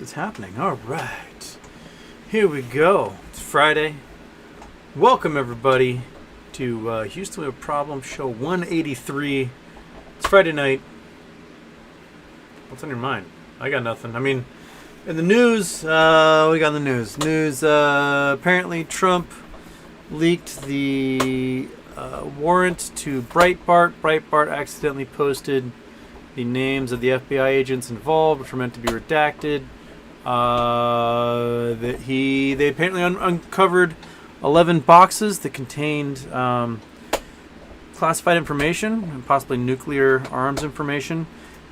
folks. It's happening. All right. Here we go. It's Friday. Welcome, everybody, to Houston We Have a Problem, show 183. It's Friday night. What's on your mind? I got nothing. I mean, in the news, we got the news. Apparently Trump leaked the warrant to Breitbart. Breitbart accidentally posted the names of the FBI agents involved, which were meant to be redacted. They apparently uncovered 11 boxes that contained classified information and possibly nuclear arms information.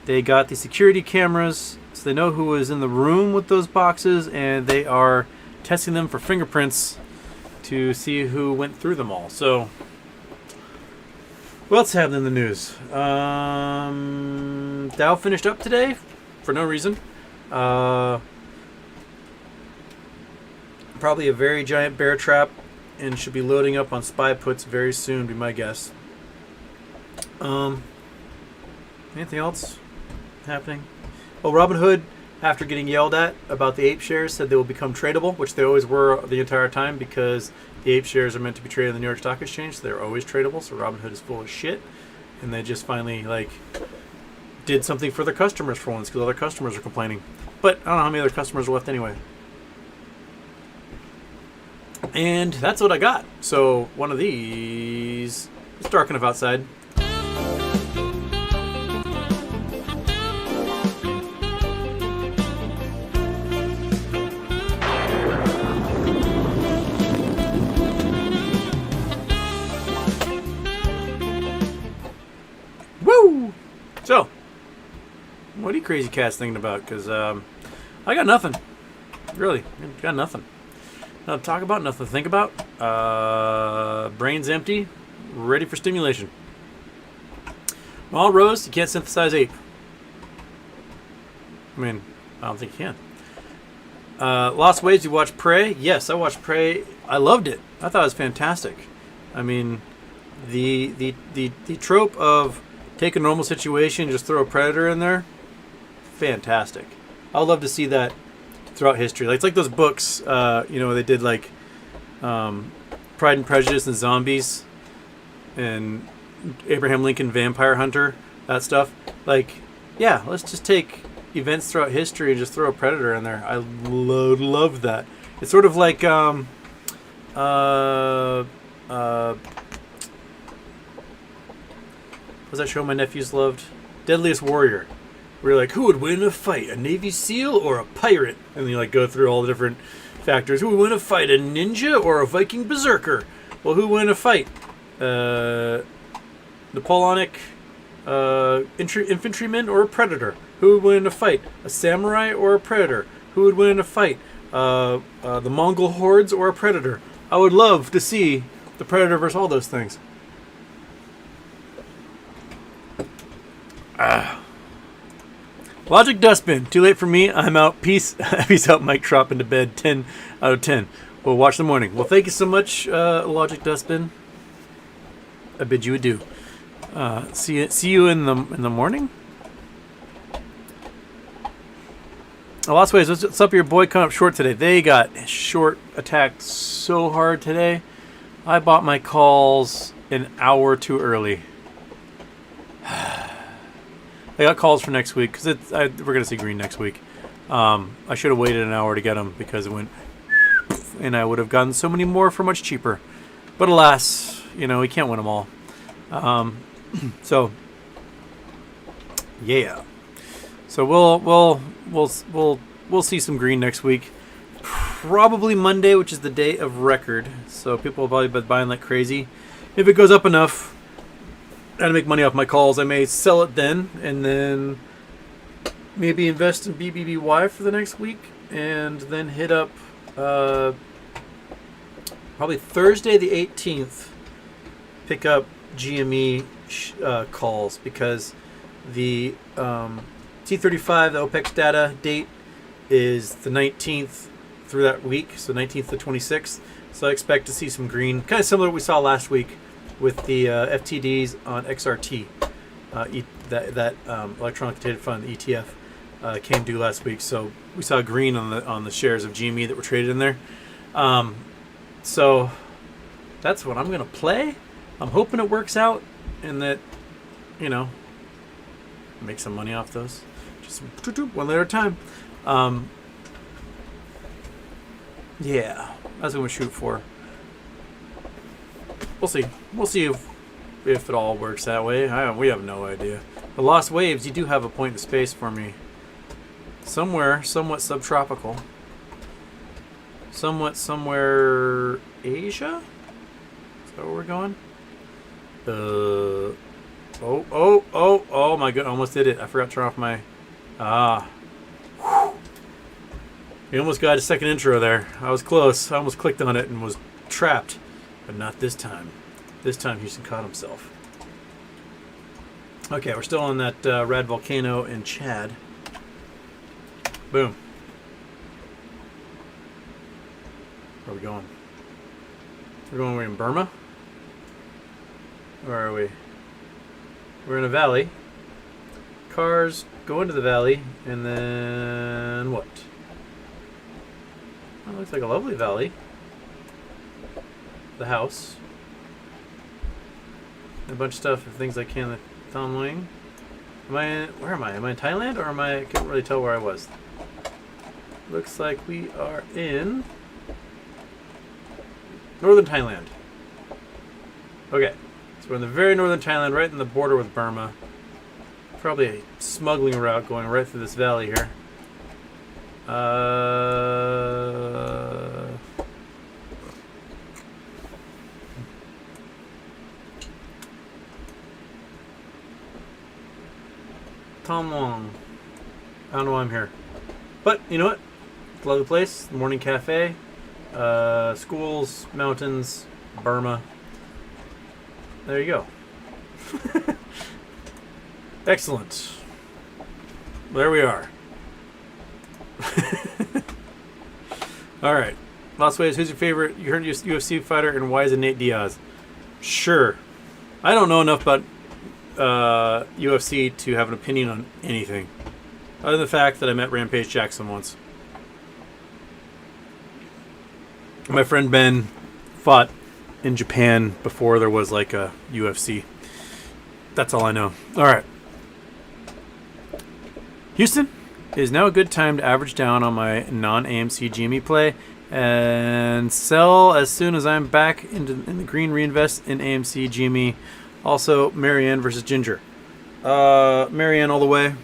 They got the security cameras, so they know who was in the room with those boxes, and they are testing them for fingerprints to see who went through them all. So, what else happened in the news? Dow finished up today for no reason. Probably a very giant bear trap, and should be loading up on SPY puts very soon, be my guess. Anything else happening? Well, Robinhood, after getting yelled at about the ape shares, said they will become tradable, which they always were the entire time, because the ape shares are meant to be traded on the New York Stock Exchange, so they're always tradable. So Robinhood is full of shit, and they just finally did something for their customers for once, because other customers are complaining. But I don't know how many other customers are left anyway. And that's what I got. So one of these. It's dark enough outside. Woo! So, what are you crazy cats thinking about? Because I got nothing. Really, got nothing. Nothing to talk about, nothing to think about. Brain's empty, ready for stimulation. Well, Rose, you can't synthesize ape. I mean, I don't think you can. Lost Ways, you watched Prey? Yes, I watched Prey. I loved it. I thought it was fantastic. I mean, the trope of take a normal situation and just throw a predator in there, fantastic. I would love to see that throughout history. It's like those books, they did Pride and Prejudice and Zombies and Abraham Lincoln Vampire Hunter, that stuff. Yeah, let's just take events throughout history and just throw a predator in there. I love that. It's sort of like what's that show my nephews loved? Deadliest Warrior. Where you're like, who would win a fight, a Navy SEAL or a pirate? And then you go through all the different factors. Who would win a fight, a ninja or a Viking berserker? Well, who would win a fight? Napoleonic infantryman or a predator? Who would win in a fight? A samurai or a predator? Who would win in a fight? The Mongol hordes or a predator? I would love to see the predator versus all those things. Logic Dustbin. Too late for me. I'm out. Peace. Peace out, Mike. Drop into bed. 10 out of 10. We'll watch the morning. Well, thank you so much, Logic Dustbin. I bid you adieu. See you in the morning. Lost Ways. What's up? Your boy coming up short today. They got short attacked so hard today. I bought my calls an hour too early. I got calls for next week because we're going to see green next week. I should have waited an hour to get them because it went, and I would have gotten so many more for much cheaper. But alas, we can't win them all. So yeah. So we'll see some green next week. Probably Monday, which is the day of record. So people will probably be buying like crazy. If it goes up enough, to make money off my calls, I may sell it then, and then maybe invest in BBBY for the next week, and then hit up probably Thursday the 18th, pick up GME calls, because the T35, the OPEX data date is the 19th through that week, so 19th to 26th. So I expect to see some green, kind of similar to what we saw last week with the FTDs on XRT, that electronic rotated fund, the ETF. came due last week, so we saw green on the shares of GME that were traded in there. So that's what I'm gonna play. I'm hoping it works out and that, you know, make some money off those. Just one layer at a time. Yeah, that's what I'm gonna shoot for. We'll see. We'll see if it all works that way. We have no idea. The Lost Waves, you do have a point in space for me. Somewhere, somewhat subtropical. Somewhere Asia? Is that where we're going? Oh my god, almost did it. I forgot to turn off my... We almost got a second intro there. I was close. I almost clicked on it and was trapped. But not this time. This time Houston caught himself. Okay, we're still on that rad volcano in Chad. Boom. Where are we going? We're in Burma? Where are we? We're in a valley. Cars go into the valley, and then what? Oh, looks like a lovely valley. The house. And a bunch of stuff, things I can thumbling. Where am I? Am I in Thailand or I can't really tell where I was. Looks like we are in northern Thailand. Okay. So we're in the very northern Thailand, right in the border with Burma. Probably a smuggling route going right through this valley here. Tom Long. I don't know why I'm here. But, you know what? It's a lovely place. Morning cafe. Schools, mountains, Burma. There you go. Excellent. There we are. Alright. Lost Waves, who's your favorite? You heard UFC fighter, and why is it Nate Diaz? Sure. I don't know enough about UFC to have an opinion on anything. Other than the fact that I met Rampage Jackson once. My friend Ben fought in Japan before there was like a UFC. That's all I know. Alright. Houston, it is now a good time to average down on my non-AMC GME play and sell as soon as I'm back in the green, reinvest in AMC GME. Also, Marianne versus Ginger. Marianne all the way.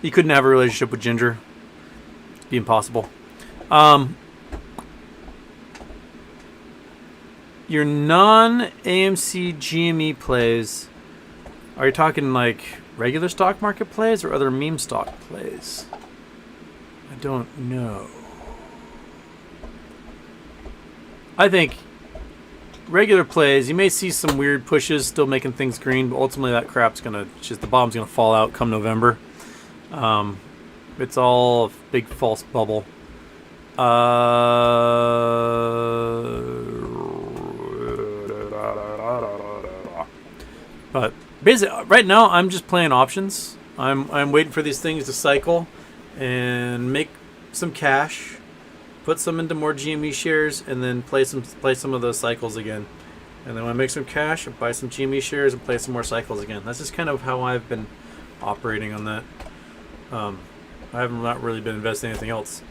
You couldn't have a relationship with Ginger. It'd be impossible. Your non-AMC GME plays, are you talking like regular stock market plays or other meme stock plays? I don't know. I think regular plays, you may see some weird pushes still making things green, but ultimately that crap's gonna the bomb's gonna fall out come November. It's all a big false bubble. But basically, right now I'm just playing options. I'm waiting for these things to cycle and make some cash, put some into more GME shares, and then play some of those cycles again. And then when I make some cash, I buy some GME shares and play some more cycles again. That's just kind of how I've been operating on that. I have not really been investing in anything else.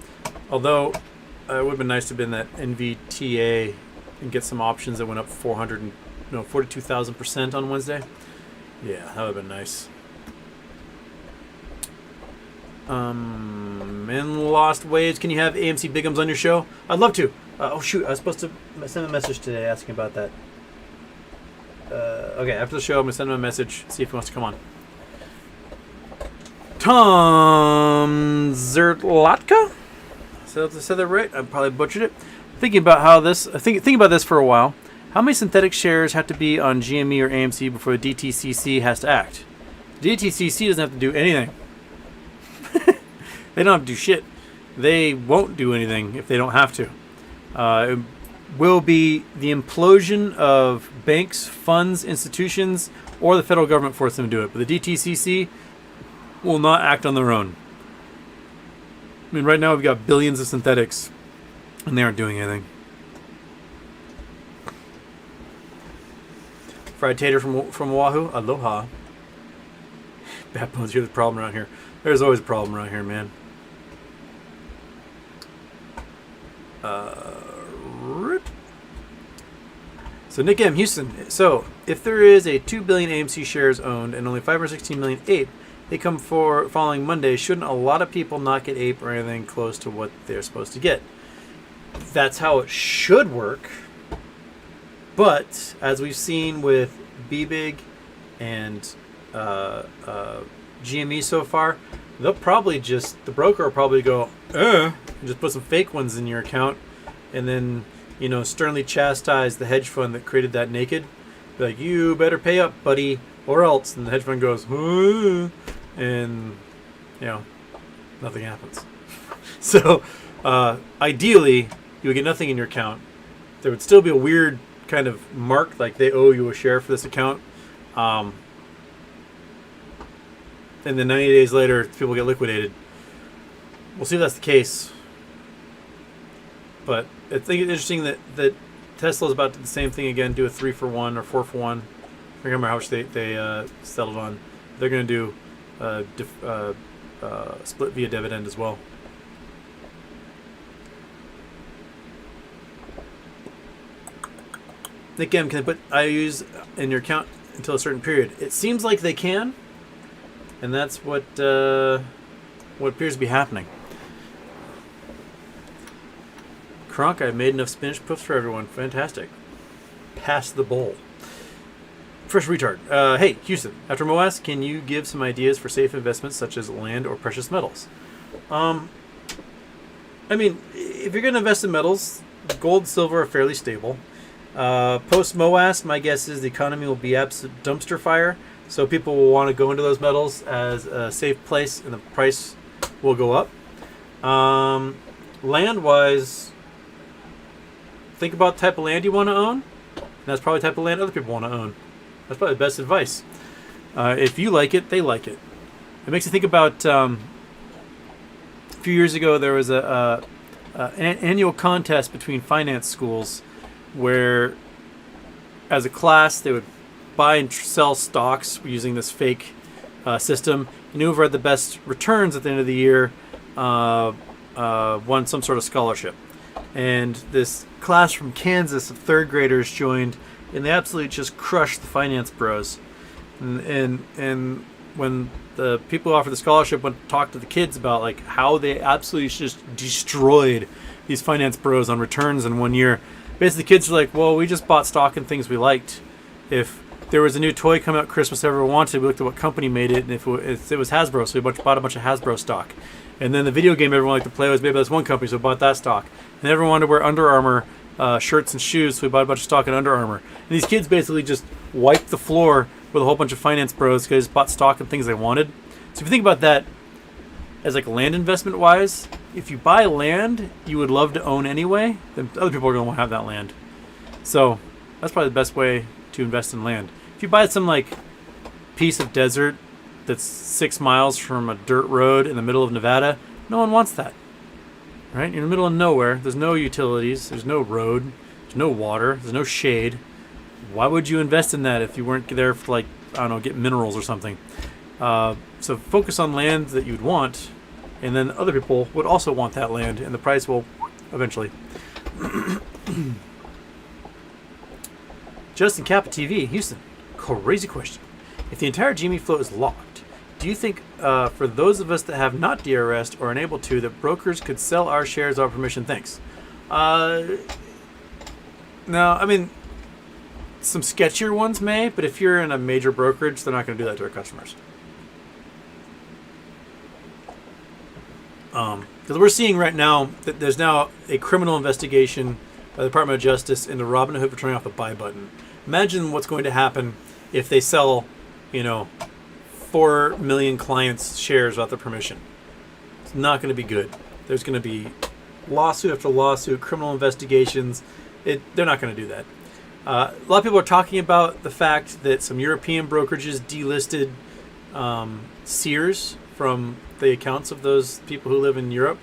Although it would have been nice to have been that NVTA and get some options that went up 42,000% on Wednesday. Yeah, that would have been nice. In Lost Waves, can you have AMC Bigums on your show? I'd love to. Oh shoot, I was supposed to send a message today asking about that. Okay, after the show, I'm gonna send him a message, see if he wants to come on. Tom Zertlatka? So I said that right? I probably butchered it. Thinking about this for a while. How many synthetic shares have to be on GME or AMC before the DTCC has to act? The DTCC doesn't have to do anything. They don't have to do shit. They won't do anything if they don't have to. It will be the implosion of banks, funds, institutions, or the federal government force them to do it. But the DTCC, will not act on their own. I mean, right now we've got billions of synthetics, and they aren't doing anything. Fried tater from Oahu. Aloha. Bad bones, here's the problem around here. There's always a problem around here, man. So Nick M. Houston. So if there is a 2 billion AMC shares owned and only 516 million ape, they come for following Monday. Shouldn't a lot of people not get ape or anything close to what they're supposed to get? That's how it should work. But as we've seen with BBBY and GME so far, they'll probably just, the broker will probably go, and just put some fake ones in your account, and then, you know, sternly chastise the hedge fund that created that naked. Be like, you better pay up, buddy, or else. And the hedge fund goes, and, you know, nothing happens. So, ideally, you would get nothing in your account. There would still be a weird kind of mark, like they owe you a share for this account. And then 90 days later, people get liquidated. We'll see if that's the case. But I think it's interesting that Tesla's about to do the same thing again, do a 3-for-1 or 4-for-1. I remember how much they settled on. They're going to do split via dividend as well. Nick M, can they put IOUs in your account until a certain period? It seems like they can, and that's what appears to be happening. Kronk, I've made enough spinach puffs for everyone. Fantastic. Pass the bowl. Fresh retard. Hey, Houston, after MOAS, can you give some ideas for safe investments such as land or precious metals? I mean, if you're going to invest in metals, gold and silver are fairly stable. Post MOAS, my guess is the economy will be absolute dumpster fire. So people will want to go into those metals as a safe place, and the price will go up. Land-wise, think about the type of land you want to own. And that's probably the type of land other people want to own. That's probably the best advice. If you like it, they like it. It makes you think about a few years ago there was an annual contest between finance schools where, as a class, they would buy and sell stocks using this fake system. And whoever had the best returns at the end of the year won some sort of scholarship. And this class from Kansas of third graders joined, and they absolutely just crushed the finance bros. And when the people who offered the scholarship went to talk to the kids about like how they absolutely just destroyed these finance bros on returns in 1 year, basically the kids were like, well, we just bought stock in things we liked. If there was a new toy coming out Christmas everyone wanted, we looked at what company made it, and if it was Hasbro, so we bought a bunch of Hasbro stock. And then the video game everyone liked to play was maybe that's one company, so we bought that stock. And everyone wanted to wear Under Armour shirts and shoes, so we bought a bunch of stock in Under Armour. And these kids basically just wiped the floor with a whole bunch of finance bros because they just bought stock in things they wanted. So if you think about that as like land investment wise, if you buy land you would love to own anyway, then other people are going to want to have that land. So that's probably the best way to invest in land. If you buy some like piece of desert that's 6 miles from a dirt road in the middle of Nevada, no one wants that. Right? You're in the middle of nowhere. There's no utilities. There's no road. There's no water. There's no shade. Why would you invest in that if you weren't there for, like, I don't know, get minerals or something? So focus on land that you'd want, and then other people would also want that land, and the price will eventually. Justin Kappa TV, Houston. Crazy question. If the entire GME float is locked, do you think for those of us that have not DRS'd or unable to, that brokers could sell our shares without permission? Thanks. No, I mean, some sketchier ones may, but if you're in a major brokerage, they're not going to do that to our customers. Because we're seeing right now that there's now a criminal investigation by the Department of Justice into Robinhood for turning off the buy button. Imagine what's going to happen if they sell, 4 million clients' shares without their permission. It's not going to be good. There's going to be lawsuit after lawsuit, criminal investigations. They're not going to do that. A lot of people are talking about the fact that some European brokerages delisted Sears from the accounts of those people who live in Europe,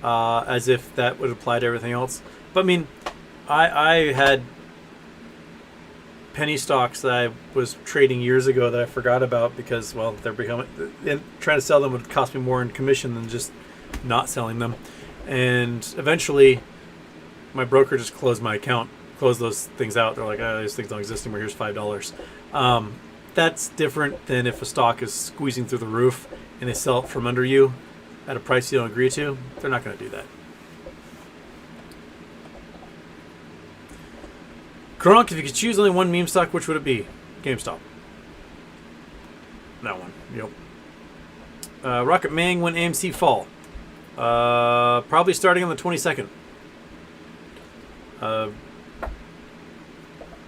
as if that would apply to everything else. But I mean, I had penny stocks that I was trading years ago that I forgot about because, well, they're becoming, and trying to sell them would cost me more in commission than just not selling them. And eventually my broker just closed my account, closed those things out. They're like, oh, these things don't exist anymore. Here's $5. That's different than if a stock is squeezing through the roof and they sell it from under you at a price you don't agree to. They're not going to do that. Kronk, if you could choose only one meme stock, which would it be? GameStop. That one. Yep. Rocket Mang when AMC fall. Probably starting on the 22nd.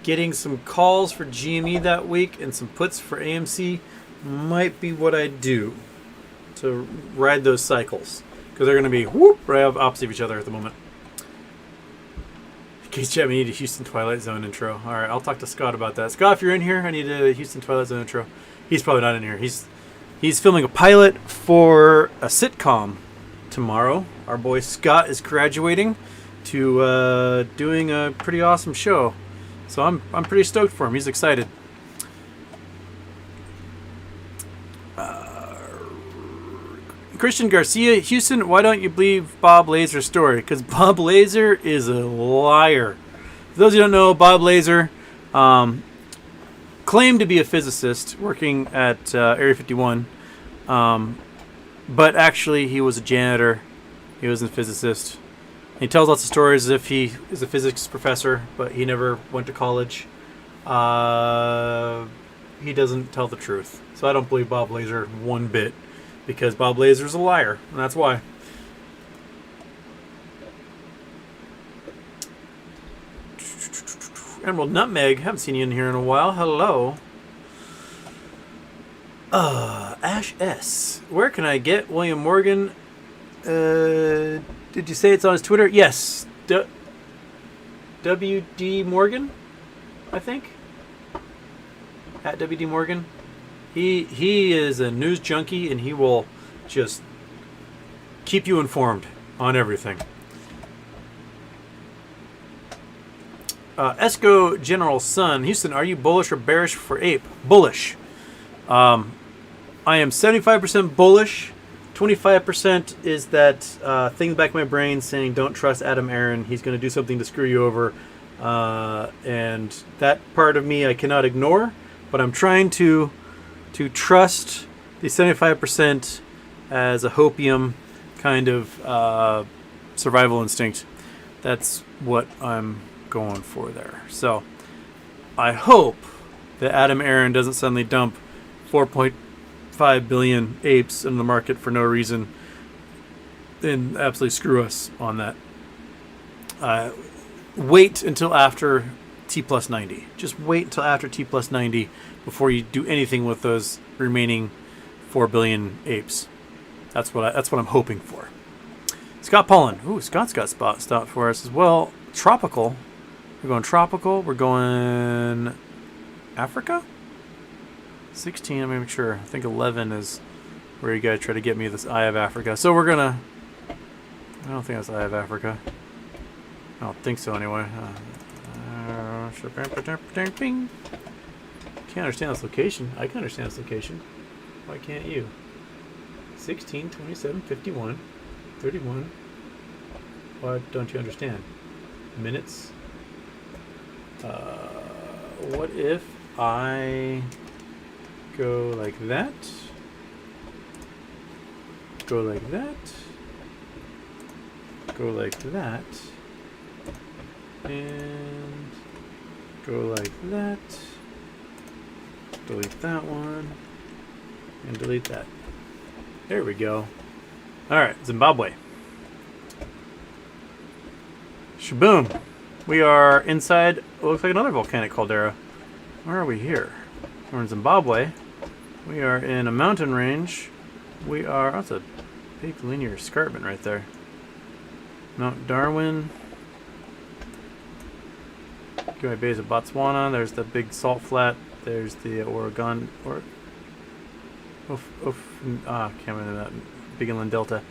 Getting some calls for GME that week and some puts for AMC might be what I do to ride those cycles, because they're going to be right opposite of each other at the moment. In case Chat, we need a Houston Twilight Zone intro. All right, I'll talk to Scott about that. Scott, if you're in here, I need a Houston Twilight Zone intro. He's probably not in here. He's filming a pilot for a sitcom tomorrow. Our boy Scott is graduating to doing a pretty awesome show. So I'm pretty stoked for him. He's excited. Christian Garcia, Houston, why don't you believe Bob Lazar's story? Because Bob Lazar is a liar. For those who don't know, Bob Lazar claimed to be a physicist working at Area 51. But actually, he was a janitor. He wasn't a physicist. He tells lots of stories as if he is a physics professor, but he never went to college. He doesn't tell the truth. So I don't believe Bob Lazar one bit, because Bob Lazar's a liar, and that's why. Emerald Nutmeg, haven't seen you in here in a while. Hello. Ash S. Where can I get William Morgan? Did you say it's on his Twitter? Yes. WD Morgan, I think. At WD Morgan. He is a news junkie, and he will just keep you informed on everything. Esco General Sun, Houston, are you bullish or bearish for Ape? Bullish. I am 75% bullish. 25% is that thing in the back of my brain saying don't trust Adam Aaron. He's going to do something to screw you over. And that part of me I cannot ignore, but I'm trying to trust the 75% as a hopium kind of survival instinct. That's what I'm going for there. So I hope that Adam Aaron doesn't suddenly dump 4.5 billion apes in the market for no reason and absolutely screw us on that. Wait until after T plus 90. Just wait until after T plus 90 before you do anything with those remaining 4 billion apes. That's what I'm hoping for. Scott Pollen. Ooh, Scott's got stuff for us as well. Tropical. We're going tropical. We're going Africa? 16, let me make sure. I think 11 is where you guys try to get me this Eye of Africa. So we're going to... I don't think that's Eye of Africa. I don't think so anyway. Can't understand this location. I can understand this location. Why can't you? 16, 27, 51, 31. Why don't you understand? Minutes. What if I go like that? Go like that. Go like that. And go like that. Delete that one. And delete that. There we go. Alright, Zimbabwe. Shaboom. We are inside what looks like another volcanic caldera. Where are we here? We're in Zimbabwe. We are in a mountain range. We are... that's a big linear escarpment right there. Mount Darwin. Goi Bays of Botswana. There's the big salt flat. There's the Oregon... Can't remember that. Big Inland Delta.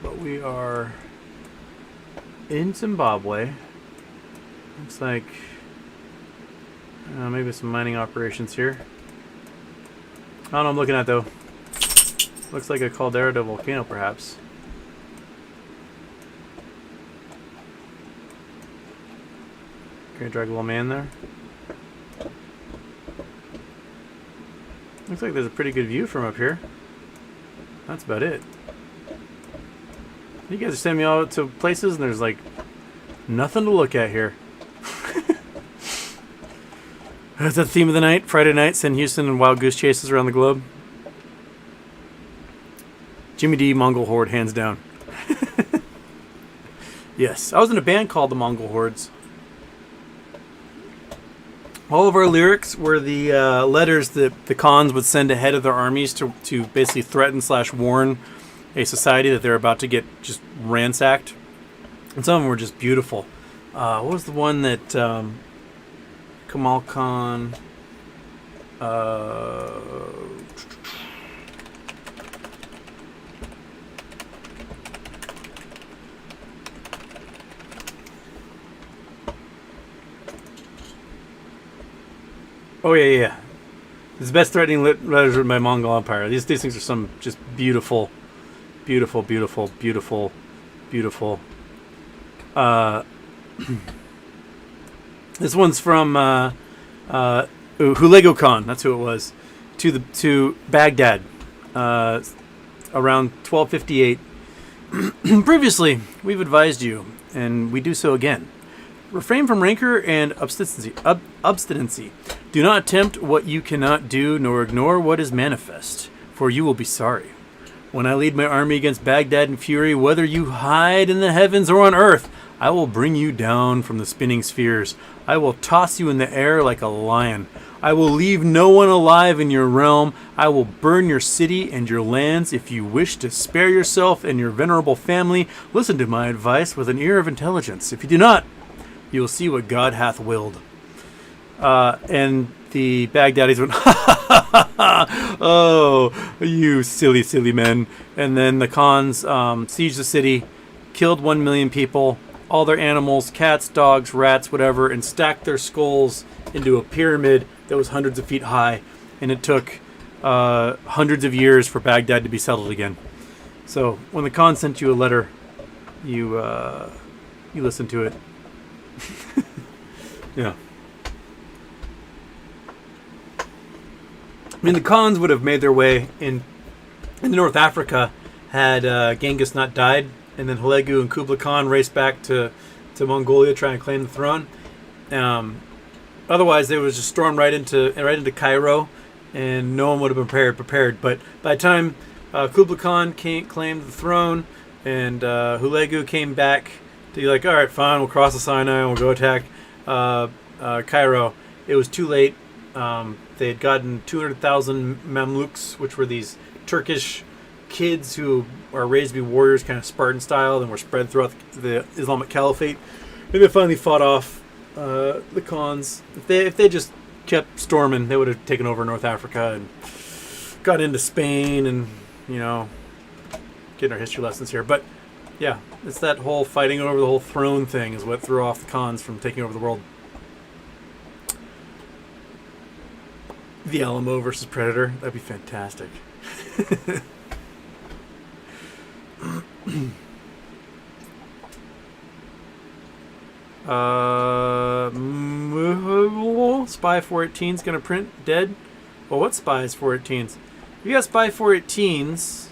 But we are in Zimbabwe. Looks like maybe some mining operations here. I don't know what I'm looking at though. Looks like a caldera de volcano, perhaps. Can I drag a little man there? Looks like there's a pretty good view from up here. That's about it. You guys are sending me out to places and there's like nothing to look at here. That's the theme of the night. Friday nights in Houston and wild goose chases around the globe. Jimmy D, Mongol Horde, hands down. Yes, I was in a band called the Mongol Hordes. All of our lyrics were the letters that the Khans would send ahead of their armies to basically threaten / warn a society that they're about to get just ransacked. And some of them were just beautiful. What was the one that Kamal Khan... Oh yeah. It's the best threatening letters written by Mongol Empire. These things are some just beautiful. This one's from Hulegu Khan. That's who it was. To Baghdad, around 1258. Previously, we've advised you, and we do so again. Refrain from rancor and obstinacy. Do not attempt what you cannot do, nor ignore what is manifest, for you will be sorry. When I lead my army against Baghdad in fury, whether you hide in the heavens or on earth, I will bring you down from the spinning spheres. I will toss you in the air like a lion. I will leave no one alive in your realm. I will burn your city and your lands. If you wish to spare yourself and your venerable family, listen to my advice with an ear of intelligence. If you do not, you will see what God hath willed. And the Baghdadis went, oh, you silly men. And then the Khans sieged the city, killed 1 million people, all their animals, cats, dogs, rats, whatever, and stacked their skulls into a pyramid that was hundreds of feet high. And it took hundreds of years for Baghdad to be settled again. So when the Khan sent you a letter, you listened to it. Yeah. I mean, the Khans would have made their way in North Africa had Genghis not died, and then Hulegu and Kublai Khan raced back to Mongolia trying to claim the throne. Otherwise, they would just storm right into Cairo, and no one would have been prepared. But by the time Kublai Khan claimed the throne, and Hulegu came back to be like, all right, fine, we'll cross the Sinai and we'll go attack Cairo, it was too late. They had gotten 200,000 Mamluks, which were these Turkish kids who are raised to be warriors, kind of Spartan style, and were spread throughout the Islamic Caliphate. And they finally fought off the Khans. If they just kept storming, they would have taken over North Africa and got into Spain, and getting our history lessons here. But yeah, it's that whole fighting over the whole throne thing is what threw off the Khans from taking over the world. The Alamo versus Predator. That'd be fantastic. Spy 418's gonna print dead. Well, what spies 418s? If you got Spy 418s,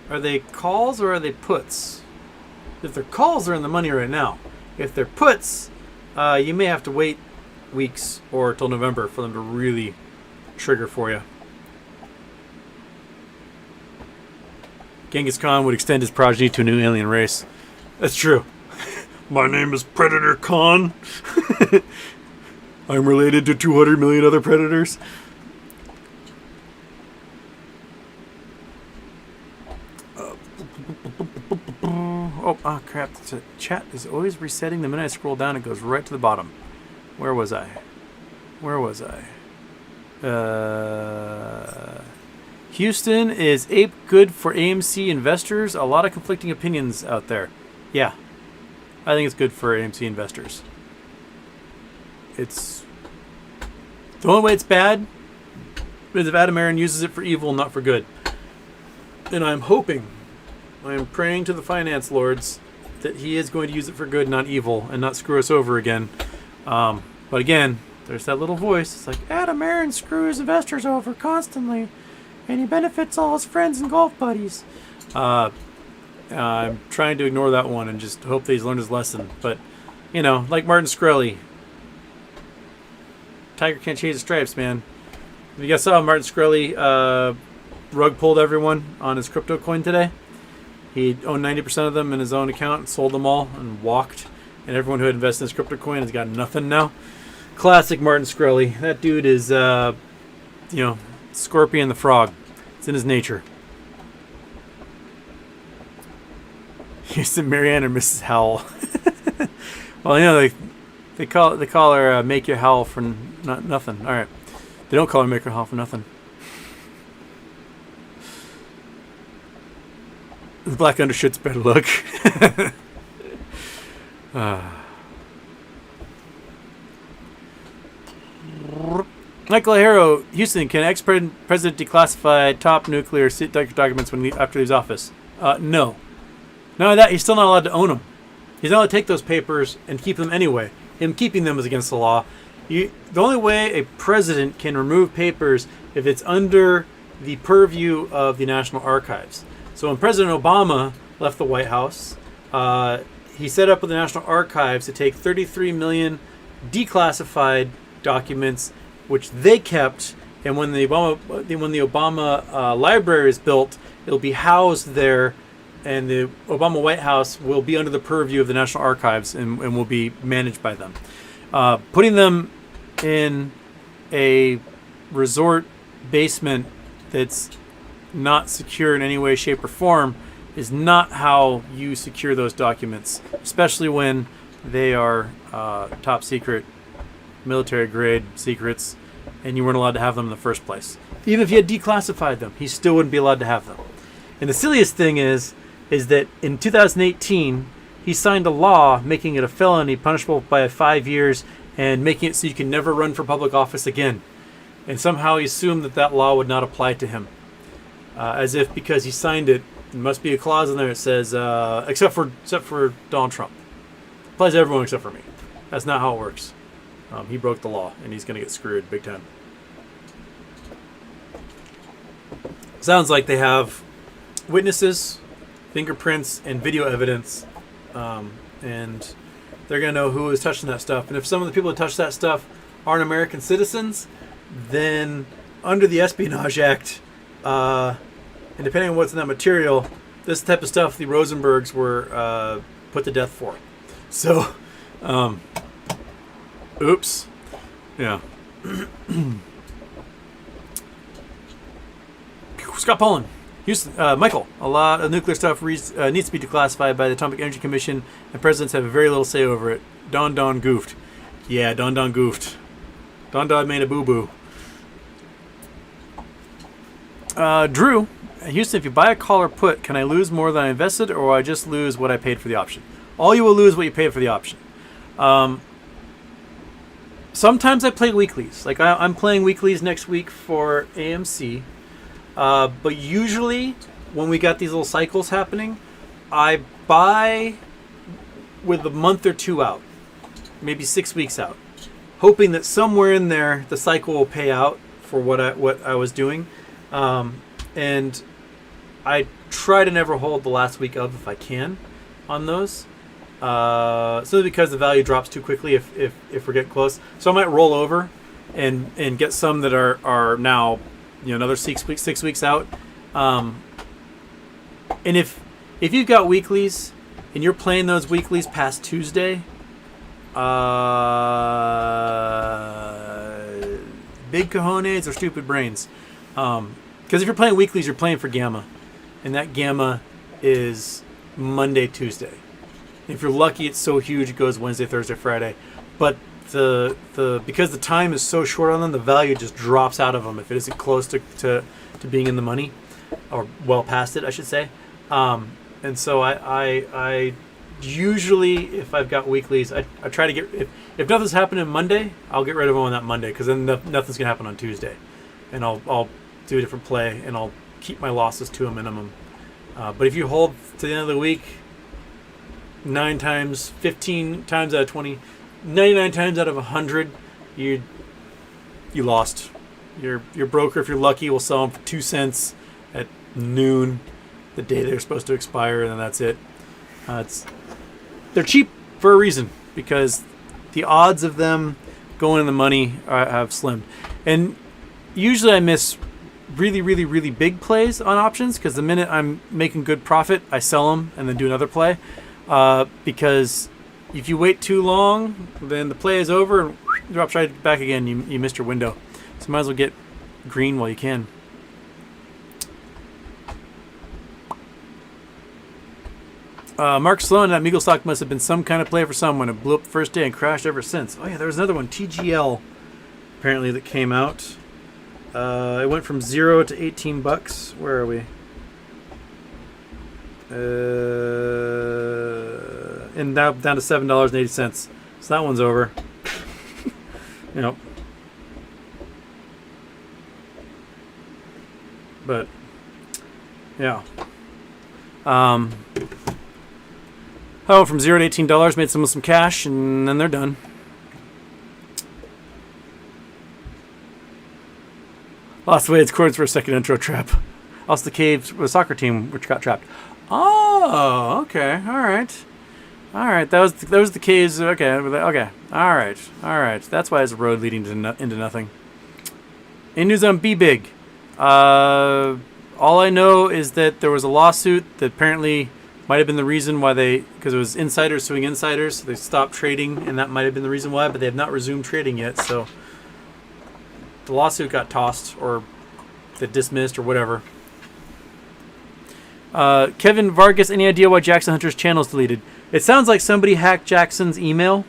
are they calls or are they puts? If they're calls, they're in the money right now. If they're puts, you may have to wait weeks or till November for them to really trigger for you. Genghis Khan would extend his progeny to a new alien race. That's true. My name is Predator Khan. I'm related to 200 million other predators. Oh crap. The chat is always resetting. The minute I scroll down, it goes right to the bottom. Where was I? Houston, is ape good for AMC investors? A lot of conflicting opinions out there. Yeah, I think it's good for AMC investors. It's the only way it's bad is if Adam Aaron uses it for evil, not for good. And I'm praying to the finance lords that he is going to use it for good, not evil, and not screw us over again. But again, there's that little voice. It's like, Adam Aaron screws investors over constantly, and he benefits all his friends and golf buddies. I'm trying to ignore that one and just hope that he's learned his lesson. But, like Martin Shkreli, tiger can't change the stripes, man. You guys saw Martin Shkreli rug pulled everyone on his crypto coin today? He owned 90% of them in his own account and sold them all and walked. And everyone who had invested in his crypto coin has got nothing now. Classic Martin Shkreli. That dude is, Scorpion the Frog. It's in his nature. Houston, Marianne, or Mrs. Howell. Well, they call her Make Your Howl for nothing. All right. They don't call her Make Your Howl for nothing. The black undershirt's better look. Michael Harrow, Houston, can ex-president declassify top nuclear documents after he leaves office? No. None of that. He's still not allowed to own them. He's not allowed to take those papers and keep them anyway. Him keeping them is against the law. The only way a president can remove papers if it's under the purview of the National Archives. So when President Obama left the White House, he set up with the National Archives to take 33 million declassified documents, which they kept. And when the Obama library is built, it'll be housed there, and the Obama White House will be under the purview of the National Archives and will be managed by them. Putting them in a resort basement that's not secure in any way, shape, or form is not how you secure those documents, especially when they are top secret, military grade secrets, and you weren't allowed to have them in the first place. Even if you had declassified them, he still wouldn't be allowed to have them. And the silliest thing is that in 2018, he signed a law making it a felony punishable by 5 years and making it so you can never run for public office again. And somehow he assumed that law would not apply to him. As if because he signed it, there must be a clause in there that says, except for Donald Trump. It applies to everyone except for me. That's not how it works. He broke the law, and he's going to get screwed big time. Sounds like they have witnesses, fingerprints, and video evidence, and they're going to know who is touching that stuff. And if some of the people that touch that stuff aren't American citizens, then under the Espionage Act, and depending on what's in that material, this type of stuff the Rosenbergs were put to death for. So, oops. Yeah. Scott Pollan. Houston, Michael, a lot of nuclear stuff needs to be declassified by the Atomic Energy Commission, and presidents have very little say over it. Don goofed. Yeah, Don goofed. Don made a boo-boo. Drew, Houston, if you buy a call or put, can I lose more than I invested, or will I just lose what I paid for the option? All you will lose what you paid for the option. Sometimes I play weeklies. Like I'm playing weeklies next week for AMC. But usually when we got these little cycles happening, I buy with a month or two out, maybe 6 weeks out, hoping that somewhere in there the cycle will pay out for what I was doing. And I try to never hold the last week of if I can on those. Simply because the value drops too quickly if we're getting close. So I might roll over and get some that are now another 6 weeks out. And if you've got weeklies and you're playing those weeklies past Tuesday, big cojones or stupid brains. Because if you're playing weeklies, you're playing for gamma, and that gamma is Monday, Tuesday. If you're lucky, it's so huge it goes Wednesday, Thursday, Friday. But because the time is so short on them, the value just drops out of them if it isn't close to being in the money, or well past it, I should say. And so I usually, if I've got weeklies, I try to get, if nothing's happening Monday, I'll get rid of them on that Monday, because then nothing's gonna happen on Tuesday, and I'll do a different play, and I'll keep my losses to a minimum. But if you hold to the end of the week, 9 times, 15 times out of 20, 99 times out of 100, you lost. Your broker, if you're lucky, will sell them for 2 cents at noon, the day they're supposed to expire, and then that's it. They're cheap for a reason, because the odds of them going in the money have slimmed. And usually I miss really, really, really big plays on options, because the minute I'm making good profit, I sell them and then do another play. Because if you wait too long, then the play is over and drops right back again. You missed your window. So might as well get green while you can. Mark Sloan, that Meagle stock must have been some kind of play for someone. It blew up the first day and crashed ever since. Oh yeah, there was another one, TGL, apparently, that came out. It went from 0 to 18 bucks. Where are we? And now down to $7.80. So that one's over. Yep. But yeah. Oh, from 0 to $18, made some cash, and then they're done. Lost Wade's coordinates for a second intro trap. Also, the caves with a soccer team which got trapped. Oh, okay, all right. That was the caves. Okay, okay, all right. That's why it's a road leading into nothing. In news on BBBY, all I know is that there was a lawsuit that apparently might have been the reason why because it was insiders suing insiders, so they stopped trading, and that might have been the reason why, but they have not resumed trading yet, so the lawsuit got tossed, or they dismissed, or whatever. Kevin Vargas, any idea why Jackson Hunter's channel is deleted? It sounds like somebody hacked Jackson's email,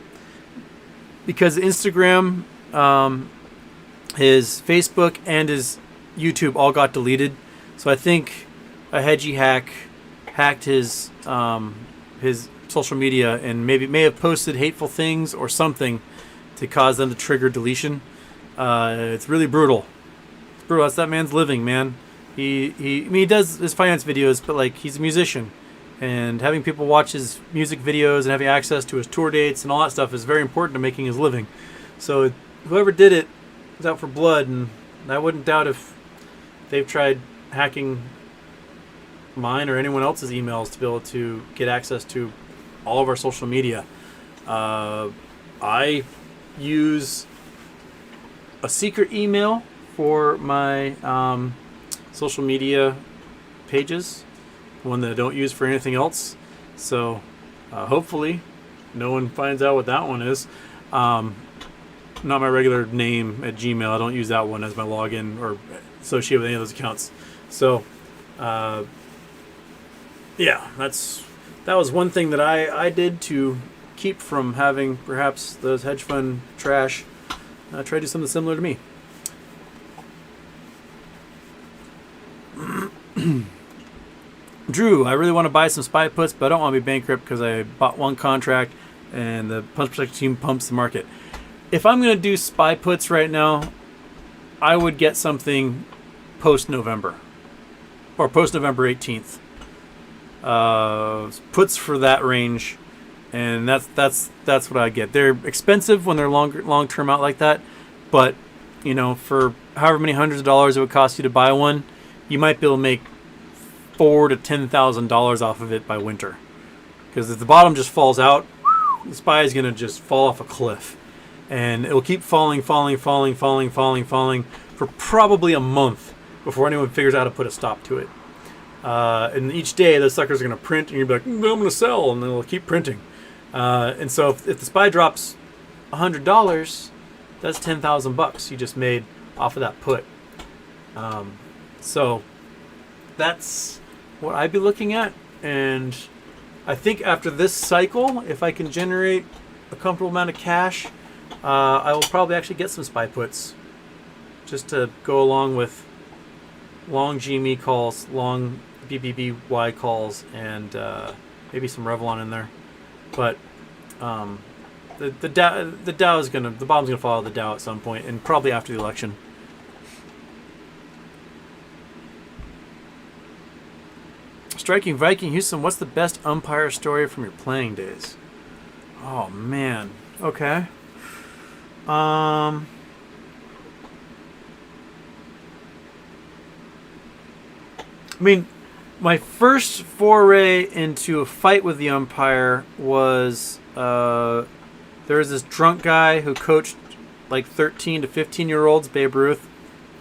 because Instagram, his Facebook, and his YouTube all got deleted. So I think a hedgy hack hacked his social media and may have posted hateful things or something to cause them to trigger deletion. It's really brutal. It's brutal. That's that man's living, man. He does his finance videos, but like, he's a musician, and having people watch his music videos and having access to his tour dates and all that stuff is very important to making his living. So whoever did it was out for blood, and I wouldn't doubt if they've tried hacking mine or anyone else's emails to be able to get access to all of our social media. I use a secret email for my social media pages, one that I don't use for anything else. So hopefully no one finds out what that one is. Not my regular name at Gmail. I don't use that one as my login or associated with any of those accounts. So yeah, that was one thing that I did to keep from having perhaps those hedge fund trash try to do something similar to me. Drew, I really want to buy some SPY puts, but I don't want to be bankrupt because I bought one contract and the punch protection team pumps the market. If I'm going to do SPY puts right now, I would get something post-November or post-November 18th. Puts for that range, and that's what I get. They're expensive when they're long term out like that, but you know, for however many hundreds of dollars it would cost you to buy one, you might be able to make $4,000 to $10,000 off of it by winter. Because if the bottom just falls out, the SPY is going to just fall off a cliff, and it will keep falling for probably a month before anyone figures out how to put a stop to it. And each day those suckers are going to print, and you'll be like, I'm going to sell, and they'll keep printing. And so if the SPY drops $100, that's $10,000 you just made off of that put. So that's what I'd be looking at. And I think after this cycle, if I can generate a comfortable amount of cash, I will probably actually get some spy puts just to go along with long GME calls, long BBBY calls, and maybe some Revlon in there. But the Dow is the bomb's gonna follow the Dow at some point, and probably after the election. Striking Viking Houston, what's the best umpire story from your playing days? Oh man. Okay. I mean, my first foray into a fight with the umpire was there was this drunk guy who coached like 13 to 15-year-olds, Babe Ruth.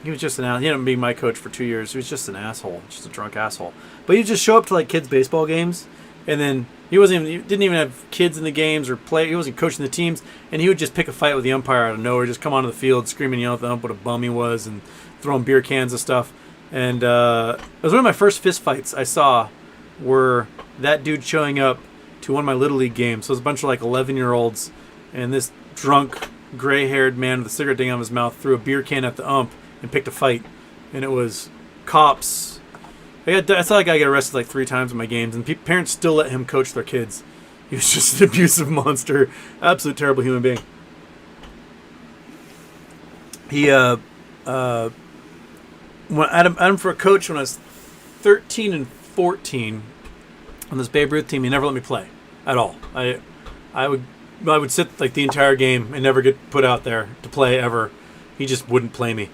He was just an asshole. He didn't be my coach for 2 years. He was just an asshole, just a drunk asshole. But he'd just show up to like kids' baseball games, and then he didn't even have kids in the games or play. He wasn't coaching the teams, and he would just pick a fight with the umpire out of nowhere, just come onto the field, screaming and yelling at the ump what a bum he was, and throwing beer cans and stuff. And it was one of my first fist fights I saw, were that dude showing up to one of my Little League games. So it was a bunch of like 11-year-olds, and this drunk, gray-haired man with a cigarette ding out of his mouth threw a beer can at the ump and picked a fight. And it was cops. I saw that guy get arrested like 3 times in my games, and parents still let him coach their kids. He was just an abusive monster, absolute terrible human being. He when Adam for a coach when I was 13 and 14 on this Babe Ruth team. He never let me play at all. I would sit like the entire game and never get put out there to play ever. He just wouldn't play me.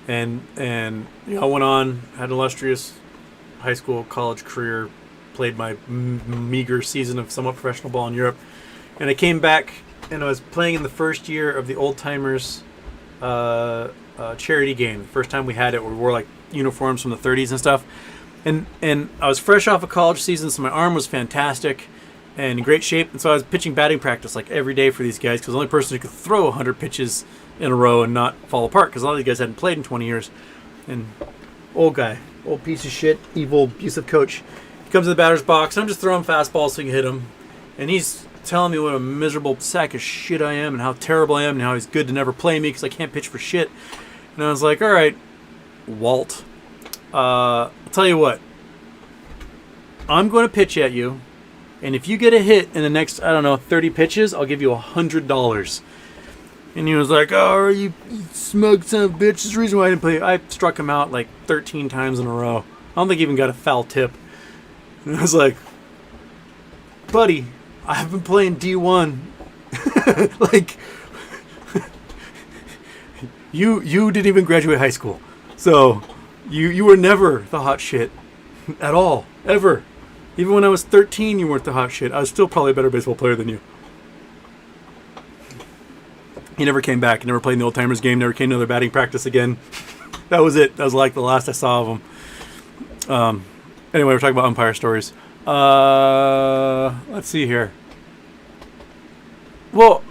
And I went on, had an illustrious high school, college career, played my meager season of somewhat professional ball in Europe, and I came back and I was playing in the first year of the Old Timers charity game. The first time we had it, we wore like uniforms from the 30s and stuff, and I was fresh off a college season, so my arm was fantastic and in great shape, and so I was pitching batting practice like every day for these guys, because the only person who could throw 100 pitches in a row and not fall apart, because a lot of these guys hadn't played in 20 years. And old piece of shit, evil, abusive coach, he comes to the batter's box, and I'm just throwing fastballs so he can hit him, and he's telling me what a miserable sack of shit I am and how terrible I am and how he's good to never play me because I can't pitch for shit. And I was like, all right, Walt, I'll tell you what, I'm going to pitch at you, and if you get a hit in the next, 30 pitches, I'll give you $100. And he was like, oh, you smug son of a bitch. That's the reason why I didn't play. I struck him out like 13 times in a row. I don't think he even got a foul tip. And I was like, buddy, I've been playing D1. Like, you didn't even graduate high school. So you were never the hot shit at all, ever. Even when I was 13, you weren't the hot shit. I was still probably a better baseball player than you. He never came back. He never played in the Old Timers game. Never came to another batting practice again. That was it. That was like the last I saw of him. Anyway, we're talking about umpire stories. Let's see here. Well,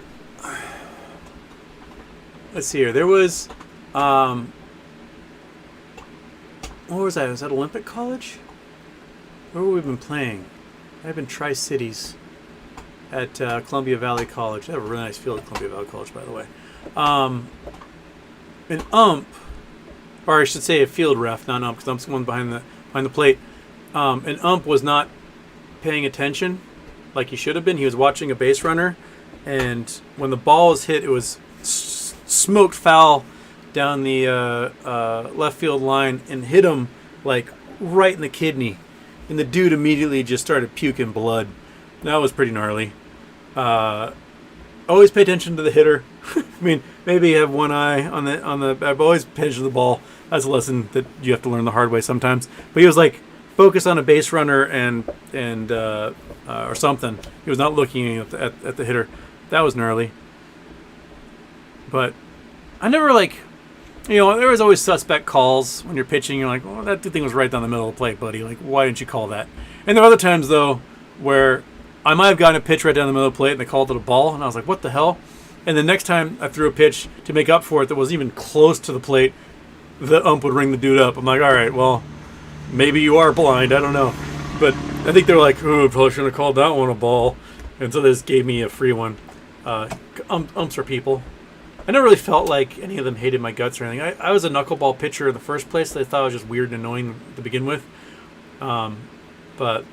let's see here. There was, what was that? Was that Olympic College? Where have we been playing? I've been Tri-Cities at Columbia Valley College. They have a really nice field at Columbia Valley College, by the way. An ump, or I should say a field ref, not an ump, because ump's the one behind the plate. An ump was not paying attention like he should have been. He was watching a base runner, and when the ball was hit, it was smoked foul down the left field line and hit him like right in the kidney. And the dude immediately just started puking blood. That was pretty gnarly. Always pay attention to the hitter. I mean, maybe have one eye on the. But always pay attention to the ball. That's a lesson that you have to learn the hard way sometimes. But he was like focused on a base runner and or something. He was not looking at the hitter. That was gnarly. But I never there was always suspect calls when you're pitching. You're like, well, that thing was right down the middle of the plate, buddy. Like, why didn't you call that? And there are other times though where I might have gotten a pitch right down the middle of the plate and they called it a ball, and I was like, what the hell? And the next time I threw a pitch to make up for it that was even close to the plate, the ump would ring the dude up. I'm like, all right, well, maybe you are blind. I don't know. But I think they were like, oh, probably shouldn't have called that one a ball. And so they just gave me a free one. umps are people. I never really felt like any of them hated my guts or anything. I was a knuckleball pitcher in the first place. They thought I was just weird and annoying to begin with. But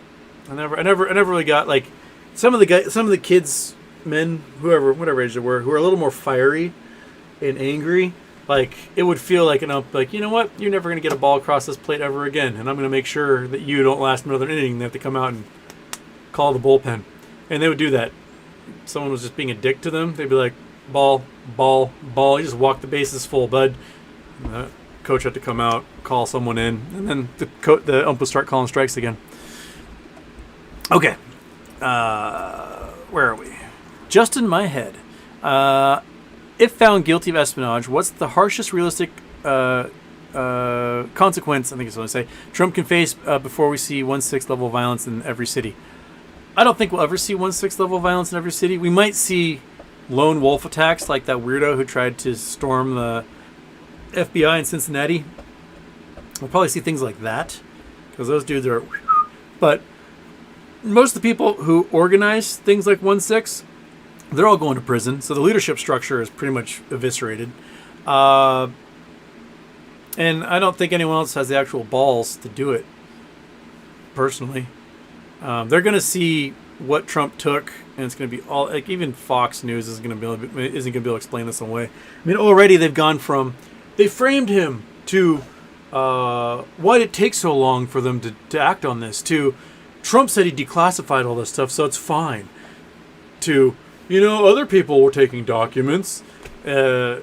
I never really got like some of the kids, men, whatever age they were, who are a little more fiery and angry. Like it would feel like an ump, like, you know what, you're never gonna get a ball across this plate ever again, and I'm gonna make sure that you don't last another inning. They have to come out and call the bullpen, and they would do that. Someone was just being a dick to them. They'd be like, ball, ball, ball. You just walk the bases full, bud. And the coach had to come out, call someone in, and then the ump would start calling strikes again. Okay, where are we? Just in my head. If found guilty of espionage, what's the harshest realistic consequence, I think is what I say, Trump can face before we see 1/6 level violence in every city? I don't think we'll ever see 1/6 level violence in every city. We might see lone wolf attacks like that weirdo who tried to storm the FBI in Cincinnati. We'll probably see things like that because those dudes are... But most of the people who organize things like 1/6, they're all going to prison, so the leadership structure is pretty much eviscerated. And I don't think anyone else has the actual balls to do it, personally. They're going to see what Trump took, and it's going to be all... Like, even Fox News isn't going to be able to explain this away. I mean, already they've gone from... They framed him to... why did it take so long for them to act on this? To... Trump said he declassified all this stuff, so it's fine. To... You know, other people were taking documents. They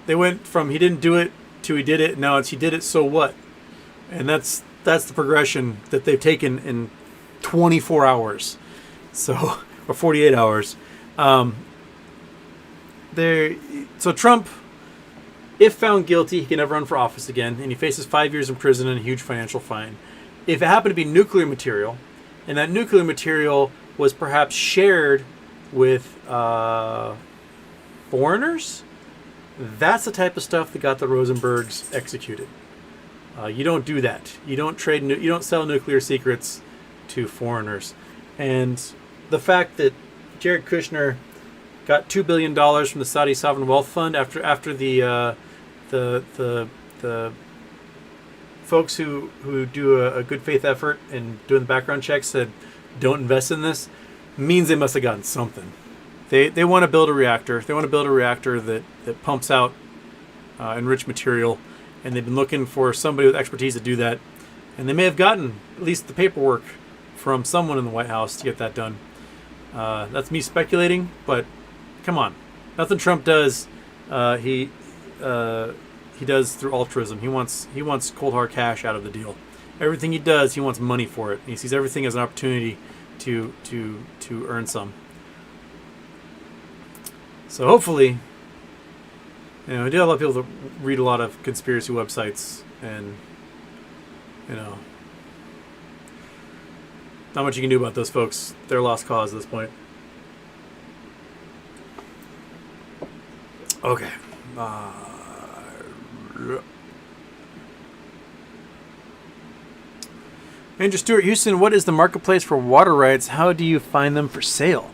went from he didn't do it to he did it. Now it's he did it, so what? And that's the progression that they've taken in 24 hours, so or 48 hours. So Trump, if found guilty, he can never run for office again, and he faces 5 years in prison and a huge financial fine. If it happened to be nuclear material, and that nuclear material was perhaps shared with foreigners, that's the type of stuff that got the Rosenbergs executed. You don't do that. You don't you don't sell nuclear secrets to foreigners. And the fact that Jared Kushner got $2 billion from the Saudi Sovereign Wealth Fund after the folks who do a good faith effort and doing the background checks said don't invest in this, means they must have gotten something. They want to build a reactor. They want to build a reactor that pumps out enriched material, and they've been looking for somebody with expertise to do that. And they may have gotten at least the paperwork from someone in the White House to get that done. That's me speculating, but come on, nothing Trump does he does through altruism. He wants cold hard cash out of the deal. Everything he does, he wants money for it. He sees everything as an opportunity to earn some. So hopefully, I do have a lot of people that read a lot of conspiracy websites, and not much you can do about those folks. They're a lost cause at this point. Okay. Andrew Stewart, Houston, what is the marketplace for water rights? How do you find them for sale?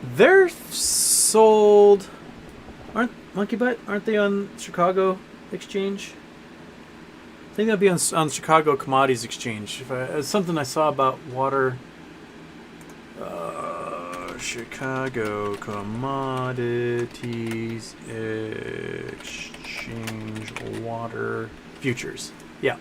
They're sold... Aren't they on Chicago Exchange? I think that'd be on Chicago Commodities Exchange. It's something I saw about water... Chicago Commodities Exchange water futures. Yeah.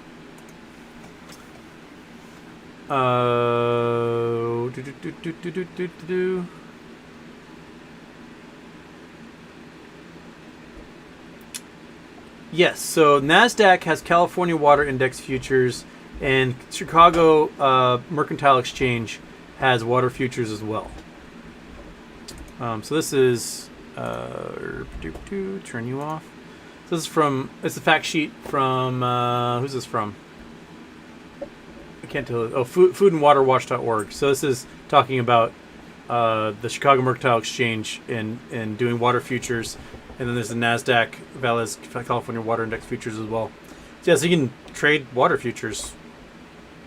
Yes, so NASDAQ has California Water Index futures, and Chicago Mercantile Exchange has water futures as well. So this is turn you off. So this is from, it's a fact sheet from who's this from? I can't tell. Oh, foodandwaterwatch.org. So this is talking about the Chicago Mercantile Exchange and doing water futures, and then there's the NASDAQ Valdez California Water Index futures as well. So yeah, so you can trade water futures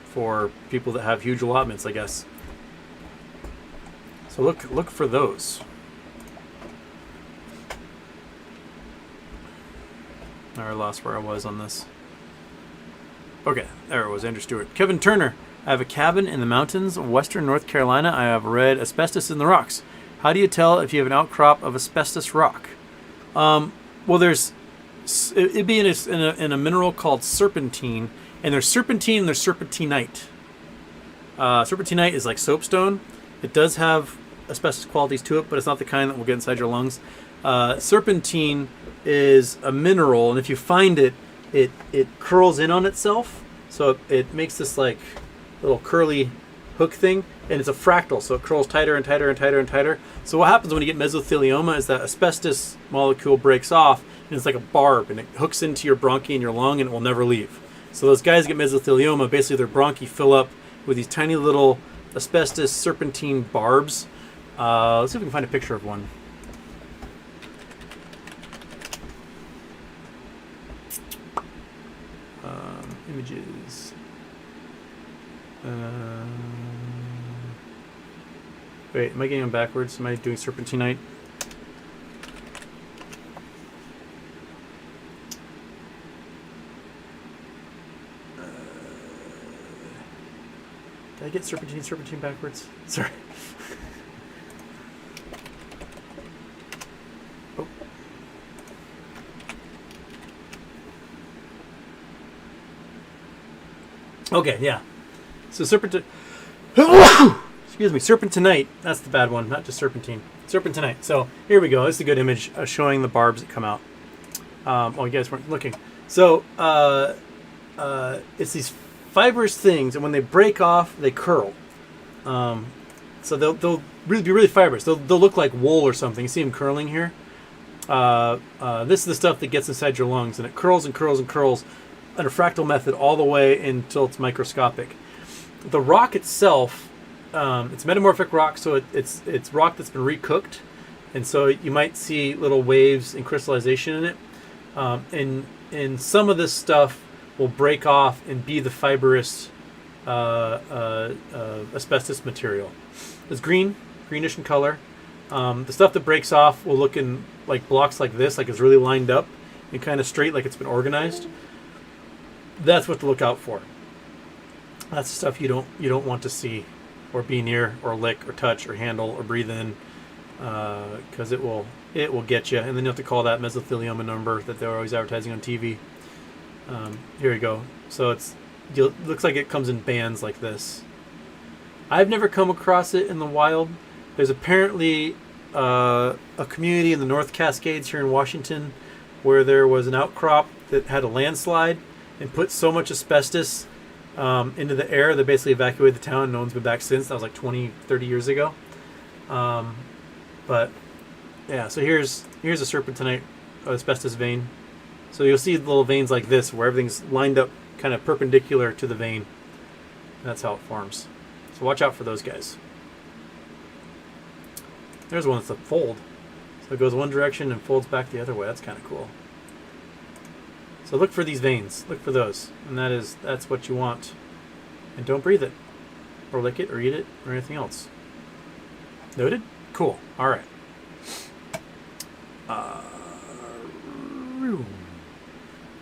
for people that have huge allotments, I guess. So look for those. I lost where I was on this. Okay, there it was. Andrew Stewart. Kevin Turner. I have a cabin in the mountains of western North Carolina. I have read asbestos in the rocks. How do you tell if you have an outcrop of asbestos rock? Well, it'd be in a mineral called serpentine, and there's serpentine and there's serpentinite. Serpentinite is like soapstone. It does have asbestos qualities to it, but it's not the kind that will get inside your lungs. Serpentine is a mineral, and if you find it, it curls in on itself, so it makes this like little curly hook thing, and it's a fractal, so it curls tighter and tighter and tighter and tighter. So what happens when you get mesothelioma is that asbestos molecule breaks off, and it's like a barb, and it hooks into your bronchi and your lung, and it will never leave. So those guys get mesothelioma, basically their bronchi fill up with these tiny little asbestos serpentine barbs. Let's see if we can find a picture of one. Images. Wait, am I getting them backwards? Am I doing serpentinite? Did I get serpentine backwards? Sorry. Oh. Okay, yeah. So serpentinite. Excuse me, serpentinite. That's the bad one, not just serpentine. Serpentinite. So here we go. This is a good image showing the barbs that come out. Oh, you guys weren't looking. So it's these fibrous things, and when they break off, they curl. So they'll really be really fibrous. They'll look like wool or something. You see them curling here. This is the stuff that gets inside your lungs, and it curls and curls and curls in a fractal method all the way until it's microscopic. The rock itself, it's metamorphic rock, so it's rock that's been recooked, and so you might see little waves and crystallization in it. And some of this stuff will break off and be the fibrous asbestos material. It's greenish in color. The stuff that breaks off will look in like blocks like this, like it's really lined up and kind of straight, like it's been organized. That's what to look out for. That's the stuff you don't want to see or be near or lick or touch or handle or breathe in, because it will get you, and then you have to call that mesothelioma number that they're always advertising on TV. Here we go. So it looks like it comes in bands like this. I've never come across it in the wild. There's apparently a community in the North Cascades here in Washington where there was an outcrop that had a landslide and put so much asbestos into the air that basically evacuated the town. No one's been back since. That was like 20, 30 years ago. But yeah, so here's a serpentinite asbestos vein. So you'll see little veins like this where everything's lined up kind of perpendicular to the vein. That's how it forms. So watch out for those guys. There's one that's a fold. So it goes one direction and folds back the other way. That's kind of cool. So look for these veins. Look for those. And that's what you want. And don't breathe it. Or lick it or eat it or anything else. Noted? Cool. All right.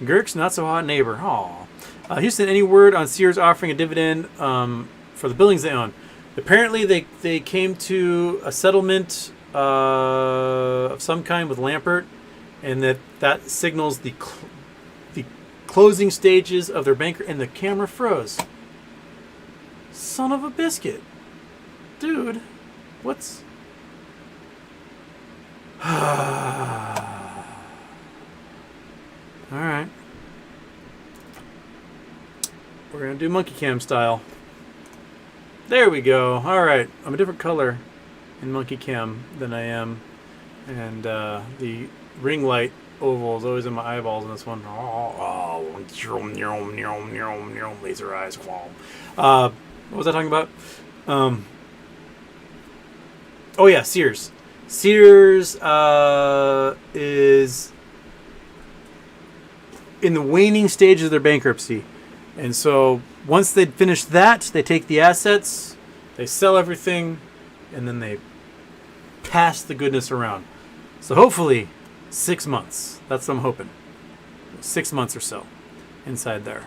Girk's not so hot neighbor. Aw. Houston, any word on Sears offering a dividend for the buildings they own? Apparently they came to a settlement of some kind with Lampert, and that signals the closing stages of their banker, and the camera froze. Son of a biscuit. Dude, what's... Alright. We're going to do monkey cam style. There we go. Alright. I'm a different color in monkey cam than I am. And the ring light oval is always in my eyeballs in this one. Laser eyes. What was I talking about? Oh yeah, Sears. Sears is in the waning stages of their bankruptcy. And so once they finish that, they take the assets, they sell everything, and then they pass the goodness around. So hopefully 6 months. That's what I'm hoping. 6 months or so inside there.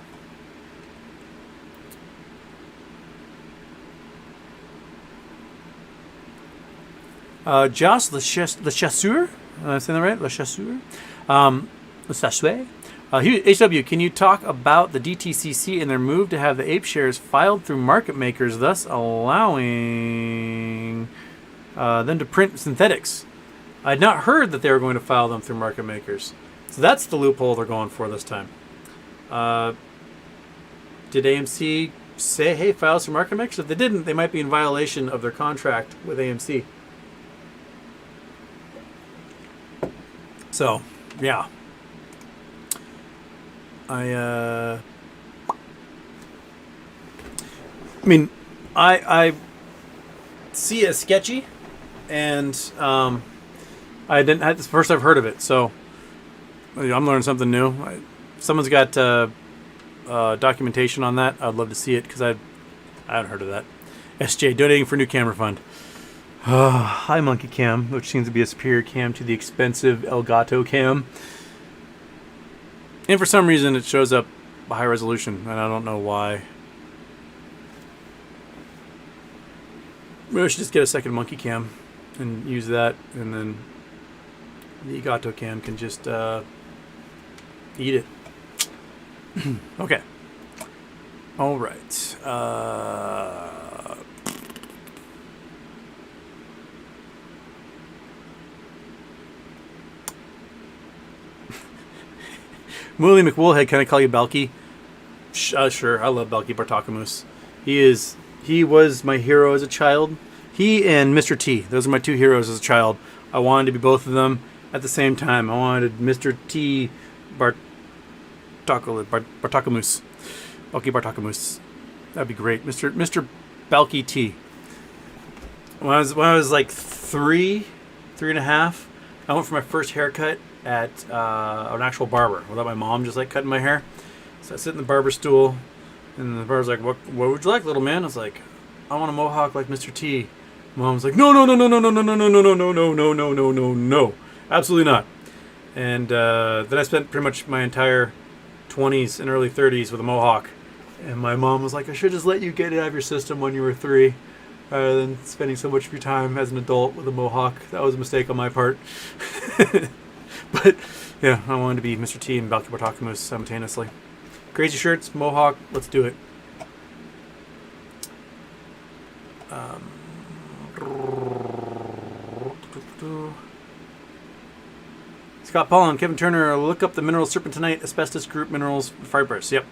Joss Le Chasseur, am I saying that right? Le Chasseur? Le Chasseur? HW, can you talk about the DTCC and their move to have the ape shares filed through market makers, thus allowing them to print synthetics? I had not heard that they were going to file them through market makers. So that's the loophole they're going for this time. Did AMC say, hey, file through market makers? If they didn't, they might be in violation of their contract with AMC. So, yeah. I mean, I see it as sketchy, and I didn't. It's the first I've heard of it, so I'm learning something new. If someone's got documentation on that, I'd love to see it because I haven't heard of that. SJ donating for new camera fund. Hi, Monkey Cam, which seems to be a superior cam to the expensive Elgato cam. And for some reason, it shows up high resolution, and I don't know why. Maybe I should just get a second Monkey Cam and use that, and then the Elgato cam can just eat it. Okay. All right. Mooly McWoolhead, can I call you Balky? Sure, I love Balky Bartakamus. He was my hero as a child. He and Mr. T, those are my two heroes as a child. I wanted to be both of them at the same time. I wanted Mr. T Bartakamus. Balky Bartakamus. That'd be great. Mr. Balky T. When I was like 3.5, I went for my first haircut at an actual barber without my mom just like cutting my hair. So I sit in the barber stool, and the barber's like, what would you like, little man? I was like, I want a mohawk like Mr. T. Mom's like, no, absolutely not. And then I spent pretty much my entire 20s and early 30s with a mohawk. And my mom was like, I should just let you get it out of your system when you were 3, rather than spending so much of your time as an adult with a mohawk. That was a mistake on my part. But yeah, I wanted to be Mr. T and Balky Bartakamus simultaneously. Crazy shirts, mohawk, let's do it. Scott Paul and Kevin Turner, look up the mineral serpentinite, asbestos group minerals fibers. Yep.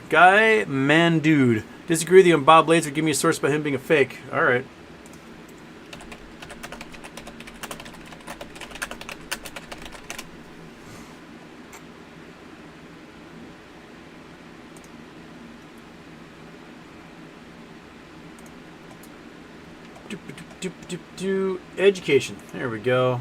Guy Mandude. Disagree with you on Bob Lazar. Give me a source about him being a fake. All right. Education. There we go.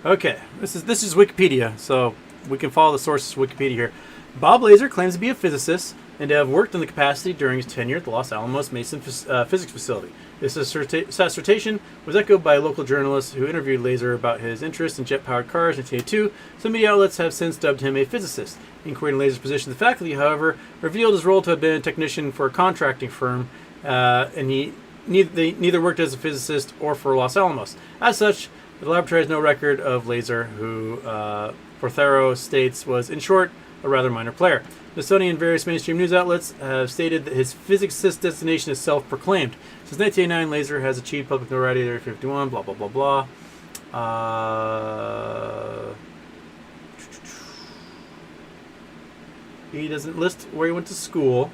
Okay, this is Wikipedia, so we can follow the sources of Wikipedia here. Bob Lazar claims to be a physicist and to have worked in the capacity during his tenure at the Los Alamos Mason Physics Facility. This assertion was echoed by a local journalist who interviewed Lazar about his interest in jet-powered cars in 1982. Some media outlets have since dubbed him a physicist. Inquiry into Lazar's position in the faculty, however, revealed his role to have been a technician for a contracting firm, and he neither worked as a physicist or for Los Alamos. As such, the laboratory has no record of Lazar, who Porthero states was, in short, a rather minor player. The Sony and various mainstream news outlets have stated that his physicist destination is self-proclaimed. Since 1989, Lazar has achieved public notoriety at Area 51, blah, blah, blah, blah. He doesn't list where he went to school.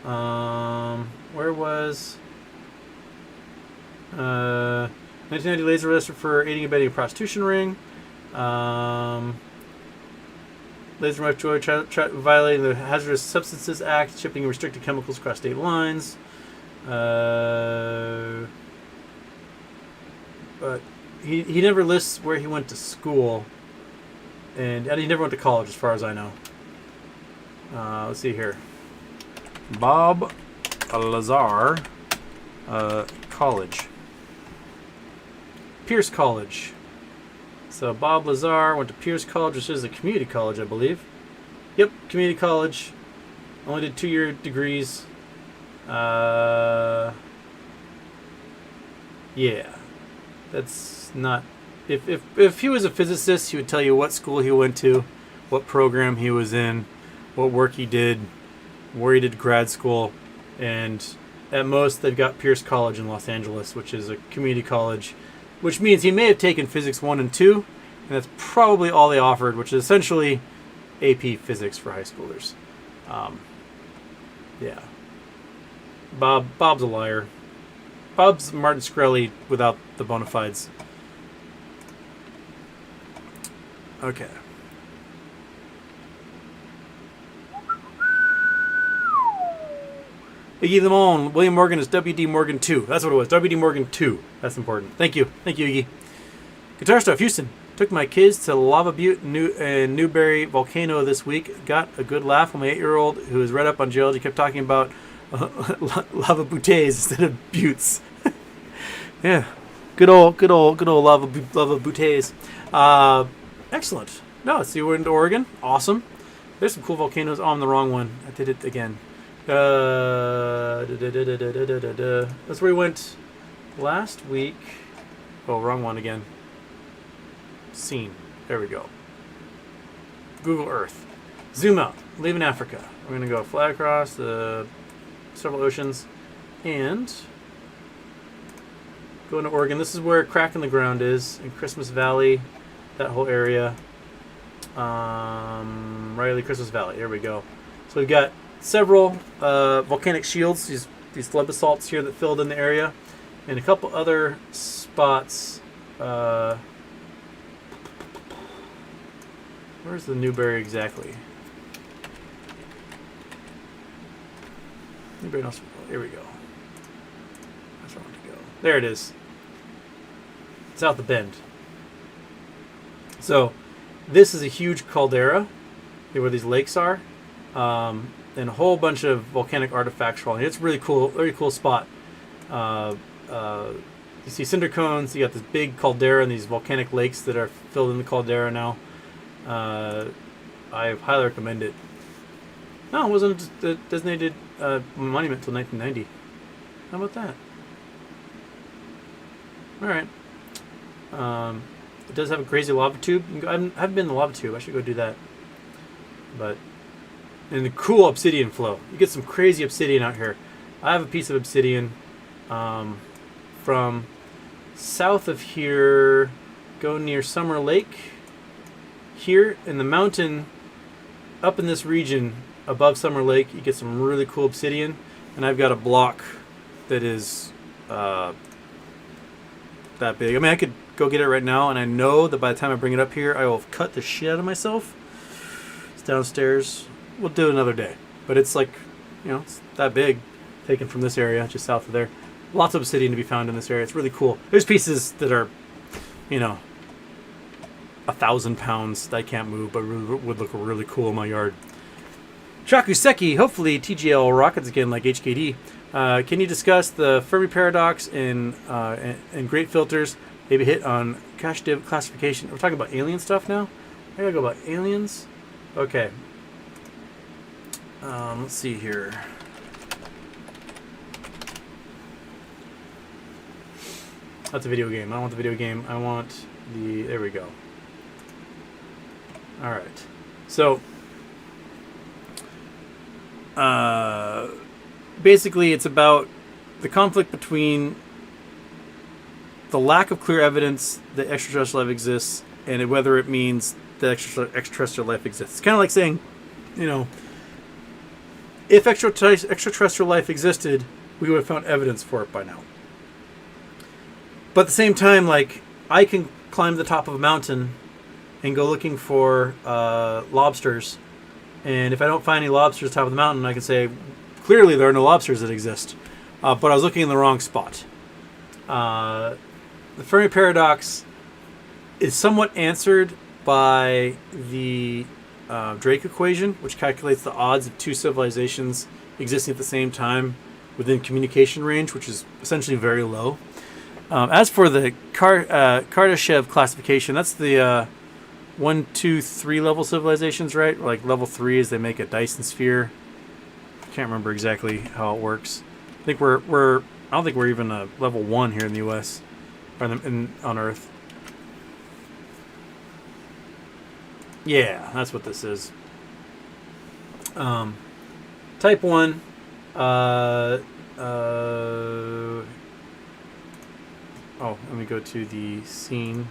Where was... 1990 Lazar arrested for aiding and abetting a prostitution ring. Lazar wife Joy violating the Hazardous Substances Act, shipping restricted chemicals across state lines. But he never lists where he went to school, and he never went to college, as far as I know. Let's see here. Bob Lazar. college. Pierce College. So Bob Lazar went to Pierce College, which is a community college, I believe. Yep, community college. Only did 2-year degrees. Yeah. That's not... If he was a physicist, he would tell you what school he went to, what program he was in, what work he did, where he did grad school, and at most they've got Pierce College in Los Angeles, which is a community college, which means he may have taken physics 1 and 2, and that's probably all they offered, which is essentially AP physics for high schoolers. Yeah. Bob's a liar. Bob's Martin Shkreli without the bona fides. Okay. Iggy the Moan, William Morgan is W.D. Morgan 2. That's what it was. W.D. Morgan 2. That's important. Thank you. Thank you, Iggy. Guitar Stuff, Houston. Took my kids to Lava Butte and Newberry Volcano this week. Got a good laugh when my 8-year-old, who is read up on geology, kept talking about lava buttes instead of buttes. Yeah. Good old lava buttes. Excellent. No, so you went to Oregon. Awesome. There's some cool volcanoes. Oh, I'm the wrong one. I did it again. That's where we went last week. Oh, wrong one again. Scene. There we go. Google Earth. Zoom out. Leaving Africa. We're going to go fly across the several oceans and go into Oregon. This is where Crack in the Ground is, in Christmas Valley, that whole area. Riley, Christmas Valley. Here we go. So we've got several volcanic shields, these flood basalts here that filled in the area, and a couple other spots. Where's the Newberry exactly? Newberry, no, here we go. That's where I want to go. There it is. South of Bend. So this is a huge caldera, where these lakes are, and a whole bunch of volcanic artifacts rolling. It's really cool, very cool spot. You see cinder cones. You got this big caldera and these volcanic lakes that are filled in the caldera now. I highly recommend it. No, it wasn't a designated monument until 1990. How about that? All right. It does have a crazy lava tube. I haven't been in the lava tube. I should go do that. But and the cool obsidian flow. You get some crazy obsidian out here. I have a piece of obsidian from south of here. Go near Summer Lake. Here in the mountain, up in this region above Summer Lake, you get some really cool obsidian. And I've got a block that is that big. I mean, I could go get it right now, and I know that by the time I bring it up here, I will have cut the shit out of myself. It's downstairs. We'll do it another day. But it's like, it's that big, taken from this area, just south of there. Lots of obsidian to be found in this area. It's really cool. There's pieces that are, 1,000 pounds that I can't move, but would look really cool in my yard. Chakuseki, hopefully TGL rockets again like HKD. Can you discuss the Fermi paradox and great filters? Maybe hit on cache div classification. We're talking about alien stuff now? I gotta go about aliens? Okay. Let's see here. That's a video game. I don't want the video game. I want the... There we go. Alright. So... basically, it's about the conflict between the lack of clear evidence that extraterrestrial life exists and whether it means that extraterrestrial life exists. It's kind of like saying, if extraterrestrial life existed, we would have found evidence for it by now. But at the same time, like, I can climb the top of a mountain and go looking for lobsters, and if I don't find any lobsters at the top of the mountain, I can say, clearly there are no lobsters that exist. But I was looking in the wrong spot. The Fermi paradox is somewhat answered by the Drake equation, which calculates the odds of two civilizations existing at the same time within communication range, which is essentially very low. As for the Kardashev classification, that's the 1, 2, 3 level civilizations, right? Like level 3 is they make a Dyson sphere. Can't remember exactly how it works. I think I don't think we're even level 1 here in the U.S. or on Earth. Yeah, that's what this is. Type 1. Let me go to the scene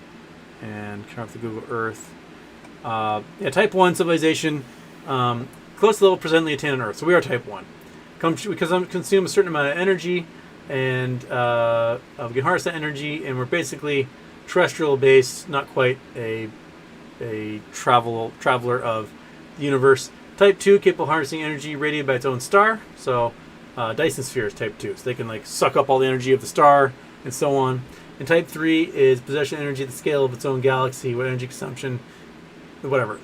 and turn off the Google Earth. Type 1 civilization, close to the level presently attained on Earth. So we are Type 1. We consume a certain amount of energy, and we can harness that energy, and we're basically terrestrial based, not quite a traveler of the universe. Type 2, capable of harnessing energy radiated by its own star. So Dyson sphere is Type 2. So they can like suck up all the energy of the star and so on. And Type 3 is possession of energy at the scale of its own galaxy, what energy consumption, whatever.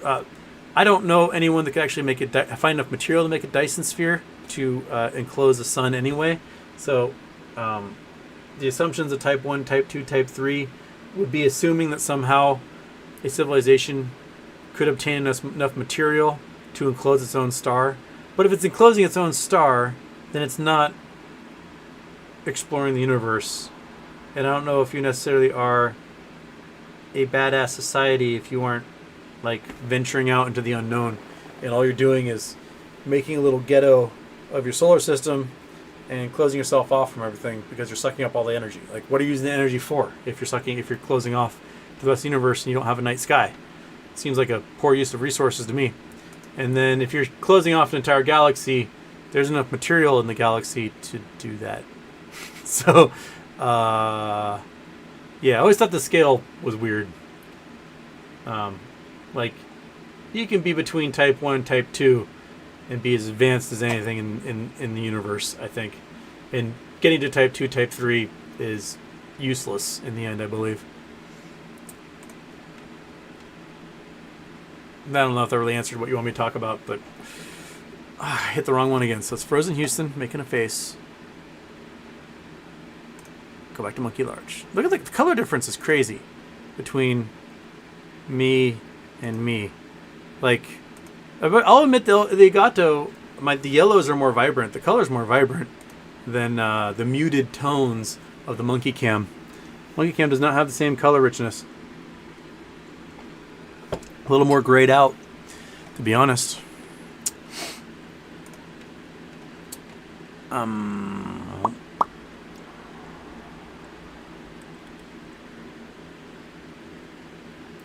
I don't know anyone that could actually find enough material to make a Dyson sphere to enclose the sun anyway. So the assumptions of Type 1, Type 2, Type 3 would be assuming that somehow a civilization could obtain enough material to enclose its own star. But if it's enclosing its own star, then it's not exploring the universe. And I don't know if you necessarily are a badass society if you aren't like venturing out into the unknown and all you're doing is making a little ghetto of your solar system and closing yourself off from everything because you're sucking up all the energy. Like, what are you using the energy for if you're closing off the rest of the universe and you don't have a night sky? It seems like a poor use of resources to me. And then if you're closing off an entire galaxy, there's enough material in the galaxy to do that. So I always thought the scale was weird. Like, you can be between Type 1 and Type 2 and be as advanced as anything in the universe, I think. And getting to Type 2, Type 3 is useless in the end, I believe. I don't know if that really answered what you want me to talk about, but I hit the wrong one again. So it's Frozen Houston making a face. Go back to Monkey Large. Look at the color difference is crazy between me and me. Like, I'll admit the Igato, the yellows are more vibrant. The color's more vibrant than the muted tones of the Monkey Cam. Monkey Cam does not have the same color richness. A little more grayed out, to be honest.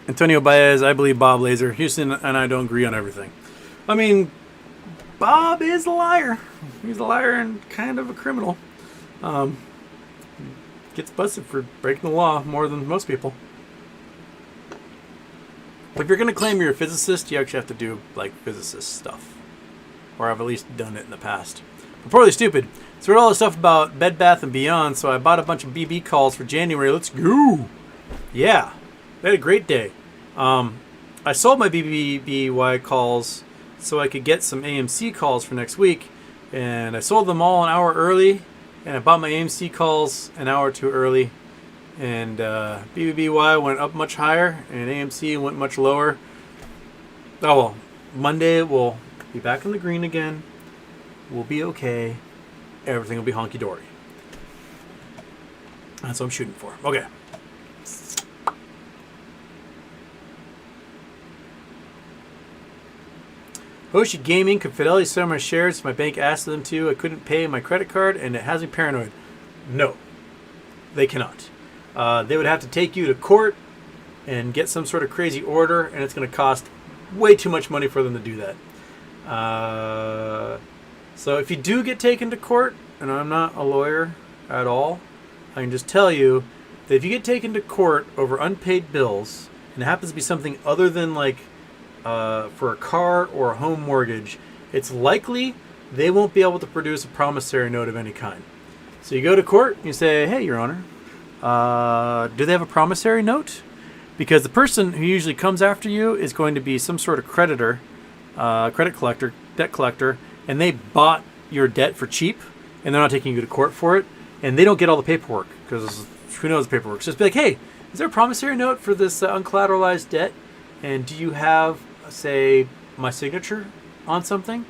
Antonio Baez, I believe Bob Lazar. Houston and I don't agree on everything. I mean, Bob is a liar. He's a liar and kind of a criminal. Gets busted for breaking the law more than most people. But if you're going to claim you're a physicist, you actually have to do like physicist stuff. Or I've at least done it in the past. Reportedly stupid. So I read all the stuff about Bed Bath & Beyond, so I bought a bunch of BB calls for January. Let's go! Yeah. We had a great day. I sold my BBBY calls so I could get some AMC calls for next week. And I sold them all an hour early. And I bought my AMC calls an hour too early. And BBBY went up much higher. And AMC went much lower. Oh well. Monday we'll be back in the green again. We'll be okay. Everything will be honky-dory. That's what I'm shooting for. Okay. Hoshi Gaming could Fidelity sell my shares if my bank asked them to. I couldn't pay my credit card and it has me paranoid. No, they cannot. They would have to take you to court and get some sort of crazy order, and it's going to cost way too much money for them to do that. So if you do get taken to court, and I'm not a lawyer at all, I can just tell you that if you get taken to court over unpaid bills, and it happens to be something other than like for a car or a home mortgage, it's likely they won't be able to produce a promissory note of any kind. So you go to court and you say, hey, Your Honor, do they have a promissory note? Because the person who usually comes after you is going to be some sort of creditor, credit collector, debt collector, and they bought your debt for cheap, and they're not taking you to court for it, and they don't get all the paperwork because who knows the paperwork. So just be like, hey, is there a promissory note for this uncollateralized debt? And do you have, say, my signature on something?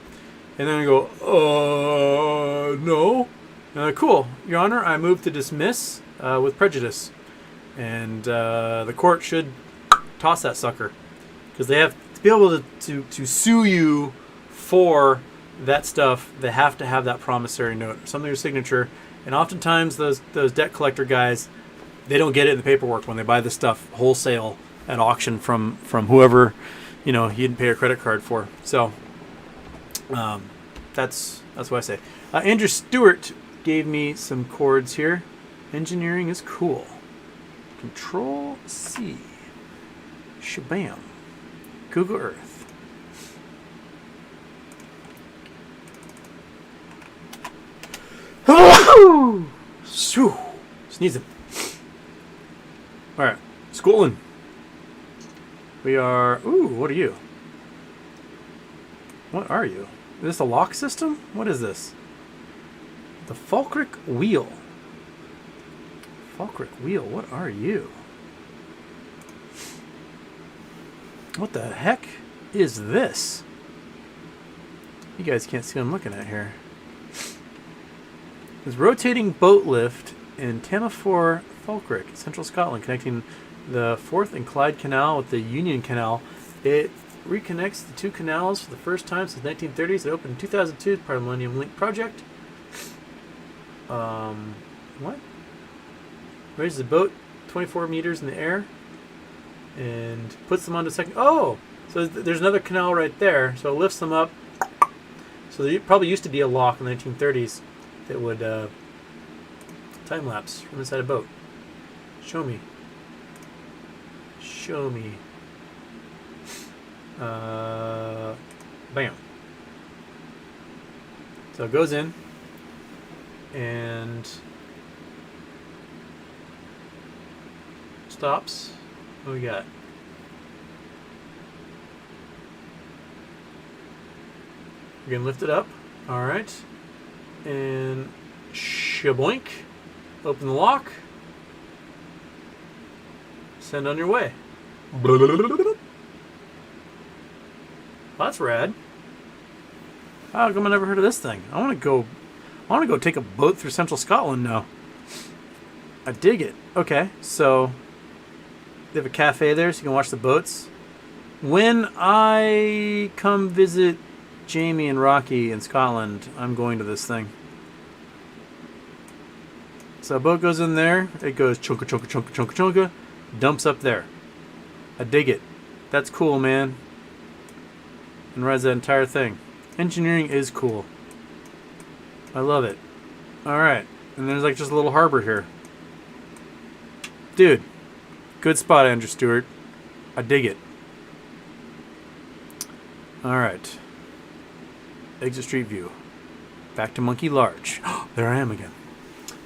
And then you go, no. Cool, Your Honor, I move to dismiss with prejudice. And the court should toss that sucker. Because they have to be able to sue you for that stuff. They have to have that promissory note, something your signature. And oftentimes those debt collector guys, they don't get it in the paperwork when they buy the stuff wholesale at auction from whoever, you didn't pay a credit card for. So that's what I say. Andrew Stewart gave me some chords here. Engineering is cool. Control C. Shabam. Google Earth. Sneezing. All right, Scotland. We are. Ooh, what are you? What are you? Is this a lock system? What is this? The Falkirk Wheel. Falkirk Wheel, what are you? What the heck is this? You guys can't see what I'm looking at here. It's rotating boat lift in Tamafor, Falkirk, central Scotland, connecting the Forth and Clyde Canal with the Union Canal. It reconnects the two canals for the first time since the 1930s. It opened in 2002 as part of the Millennium Link project. What? Raises the boat 24 meters in the air and puts them onto second. Oh, so there's another canal right there. So it lifts them up. So there probably used to be a lock in the 1930s that would time lapse from inside a boat. Show me. Show me. Bam. So it goes in and stops. What we got? We're gonna lift it up. All right, and shaboink. Open the lock. Send on your way. Well, that's rad. How come I never heard of this thing? I want to go take a boat through central Scotland now. I dig it. Okay, so they have a cafe there so you can watch the boats. When I come visit Jamie and Rocky in Scotland, I'm going to this thing. So a boat goes in there. It goes chunka chunka chunka chunka chunka. Dumps up there. I dig it. That's cool, man. And rides that entire thing. Engineering is cool. I love it. Alright. And there's like just a little harbor here. Dude. Good spot, Andrew Stewart. I dig it. Alright. Exit street view. Back to Monkey Large. There I am again.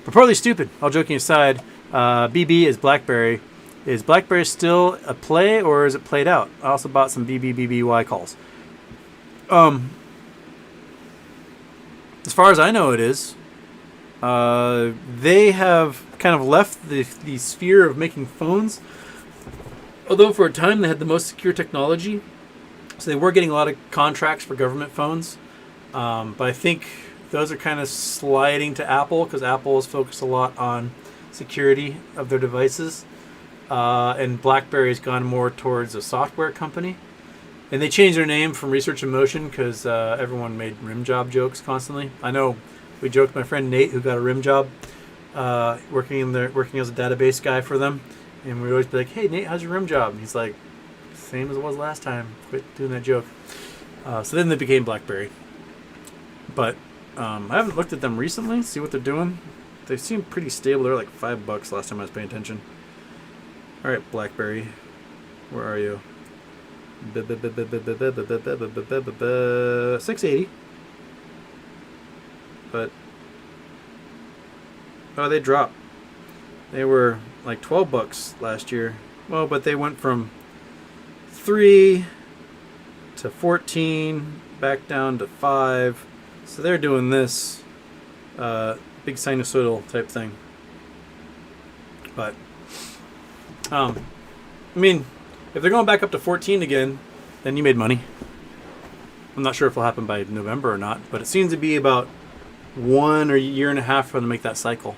Purportedly stupid. All joking aside, BB is Blackberry. Is Blackberry still a play or is it played out? I also bought some BBBY calls. As far as I know, it is. They have kind of left the sphere of making phones. Although for a time they had the most secure technology. So they were getting a lot of contracts for government phones. But I think those are kind of sliding to Apple because Apple is focused a lot on security of their devices. And BlackBerry's gone more towards a software company. And they changed their name from Research in Motion because everyone made rim job jokes constantly. I know we joked my friend Nate who got a rim job working as a database guy for them. And we'd always be like, hey, Nate, how's your rim job? And he's like, same as it was last time. Quit doing that joke. So then they became BlackBerry. But I haven't looked at them recently, see what they're doing. They seem pretty stable. They're like $5 last time I was paying attention. All right, BlackBerry, where are you? 680. But oh, they dropped. They were like $12 last year. Well, but they went from 3 to 14, back down to 5. So they're doing this big sinusoidal type thing. But, I mean, if they're going back up to 14 again, then you made money. I'm not sure if it'll happen by November or not, but it seems to be about 1 or a year and a half for them to make that cycle.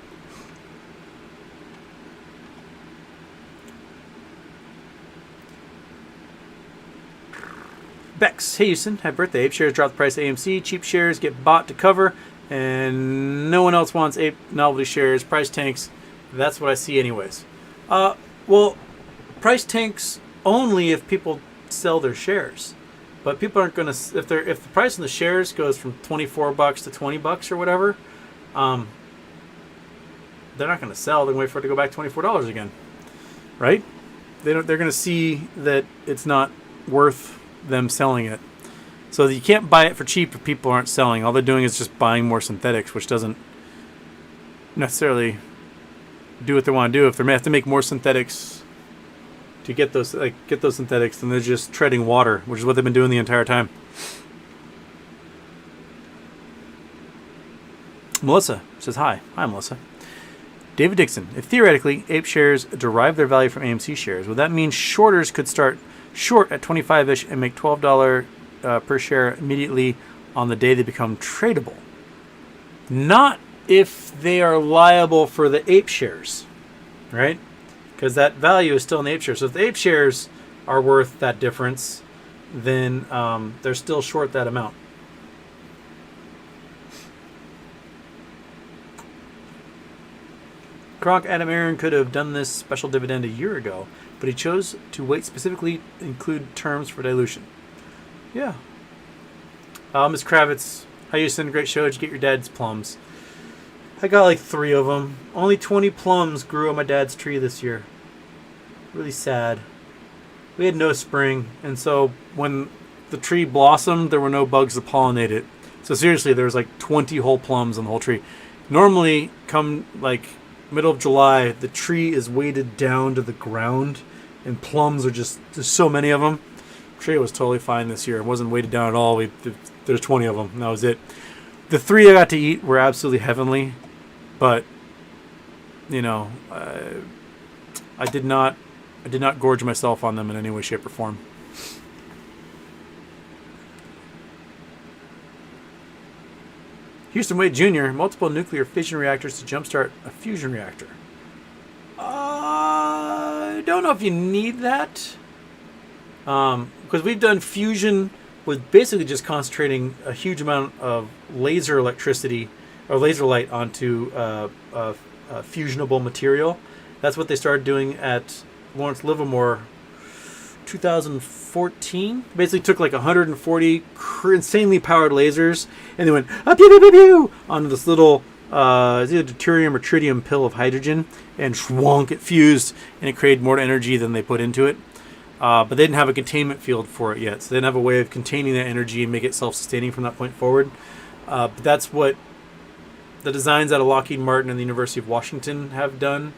Bex, hey Houston, happy birthday. Ape shares drop the price of AMC. Cheap shares get bought to cover, and no one else wants Ape novelty shares. Price tanks. That's what I see anyways. Well, price tanks only if people sell their shares. But people aren't going to, if the price of the shares goes from $24 to $20 or whatever, they're not going to sell. They're going to wait for it to go back to $24 again, right? They're going to see that it's not worth them selling it. So you can't buy it for cheap if people aren't selling. All they're doing is just buying more synthetics, which doesn't necessarily do what they want to do. If they have to make more synthetics to get those synthetics, then they're just treading water, which is what they've been doing the entire time. Melissa says hi. Hi, Melissa. David Dixon. If theoretically Ape shares derive their value from AMC shares, would that mean shorters could start short at 25-ish and make $12 per share immediately on the day they become tradable? Not if they are liable for the Ape shares, right? Because that value is still in the Ape shares. So if the Ape shares are worth that difference, then they're still short that amount. Gronk Adam Aaron could have done this special dividend a year ago, but he chose to wait specifically to include terms for dilution. Yeah. Ms. Kravitz, hi Houston, great show. Did you get your dad's plums? I got like 3 of them. Only 20 plums grew on my dad's tree this year. Really sad. We had no spring, and so when the tree blossomed, there were no bugs to pollinate it. So seriously, there was like 20 whole plums on the whole tree. Normally, come like middle of July, the tree is weighted down to the ground, and plums are just, there's so many of them. The tree was totally fine this year. It wasn't weighted down at all. There's 20 of them, and that was it. The 3 I got to eat were absolutely heavenly, but you know, I did not gorge myself on them in any way, shape, or form. Houston Wade Jr., multiple nuclear fission reactors to jumpstart a fusion reactor. I don't know if you need that. Because we've done fusion with basically just concentrating a huge amount of laser electricity or laser light onto fusionable material. That's what they started doing at Lawrence Livermore 2014. Basically took like 140 insanely powered lasers and they went pew, pew, pew, pew, onto this little it's either deuterium or tritium pill of hydrogen, and shwonk, it fused and it created more energy than they put into it. But they didn't have a containment field for it yet, so they didn't have a way of containing that energy and make it self-sustaining from that point forward. But that's what the designs out of Lockheed Martin and the University of Washington have done.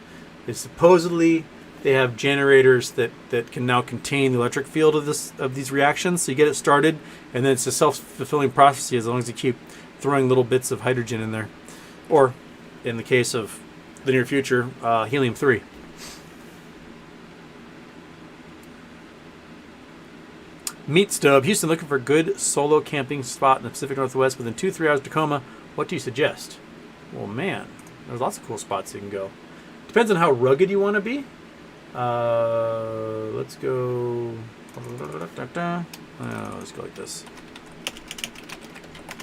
Is supposedly they have generators that can now contain the electric field of these reactions. So you get it started, and then it's a self-fulfilling process as long as you keep throwing little bits of hydrogen in there. Or, in the case of the near future, helium-3. Meat Stub. Houston looking for a good solo camping spot in the Pacific Northwest within 2-3 hours of Tacoma. What do you suggest? Well, man, there's lots of cool spots you can go. Depends on how rugged you want to be. Let's go. Let's go like this.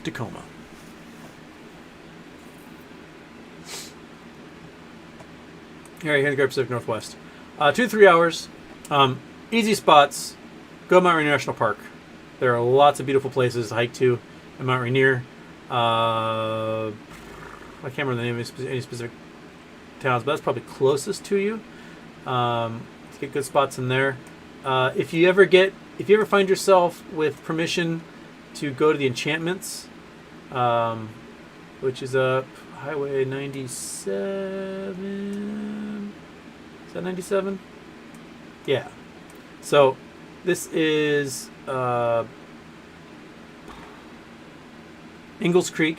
Tacoma. All right, here in the Pacific Northwest. 2-3 hours. Easy spots. Go to Mount Rainier National Park. There are lots of beautiful places to hike to in Mount Rainier. I can't remember the name of any specific towns, but that's probably closest to you. To get good spots in there. If you ever find yourself with permission to go to the enchantments, which is up Highway 97. Is that 97? Yeah. So this is Ingalls Creek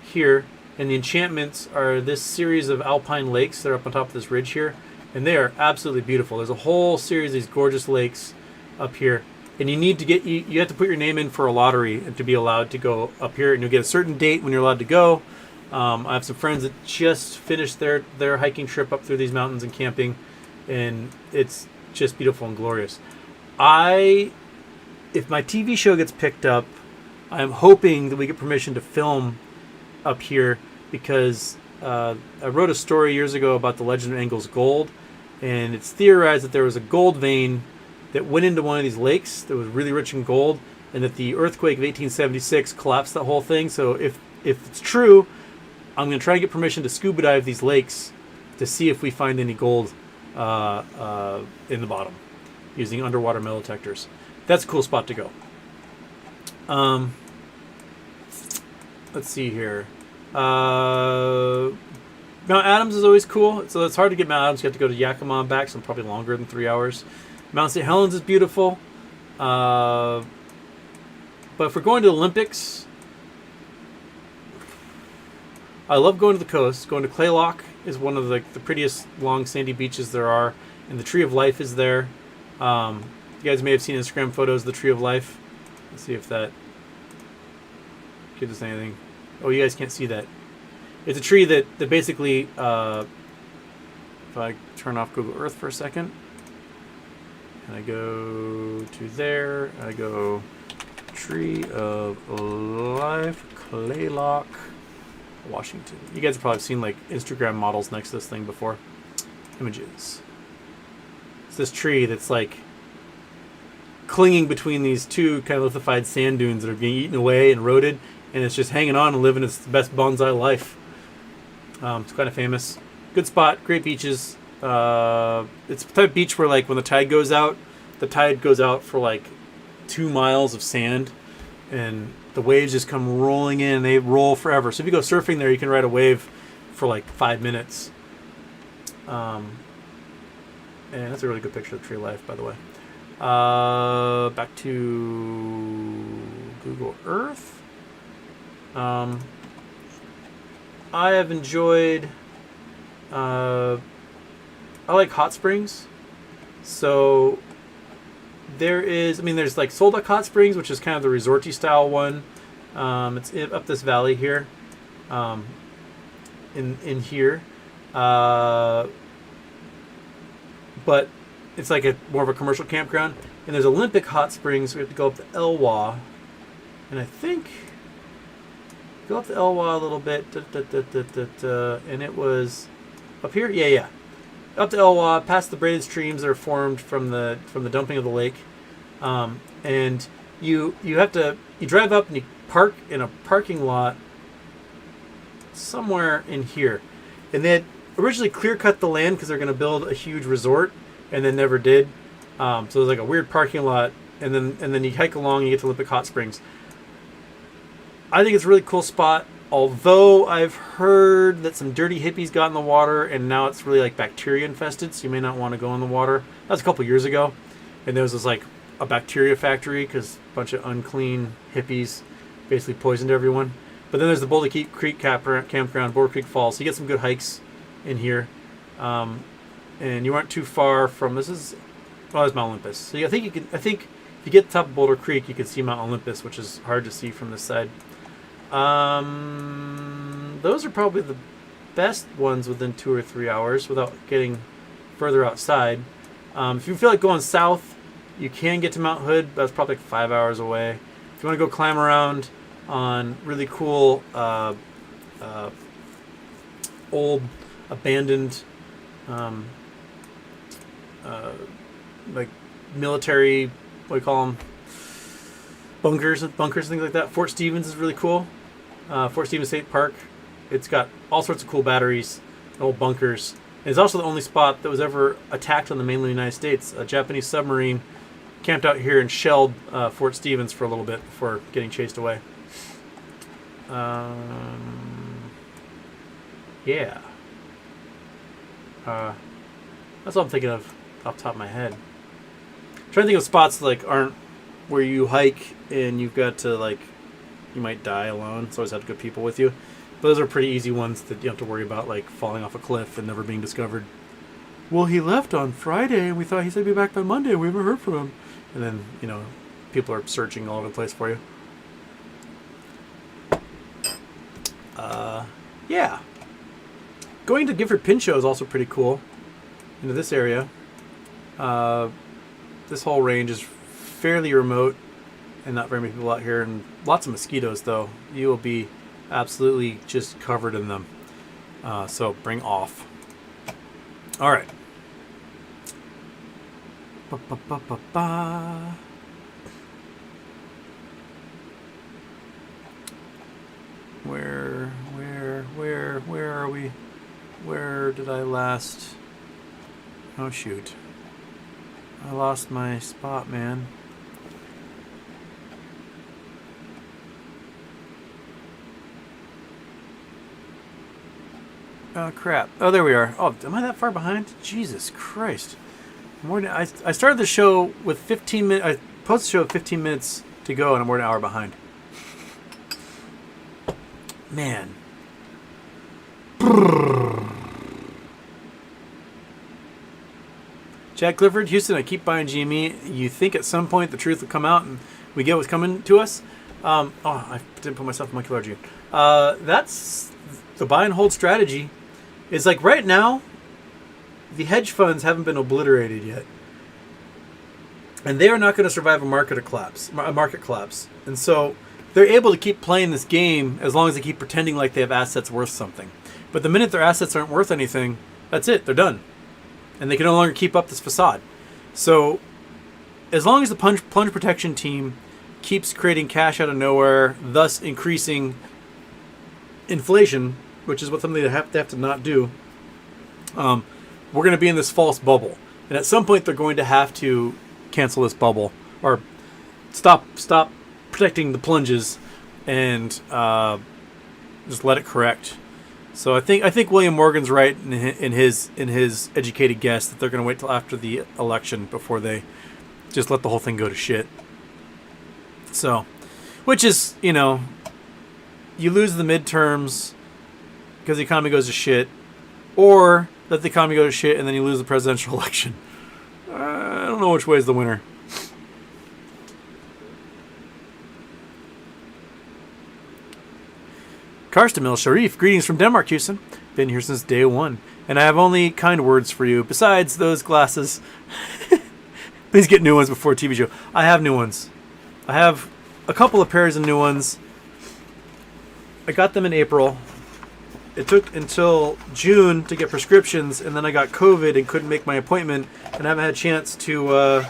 here. And the enchantments are this series of alpine lakes that are up on top of this ridge here. And they are absolutely beautiful. There's a whole series of these gorgeous lakes up here. And you need to get, you have to put your name in for a lottery to be allowed to go up here. And you'll get a certain date when you're allowed to go. I have some friends that just finished their hiking trip up through these mountains and camping. And it's just beautiful and glorious. If my TV show gets picked up, I'm hoping that we get permission to film up here, because I wrote a story years ago about the legend of Engels Gold, and it's theorized that there was a gold vein that went into one of these lakes that was really rich in gold, and that the earthquake of 1876 collapsed that whole thing. So if it's true, I'm going to try and get permission to scuba dive these lakes to see if we find any gold in the bottom using underwater metal detectors. That's a cool spot to go. Let's see here. Mount Adams is always cool. So it's hard to get Mount Adams. You have to go to Yakima and back, so probably longer than 3 hours. Mount St. Helens is beautiful. But if we're going to the Olympics, I love going to the coast. Going to Claylock is one of the prettiest long sandy beaches there are. And the Tree of Life is there. You guys may have seen Instagram photos of the Tree of Life. Let's see if that gives us anything. Oh, you guys can't see that. It's a tree that basically, if I turn off Google Earth for a second, and I go to there, I go Tree of Life, Claylock, Washington. You guys have probably seen like Instagram models next to this thing before. Images. It's this tree that's like clinging between these two kind of lithified sand dunes that are being eaten away and eroded, and it's just hanging on and living its best bonsai life. It's kind of famous. Good spot, great beaches. It's the type of beach where, like, when the tide goes out for like 2 miles of sand, and the waves just come rolling in, and they roll forever. So if you go surfing there, you can ride a wave for like 5 minutes. And that's a really good picture of the Tree of Life, by the way. Back to Google Earth. I have enjoyed, I like hot springs. So there's like Solduck Hot Springs, which is kind of the resorty style one. It's up this valley here, in here. But it's like more of a commercial campground. And there's Olympic Hot Springs. We have to go up to Elwha. And I think go up to Elwha a little bit. And it was up here? Yeah. Up to Elwha, past the braided streams that are formed from the dumping of the lake. And you drive up and you park in a parking lot somewhere in here. And they had originally clear-cut the land because they're going to build a huge resort, and then never did. So there's like a weird parking lot, and then you hike along and you get to Olympic Hot Springs. I think it's a really cool spot, although I've heard that some dirty hippies got in the water, and now it's really like bacteria infested, so you may not want to go in the water. That was a couple years ago, and there was this like a bacteria factory because a bunch of unclean hippies basically poisoned everyone. But then there's the Boulder Creek campground, Boulder Creek Falls, so you get some good hikes in here. And you aren't too far from there's Mount Olympus. So I think if you get to the top of Boulder Creek, you can see Mount Olympus, which is hard to see from this side. Those are probably the best ones within 2 or 3 hours without getting further outside. If you feel like going south, you can get to Mount Hood, but that's probably like 5 hours away. If you want to go climb around on really cool old abandoned like military, what do you call them, bunkers and things like that. Fort Stevens is really cool. Fort Stevens State Park, it's got all sorts of cool batteries and old bunkers, and it's also the only spot that was ever attacked on the mainland United States. A Japanese submarine camped out here and shelled Fort Stevens for a little bit before getting chased away. Yeah. That's all I'm thinking of off the top of my head. I'm trying to think of spots that like aren't where you hike and you've got to like, you might die alone, so always have good people with you. Those are pretty easy ones that you don't have to worry about, like falling off a cliff and never being discovered. Well, he left on Friday, and we thought he said he'd be back by Monday. We haven't heard from him. And then, people are searching all over the place for you. Yeah. Going to Gifford Pinchot is also pretty cool. Into this area. This whole range is fairly remote and not very many people out here, and lots of mosquitoes, though. You will be absolutely just covered in them. So bring off. All right. Ba-ba-ba-ba-ba. Where are we? Where did I last? Oh, shoot. I lost my spot, man. Oh, crap. Oh, there we are. Oh, am I that far behind? Jesus Christ. I started the show with 15 minutes. I posted the show with 15 minutes to go, and I'm more than an hour behind. Man. Chad Clifford, Houston, I keep buying GME. You think at some point the truth will come out and we get what's coming to us? I didn't put myself in molecular gene. That's the buy and hold strategy. It's like right now, the hedge funds haven't been obliterated yet. And they are not going to survive a market collapse. And so they're able to keep playing this game as long as they keep pretending like they have assets worth something. But the minute their assets aren't worth anything, that's it. They're done. And they can no longer keep up this facade. So as long as the plunge protection team keeps creating cash out of nowhere, thus increasing inflation, which is what something they have to not do, we're going to be in this false bubble. And at some point, they're going to have to cancel this bubble or stop protecting the plunges and just let it correct. So I think William Morgan's right in his educated guess that they're going to wait till after the election before they just let the whole thing go to shit. So, which is, you lose the midterms because the economy goes to shit, or let the economy go to shit and then you lose the presidential election. I don't know which way is the winner. Karstamil Sharif, greetings from Denmark, Houston. Been here since day one, and I have only kind words for you. Besides those glasses, please get new ones before TV show. I have new ones. I have a couple of pairs of new ones. I got them in April. It took until June to get prescriptions, and then I got COVID and couldn't make my appointment, and I haven't had a chance to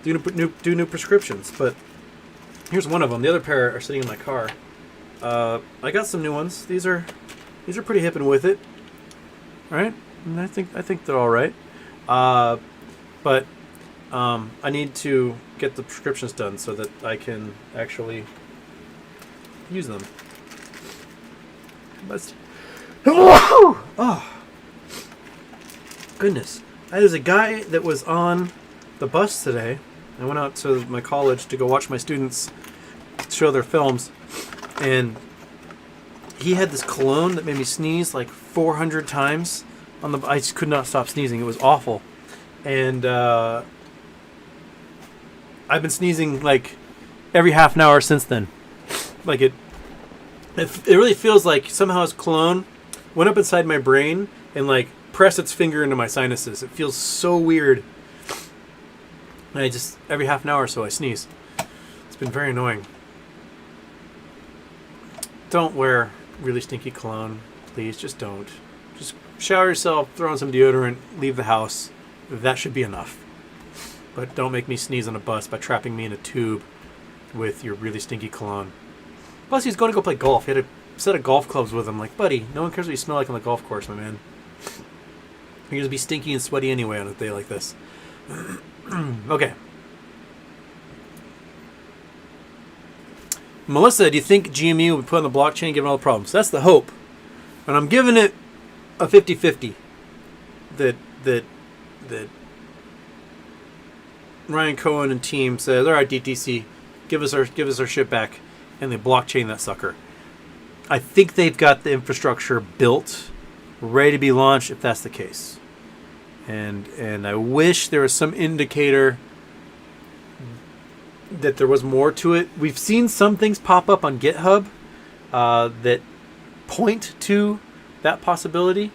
do new prescriptions. But here's one of them. The other pair are sitting in my car. I got some new ones. These are pretty hip and with it, right? And I think they're all right. But I need to get the prescriptions done so that I can actually use them. But oh goodness! There's a guy that was on the bus today. I went out to my college to go watch my students show their films. And he had this cologne that made me sneeze like 400 times. I just could not stop sneezing. It was awful. And I've been sneezing like every half an hour since then. Like it really feels like somehow his cologne went up inside my brain and like pressed its finger into my sinuses. It feels so weird. And I just, every half an hour or so I sneeze. It's been very annoying. Don't wear really stinky cologne. Please, just don't. Just shower yourself, throw on some deodorant, leave the house. That should be enough. But don't make me sneeze on a bus by trapping me in a tube with your really stinky cologne. Plus, he's going to go play golf. He had a set of golf clubs with him. Like, buddy, no one cares what you smell like on the golf course, my man. You're going to be stinky and sweaty anyway on a day like this. Okay. Melissa, do you think GME will be put on the blockchain given all the problems? That's the hope. And I'm giving it a 50-50 that Ryan Cohen and team says, all right, DTC, give us our shit back, and they blockchain that sucker. I think they've got the infrastructure built, ready to be launched if that's the case. And I wish there was some indicator that there was more to it. We've seen some things pop up on GitHub that point to that possibility,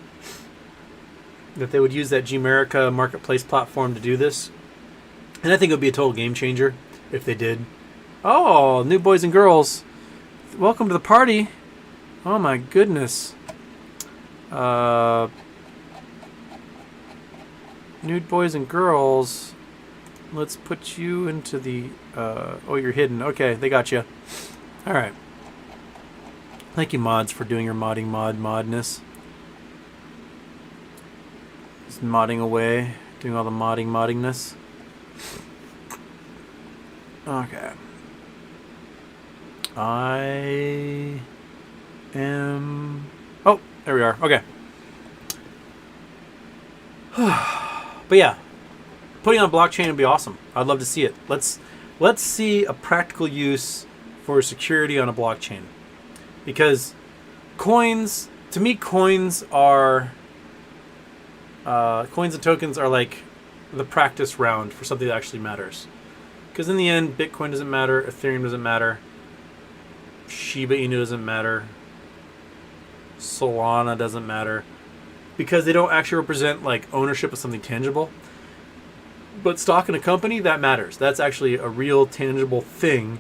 that they would use that Gmerica marketplace platform to do this. And I think it would be a total game changer if they did. Oh, new boys and girls. Welcome to the party. Oh my goodness. Nude boys and girls. Let's put you into the... oh, you're hidden. Okay, they got you. Alright. Thank you, mods, for doing your modness. Just modding away. Doing all the moddingness. Okay. I am... Oh, there we are. Okay. But yeah, putting on blockchain would be awesome. I'd love to see it. Let's see a practical use for security on a blockchain. Because coins, to me, coins and tokens are like the practice round for something that actually matters. Because in the end, Bitcoin doesn't matter, Ethereum doesn't matter, Shiba Inu doesn't matter, Solana doesn't matter, because they don't actually represent like ownership of something tangible. But stock in a company, that matters. That's actually a real tangible thing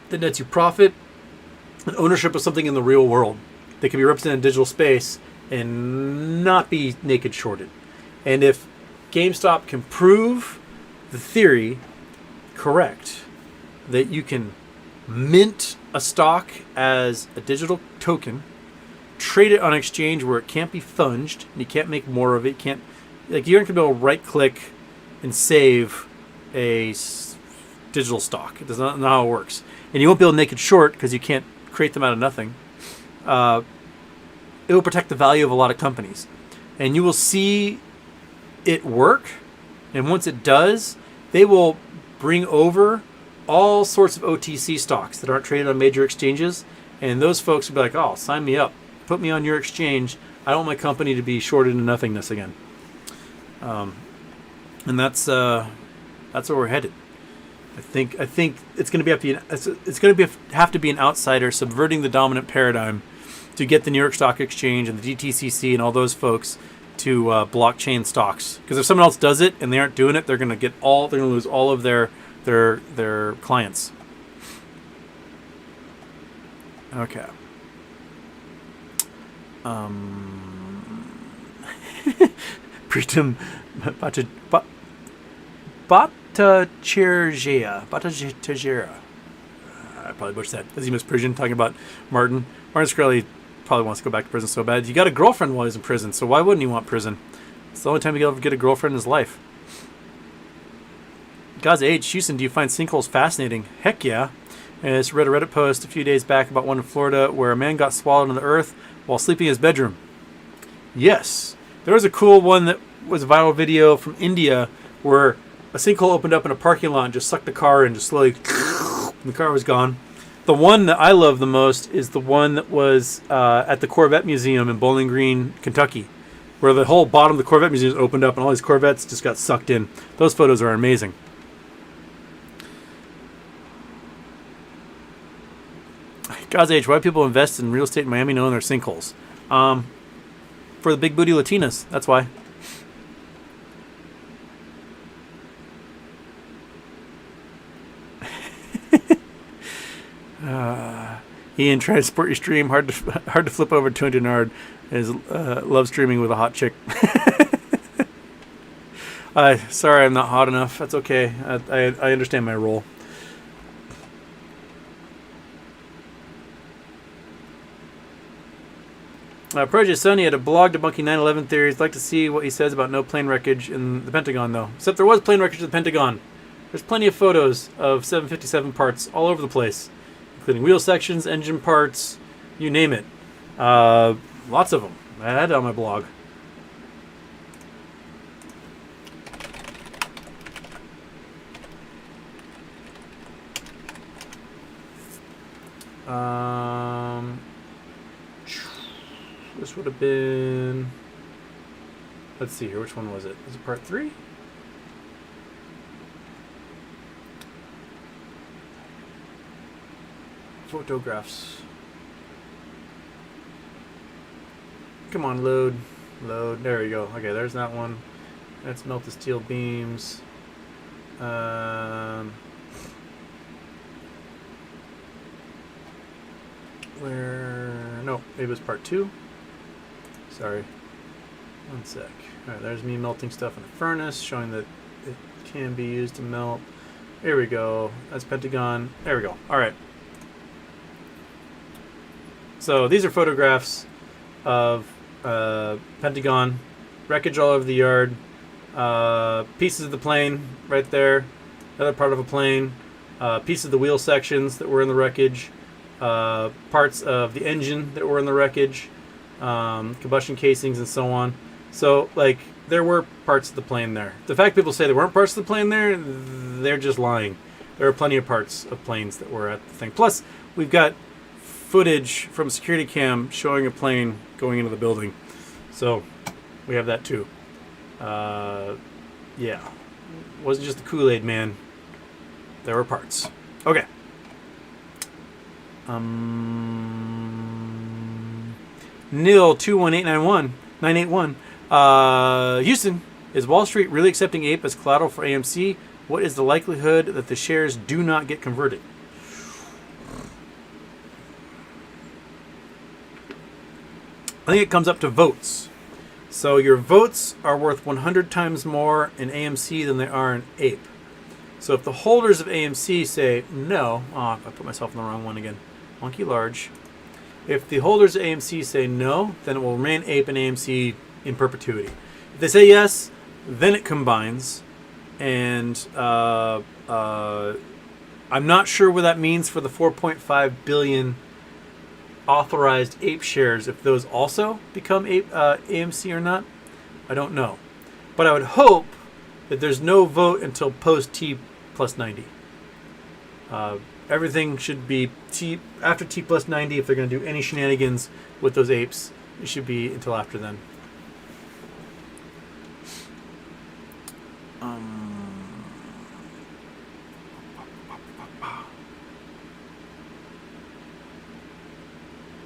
that nets you profit and ownership of something in the real world that can be represented in digital space and not be naked shorted. And if GameStop can prove the theory correct, that you can mint a stock as a digital token, trade it on exchange where it can't be funged, and you can't make more of it. You aren't going to be able to right click and save a digital stock. It does not know how it works. And you won't be able to naked short because you can't create them out of nothing. It will protect the value of a lot of companies. And you will see it work. And once it does, they will bring over all sorts of OTC stocks that aren't traded on major exchanges. And those folks will be like, oh, sign me up. Put me on your exchange. I don't want my company to be shorted into nothingness again. And that's where we're headed. I think it's going to have to be an outsider subverting the dominant paradigm to get the New York Stock Exchange and the DTCC and all those folks to blockchain stocks. Because if someone else does it and they aren't doing it, they're going to lose all of their clients. Okay. Pritam Bhattacharya. I probably butchered that. As he was Persian, talking about Martin. Martin Shkreli probably wants to go back to prison so bad. He got a girlfriend while he was in prison, so why wouldn't he want prison? It's the only time he'll ever get a girlfriend in his life. God's age, Houston, do you find sinkholes fascinating? Heck yeah. And I just read a Reddit post a few days back about one in Florida where a man got swallowed in the earth while sleeping in his bedroom. Yes. There was a cool one that was a viral video from India where a sinkhole opened up in a parking lot and just sucked the car and just slowly and the car was gone. The one that I love the most is the one that was at the Corvette Museum in Bowling Green, Kentucky, where the whole bottom of the Corvette Museum opened up and all these Corvettes just got sucked in. Those photos are amazing. God's age, why do people invest in real estate in Miami knowing they're sinkholes? For the big booty Latinas, that's why. Ian, try to support your stream. Hard to flip over to Denard. Love streaming with a hot chick. Sorry, I'm not hot enough. That's okay. I understand my role. Project Sony had a blog debunking 9/11 theories. I'd like to see what he says about no plane wreckage in the Pentagon, though. Except there was plane wreckage in the Pentagon. There's plenty of photos of 757 parts all over the place, including wheel sections, engine parts, you name it. Lots of them. I had it on my blog. This would have been... Let's see here. Which one was it? Was it part 3? Photographs. Come on, load. Load. There we go. Okay, there's that one. Let's melt the steel beams. Where? No, maybe it was part 2. Sorry. One sec. Alright, there's me melting stuff in the furnace, showing that it can be used to melt. Here we go. That's Pentagon. There we go. Alright. So these are photographs of Pentagon, wreckage all over the yard, pieces of the plane right there, another part of a plane, pieces of the wheel sections that were in the wreckage, parts of the engine that were in the wreckage, combustion casings and so on. So, like, there were parts of the plane there. The fact people say there weren't parts of the plane there, they're just lying. There are plenty of parts of planes that were at the thing. Plus, we've got footage from a security cam showing a plane going into the building. So, we have that too. Yeah. It wasn't just the Kool-Aid man. There were parts. Okay. Nil 21891981. Houston, is Wall Street really accepting ape as collateral for AMC? What is the likelihood that the shares do not get converted? I think it comes up to votes. So your votes are worth 100 times more in AMC than they are in ape. So if the holders of AMC say no, I put myself in the wrong one again. Monkey large. If the holders of AMC say no, then it will remain ape and AMC in perpetuity. If they say yes, then it combines. And I'm not sure what that means for the 4.5 billion authorized ape shares, if those also become ape, AMC or not. I don't know. But I would hope that there's no vote until post T plus 90. Everything should be after T plus 90. If they're going to do any shenanigans with those apes, it should be until after then.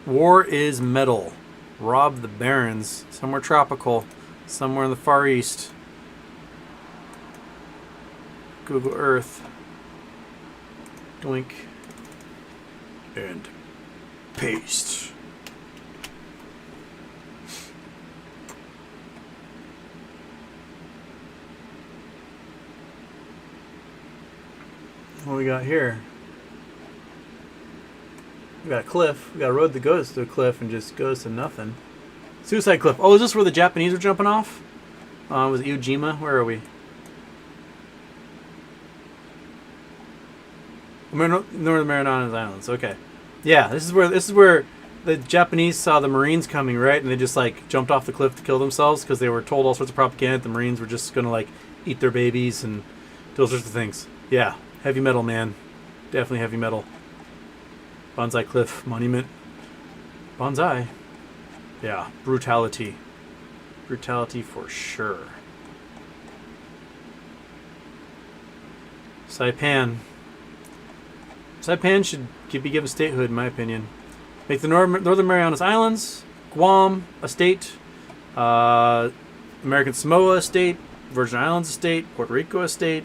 War is metal. Rob the barons. Somewhere tropical. Somewhere in the Far East. Google Earth. Doink. And paste. What do we got here? We got a cliff. We got a road that goes to a cliff and just goes to nothing. Suicide Cliff. Oh, is this where the Japanese were jumping off? Was it Ujima? Where are we? Northern Marianas Islands. Okay. Yeah, this is where the Japanese saw the Marines coming, right? And they just like jumped off the cliff to kill themselves because they were told all sorts of propaganda. The Marines were just gonna like eat their babies and do all sorts of things. Yeah, heavy metal, man. Definitely heavy metal. Bonsai Cliff Monument. Bonsai. Yeah, brutality. Brutality for sure. Saipan. Saipan should be given statehood, in my opinion. Make the Northern Marianas Islands, Guam a state, American Samoa a state, Virgin Islands a state, Puerto Rico a state,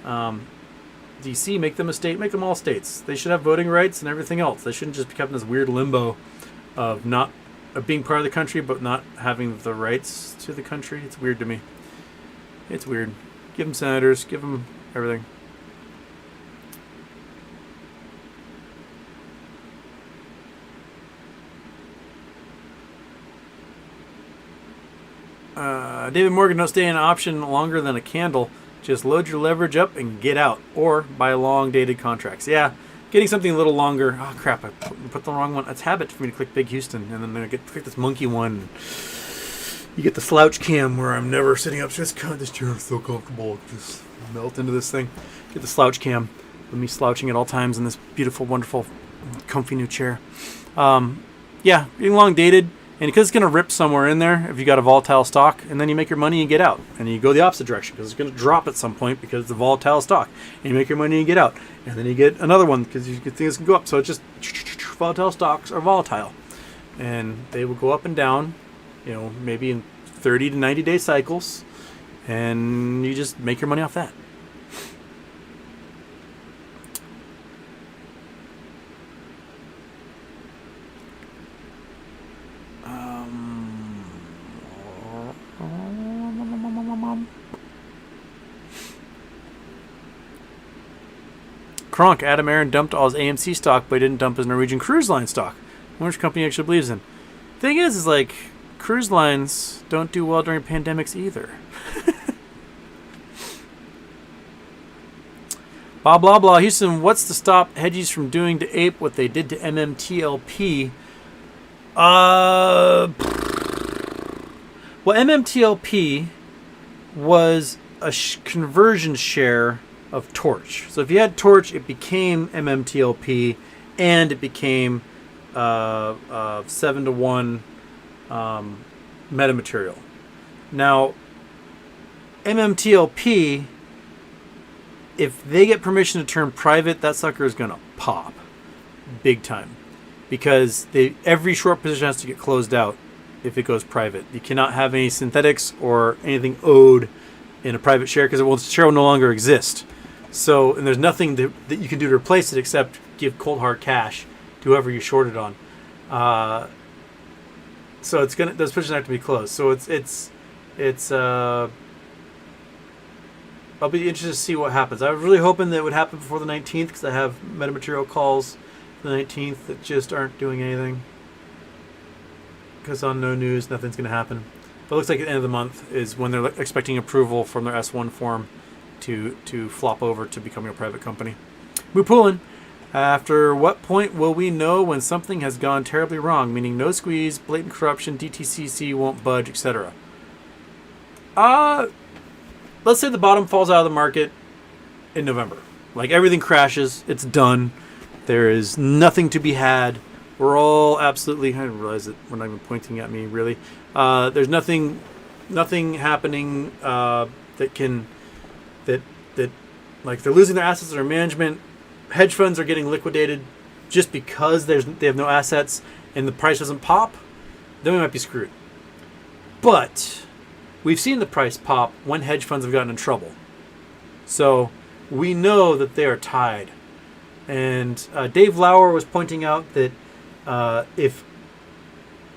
DC, make them a state, make them all states. They should have voting rights and everything else. They shouldn't just become in this weird limbo of being part of the country but not having the rights to the country. It's weird to me. It's weird. Give them senators, give them everything. David Morgan, don't stay in an option longer than a candle. Just load your leverage up and get out. Or buy long-dated contracts. Yeah, getting something a little longer. Oh, crap. I put the wrong one. It's habit for me to click Big Houston. And then I click this monkey one. You get the slouch cam where I'm never sitting up. Just, God, this chair is so comfortable. Just melt into this thing. Get the slouch cam with me slouching at all times in this beautiful, wonderful, comfy new chair. Yeah, being long-dated. And because it's going to rip somewhere in there if you got a volatile stock, and then you make your money and get out. And you go the opposite direction because it's going to drop at some point because it's a volatile stock. And you make your money and get out. And then you get another one because you think it's going to go up. So it's just volatile stocks are volatile. And they will go up and down, maybe in 30 to 90 day cycles. And you just make your money off that. Kronk, Adam Aaron dumped all his AMC stock, but he didn't dump his Norwegian Cruise Line stock. I wonder which company he actually believes in. Thing is like, cruise lines don't do well during pandemics either. Blah, blah, blah. Houston, what's to stop hedgies from doing to Ape what they did to MMTLP? Well, MMTLP was a conversion share of Torch. So if you had Torch, it became MMTLP, and it became 7-to-1 metamaterial. Now, MMTLP, if they get permission to turn private, that sucker is going to pop big time, because every short position has to get closed out if it goes private. You cannot have any synthetics or anything owed in a private share because the share will no longer exist. So, and there's nothing that you can do to replace it except give cold hard cash to whoever you shorted on. So those positions have to be closed. So I'll be interested to see what happens. I was really hoping that it would happen before the 19th because I have metamaterial calls for the 19th that just aren't doing anything. Because on no news, nothing's going to happen. But it looks like at the end of the month is when they're expecting approval from their S1 form to flop over to becoming a private company. Mupulin, after what point will we know when something has gone terribly wrong, meaning no squeeze, blatant corruption, DTCC won't budge, etc.? Let's say the bottom falls out of the market in November. Like everything crashes, it's done. There is nothing to be had. We're all absolutely, I didn't realize that we're not even pointing at me really. There's nothing happening that like they're losing their assets under management. Hedge funds are getting liquidated just because they have no assets and the price doesn't pop. Then we might be screwed. But we've seen the price pop when hedge funds have gotten in trouble. So we know that they are tied. And Dave Lauer was pointing out that if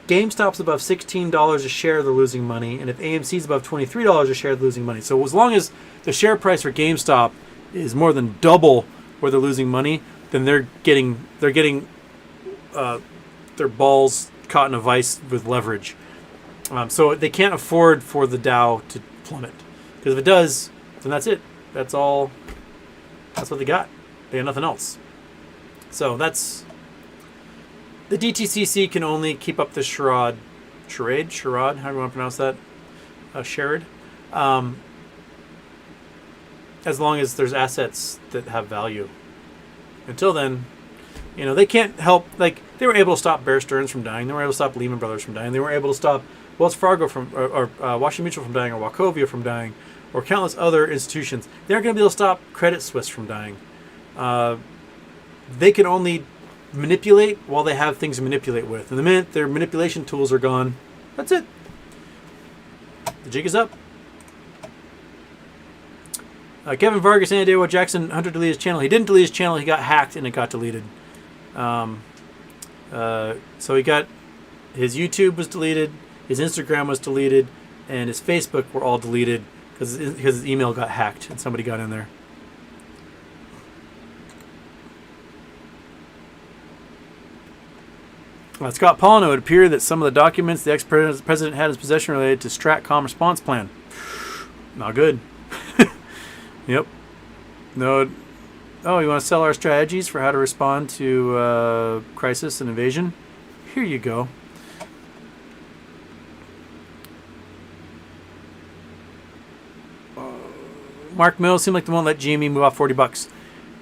GameStop's above $16 a share, they're losing money. And if AMC's above $23 a share, they're losing money. So as long as the share price for GameStop is more than double where they're losing money, then they're getting their balls caught in a vice with leverage. So they can't afford for the Dow to plummet. Because if it does, then that's it. That's all. That's what they got. They got nothing else. So that's... The DTCC can only keep up the charade, however you want to pronounce that, charade, as long as there's assets that have value. Until then, they can't help, like, they were able to stop Bear Stearns from dying, they were able to stop Lehman Brothers from dying, they were able to stop Wells Fargo or Washington Mutual from dying, or Wachovia from dying, or countless other institutions. They aren't going to be able to stop Credit Suisse from dying. They can only manipulate while they have things to manipulate with. And the minute their manipulation tools are gone, that's it. The jig is up. Kevin Vargas, any idea why Jackson Hunter deleted his channel? He didn't delete his channel. He got hacked and it got deleted. So he got... His YouTube was deleted, his Instagram was deleted, and his Facebook were all deleted because his email got hacked and somebody got in there. Scott Paulino, it would appear that some of the documents the ex-president had in his possession related to Stratcom response plan. Not good. Yep. No. Oh, you want to sell our strategies for how to respond to crisis and invasion? Here you go. Mark Mills seemed like they won't let GME move off $40.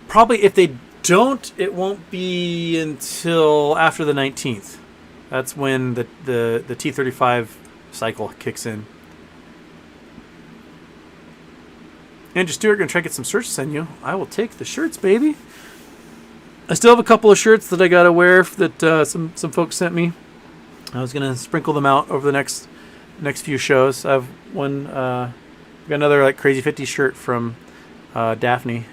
Probably if they don't, it won't be until after the 19th. That's when the T35 cycle kicks in. Andrew Stewart, gonna try to get some shirts to send you. I will take the shirts, baby. I still have a couple of shirts that I gotta wear that some folks sent me. I was gonna sprinkle them out over the next few shows. I have one. Got another like Crazy 50 shirt from Daphne.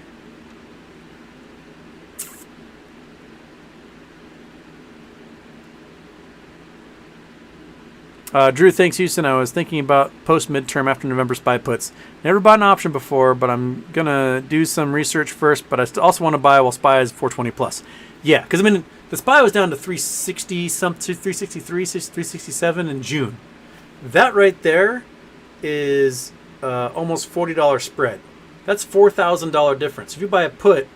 Drew, thanks, Houston. I was thinking about post-midterm after November SPY puts. Never bought an option before, but I'm going to do some research first, but I also want to buy while SPY is 420 plus. Yeah, because, I mean, the SPY was down to 360 something, 363, 367 in June. That right there is almost $40 spread. That's $4,000 difference. If you buy a put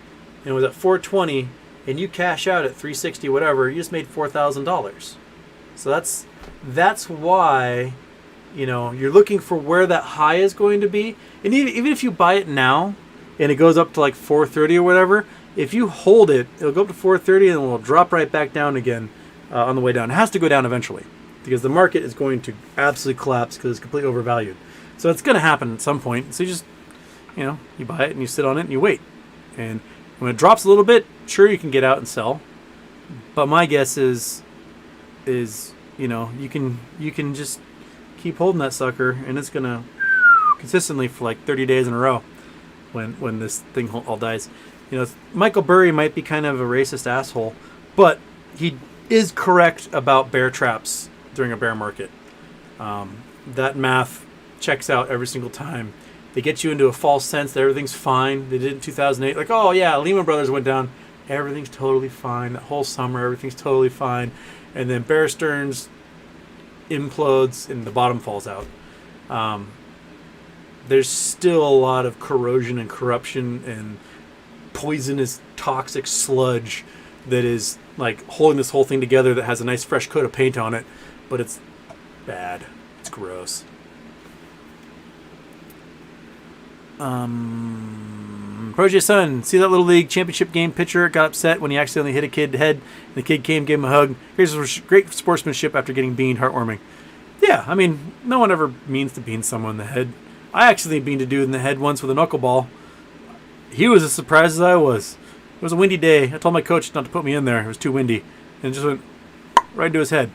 and it was at 420 and you cash out at 360 whatever, you just made $4,000. So that's why, you know, you're looking for where that high is going to be. And even if you buy it now and it goes up to like 430 or whatever, if you hold it, it'll go up to 430 and it will drop right back down again on the way down. It has to go down eventually because the market is going to absolutely collapse because it's completely overvalued. So it's going to happen at some point. So you just, you know, you buy it and you sit on it and you wait. And when it drops a little bit, sure, you can get out and sell. But my guess is you know, you can just keep holding that sucker, and it's gonna consistently for like 30 days in a row when this thing all dies. You know, Michael Burry might be kind of a racist asshole, but he is correct about bear traps during a bear market. That math checks out every single time. They get you into a false sense that everything's fine. They did in 2008, like, oh yeah, Lehman Brothers went down, everything's totally fine. That whole summer, everything's totally fine. And then Bear Stearns implodes and the bottom falls out. There's still a lot of corrosion and corruption and poisonous, toxic sludge that is like holding this whole thing together that has a nice fresh coat of paint on it, but it's bad. It's gross. Project Sun, see that Little League championship game pitcher got upset when he accidentally hit a kid in the head, and the kid came, gave him a hug. Here's great sportsmanship after getting beaned, heartwarming. Yeah, I mean, no one ever means to bean someone in the head. I actually beaned a dude in the head once with a knuckleball. He was as surprised as I was. It was a windy day. I told my coach not to put me in there. It was too windy. And it just went right into his head.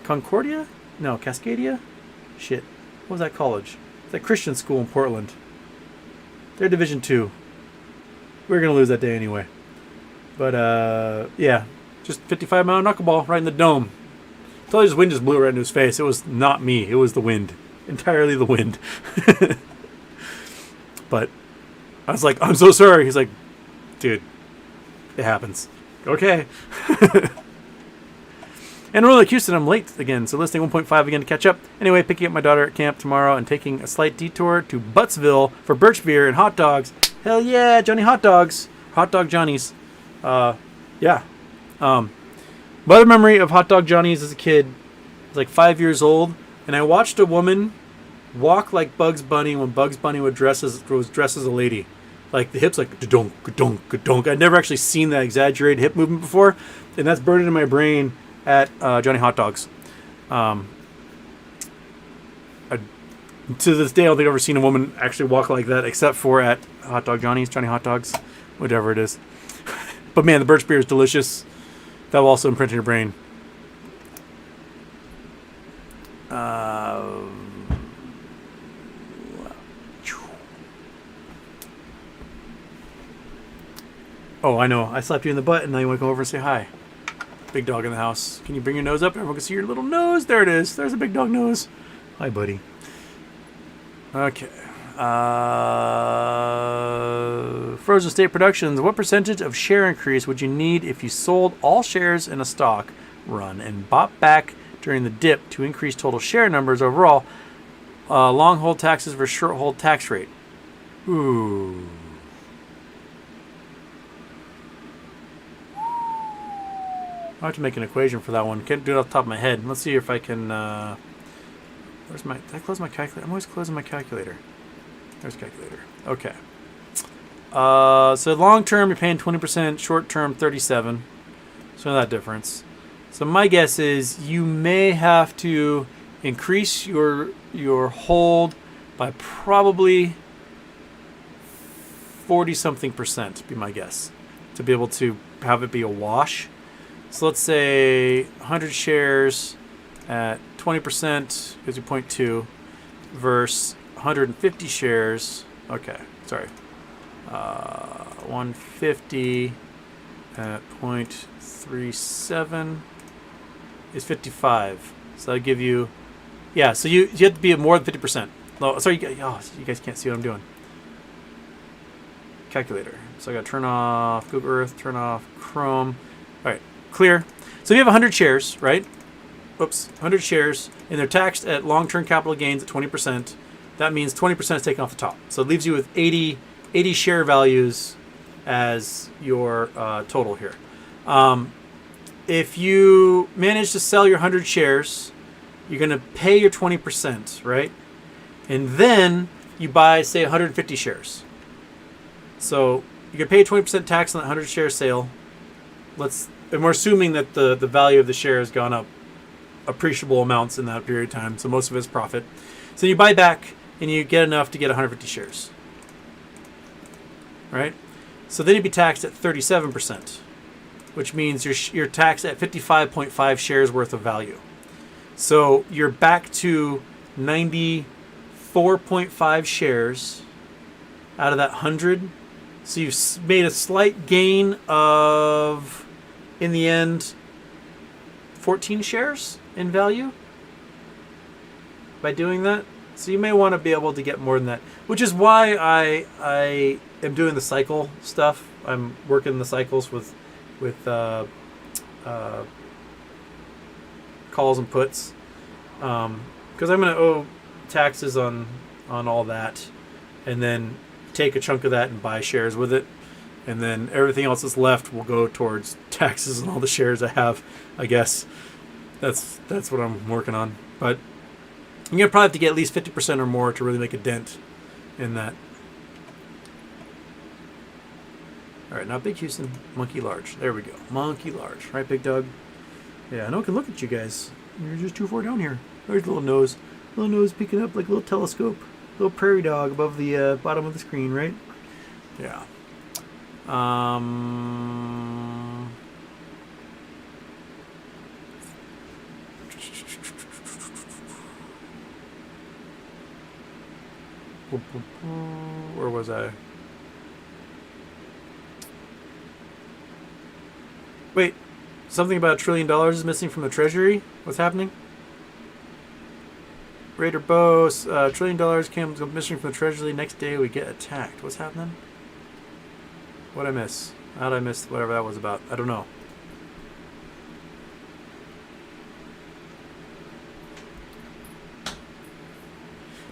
Concordia? No, Cascadia? Shit. What was that college? It's that Christian school in Portland. They're Division 2. We were going to lose that day anyway. But, yeah. Just 55-mile knuckleball right in the dome. Until his wind just blew right into his face. It was not me. It was the wind. Entirely the wind. But I was like, I'm so sorry. He's like, dude, it happens. Okay. And really, Houston, I'm late again, so listening 1.5 again to catch up. Anyway, picking up my daughter at camp tomorrow and taking a slight detour to Buttsville for birch beer and hot dogs. Hell yeah, Johnny Hot Dogs. Hot Dog Johnny's. Yeah. My other memory of Hot Dog Johnny's as a kid was like 5 years old, and I watched a woman walk like Bugs Bunny when Bugs Bunny was dressed as a lady. Like the hips like ka-donk, ka-donk, ka-donk. I'd never actually seen that exaggerated hip movement before, and that's burned into my brain at Johnny Hot Dogs. To this day, I don't think I've ever seen a woman actually walk like that, except for at Hot Dog Johnny's, Johnny Hot Dogs, whatever it is. But man, the birch beer is delicious. That will also imprint in your brain. Oh, I know. I slapped you in the butt, and now you want to come over and say hi. Big dog in the house. Can you bring your nose up? Everyone can see your little nose. There it is. There's a big dog nose. Hi, buddy. Okay. Frozen State Productions. What percentage of share increase would you need if you sold all shares in a stock run and bought back during the dip to increase total share numbers overall? Long hold taxes versus short hold tax rate. Ooh. I have to make an equation for that one. Can't do it off the top of my head. Let's see if I can. Where's my? Did I close my calculator? I'm always closing my calculator. There's calculator. Okay. So long term you're paying 20%. Short term 37%. So that difference. So my guess is you may have to increase your hold by probably 40-something%, be my guess, to be able to have it be a wash. So let's say 100 shares at 20% gives you 0.2 versus 150 shares. Okay, sorry. 150 at 0.37 is 55. So that'll give you, yeah, so you have to be at more than 50%. Oh, sorry, you guys can't see what I'm doing. Calculator. So I got to turn off Google Earth, turn off Chrome. All right, clear. So you have 100 shares, right? Oops, 100 shares, and they're taxed at long-term capital gains at 20%. That means 20% is taken off the top. So it leaves you with 80 share values as your total here. If you manage to sell your 100 shares, you're going to pay your 20%, right? And then you buy, say, 150 shares. So you can pay 20% tax on that 100 share sale. And we're assuming that the value of the share has gone up appreciable amounts in that period of time. So most of it's profit. So you buy back and you get enough to get 150 shares. Right? So then you'd be taxed at 37%, which means you're taxed at 55.5 shares worth of value. So you're back to 94.5 shares out of that 100. So you've made a slight gain of, in the end, 14 shares in value by doing that. So you may want to be able to get more than that, which is why I am doing the cycle stuff. I'm working the cycles with calls and puts, because I'm going to owe taxes on all that, and then take a chunk of that and buy shares with it, and then everything else that's left will go towards taxes and all the shares I have. I guess that's what I'm working on. But you're gonna probably have to get at least 50% or more to really make a dent in that. All right, not Big Houston, Monkey Large. There we go, Monkey Large. Right, Big Doug? Yeah, I know I can look at you guys. You're just too far down here. There's a little nose peeking up like a little telescope. Little prairie dog above the bottom of the screen, right? Yeah. Where was I? Wait, something about $1 trillion is missing from the Treasury? What's happening? Raider Bose, $1 trillion comes missing from the Treasury. Next day we get attacked. What's happening? What'd I miss? How'd I miss whatever that was about? I don't know.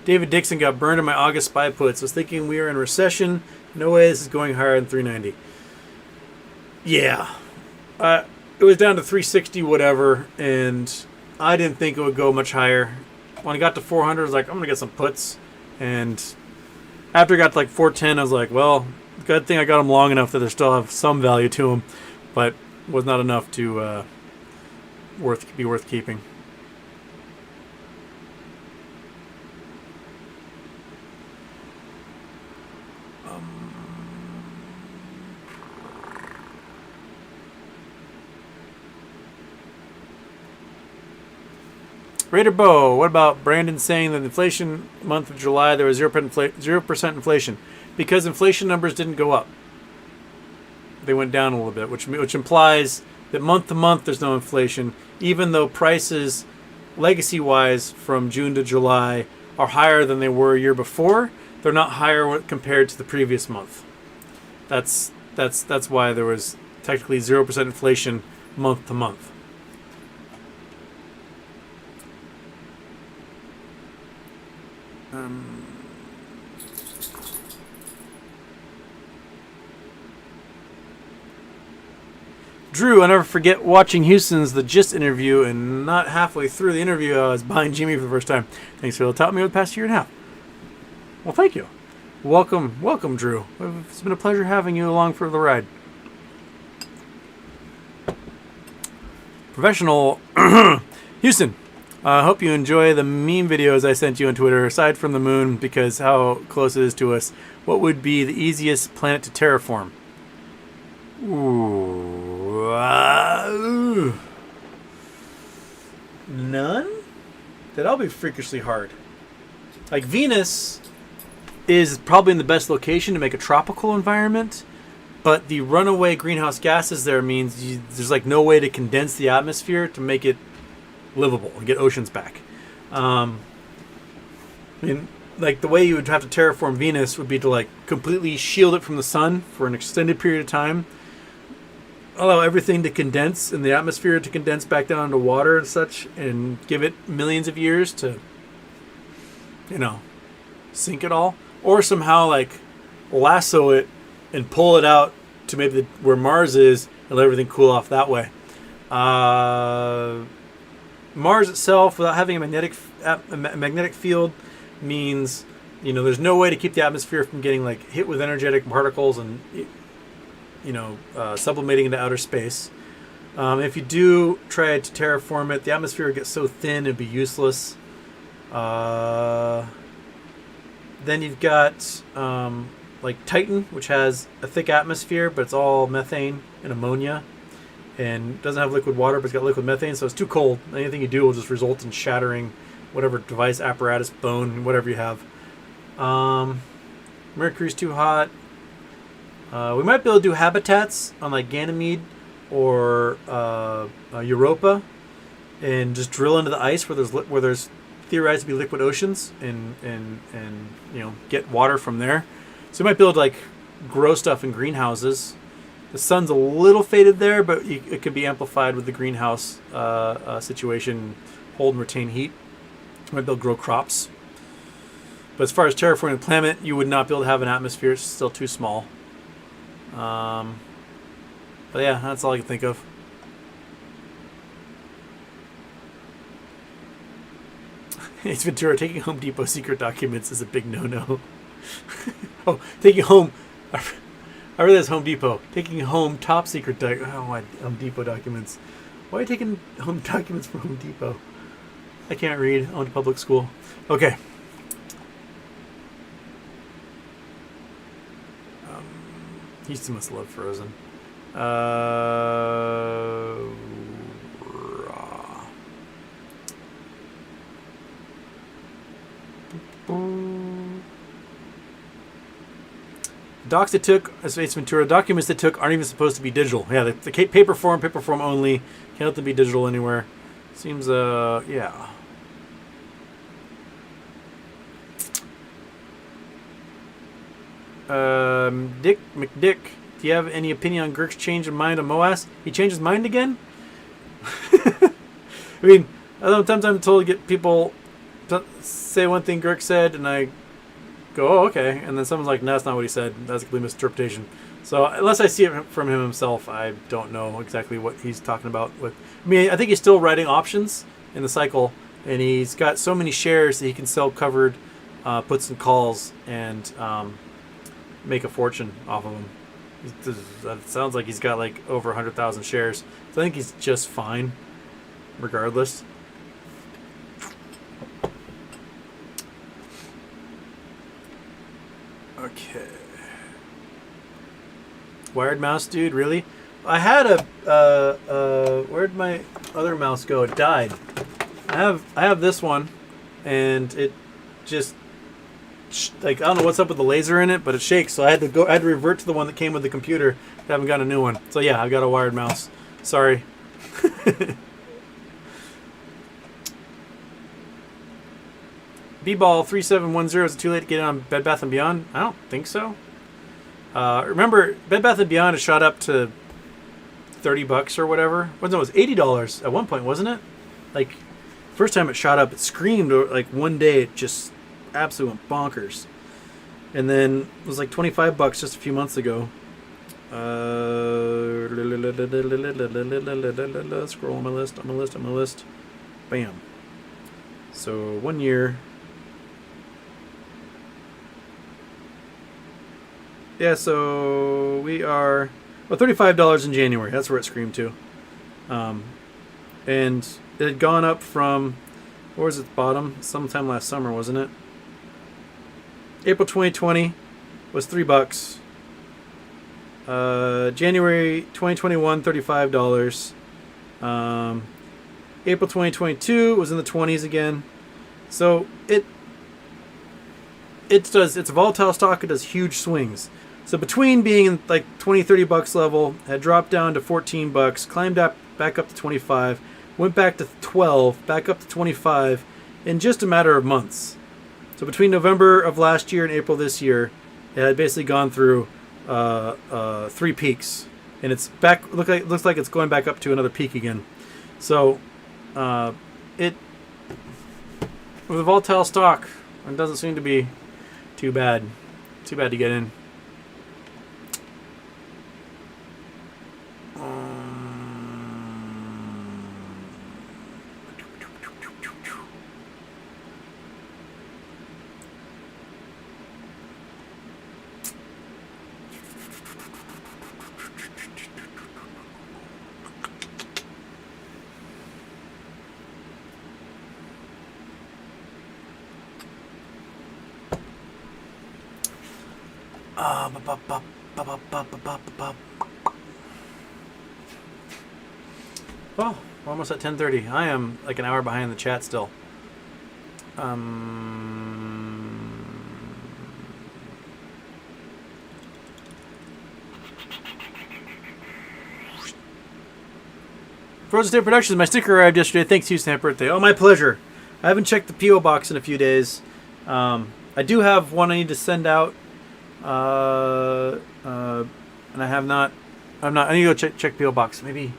David Dixon got burned in my August SPY puts. I was thinking we were in recession. No way this is going higher than 390. Yeah. It was down to 360 whatever, and I didn't think it would go much higher. When I got to 400, I was like, I'm going to get some puts. And after I got to like 410, I was like, well, good thing I got them long enough that they still have some value to them, but was not enough to be worth keeping. Raider Bo, what about Brandon saying that the inflation month of July there was 0% inflation? Because inflation numbers didn't go up. They went down a little bit, which implies that month to month there's no inflation, even though prices legacy-wise from June to July are higher than they were a year before. They're not higher compared to the previous month. That's why there was technically 0% inflation month to month. Drew, I'll never forget watching Houston's The Gist interview, and not halfway through the interview I was buying Jimmy for the first time. Thanks for helping me over the past year and a half. Well, thank you. Welcome, Drew. It's been a pleasure having you along for the ride. Professional Houston. I hope you enjoy the meme videos I sent you on Twitter. Aside from the moon, because how close it is to us, what would be the easiest planet to terraform? Ooh, none? That'll be freakishly hard. Like Venus is probably in the best location to make a tropical environment, but the runaway greenhouse gases there means there's like no way to condense the atmosphere to make it livable and get oceans back. I mean, like the way you would have to terraform Venus would be to like completely shield it from the sun for an extended period of time, allow everything to condense in the atmosphere to condense back down into water and such, and give it millions of years to, sink it all, or somehow like lasso it and pull it out to maybe where Mars is and let everything cool off that way. Mars itself, without having a magnetic field, means there's no way to keep the atmosphere from getting like hit with energetic particles and sublimating into outer space. If you do try to terraform it, the atmosphere would get so thin it'd be useless. Then you've got like Titan, which has a thick atmosphere, but it's all methane and ammonia, and doesn't have liquid water, but it's got liquid methane, so it's too cold. Anything you do will just result in shattering whatever device, apparatus, bone, whatever you have. Mercury's too hot. We might be able to do habitats on like Ganymede or Europa, and just drill into the ice where there's theorized to be liquid oceans, and get water from there. So you might be able to like grow stuff in greenhouses. The sun's a little faded there, but it could be amplified with the greenhouse situation, hold and retain heat. You might be able to grow crops. But as far as terraforming the planet, you would not be able to have an atmosphere. It's still too small. But yeah, that's all I can think of. Ace Ventura, taking home Depot secret documents is a big no-no. Oh, taking home... I realize Home Depot. Taking home top secret Home Depot documents. Why are you taking home documents from Home Depot? I can't read. I went to public school. Okay. Houston must love Frozen. Docs it took, as Ace Ventura, documents it took aren't even supposed to be digital. Yeah, the paper form only. Can't let them be digital anywhere. Seems, yeah. Dick McDick, do you have any opinion on Girk's change of mind on Moas? He changed his mind again? I mean, sometimes I'm told to get people to say one thing Girk said, and I go, oh, okay. And then someone's like, no, that's not what he said. That's a complete misinterpretation. So unless I see it from him himself, I don't know exactly what he's talking about. I think he's still writing options in the cycle, and he's got so many shares that he can sell covered puts and calls and make a fortune off of them. It sounds like he's got like over 100,000 shares. So I think he's just fine, regardless. Okay. Wired mouse, dude, really? I had where'd my other mouse go? It died. I have this one, and it just like, I don't know what's up with the laser in it, but it shakes. So I had to revert to the one that came with the computer. I haven't got a new one. So yeah, I've got a wired mouse. Sorry. B-Ball 3710, is it too late to get on Bed Bath & Beyond? I don't think so. Remember, Bed Bath & Beyond has shot up to $30 or whatever. It was $80 at one point, wasn't it? Like, first time it shot up, it screamed. Like, one day it just absolutely went bonkers. And then it was like $25 just a few months ago. Scroll on my list. Bam. So 1 year. Yeah, so we are $35 in January. That's where it screamed to. and it had gone up from, where was its bottom? Sometime last summer, wasn't it? April 2020 was $3. January 2021, $35. April 2022 was in the 20s again. So it's a volatile stock. It does huge swings. So between being in like $20-30 level, had dropped down to $14, climbed up back up to 25, went back to 12, back up to 25 in just a matter of months. So between November of last year and April this year, it had basically gone through 3 peaks, and it's back. Looks like it's going back up to another peak again. So it with a volatile stock, it doesn't seem to be too bad. Too bad to get in. Oh, we're almost at 10:30. I am like an hour behind the chat still. Frozen State Productions, my sticker arrived yesterday. Thanks, Houston. Happy birthday. Oh, my pleasure. I haven't checked the P.O. box in a few days. I do have one I need to send out. And I have not. I need to go check P.O. box. Maybe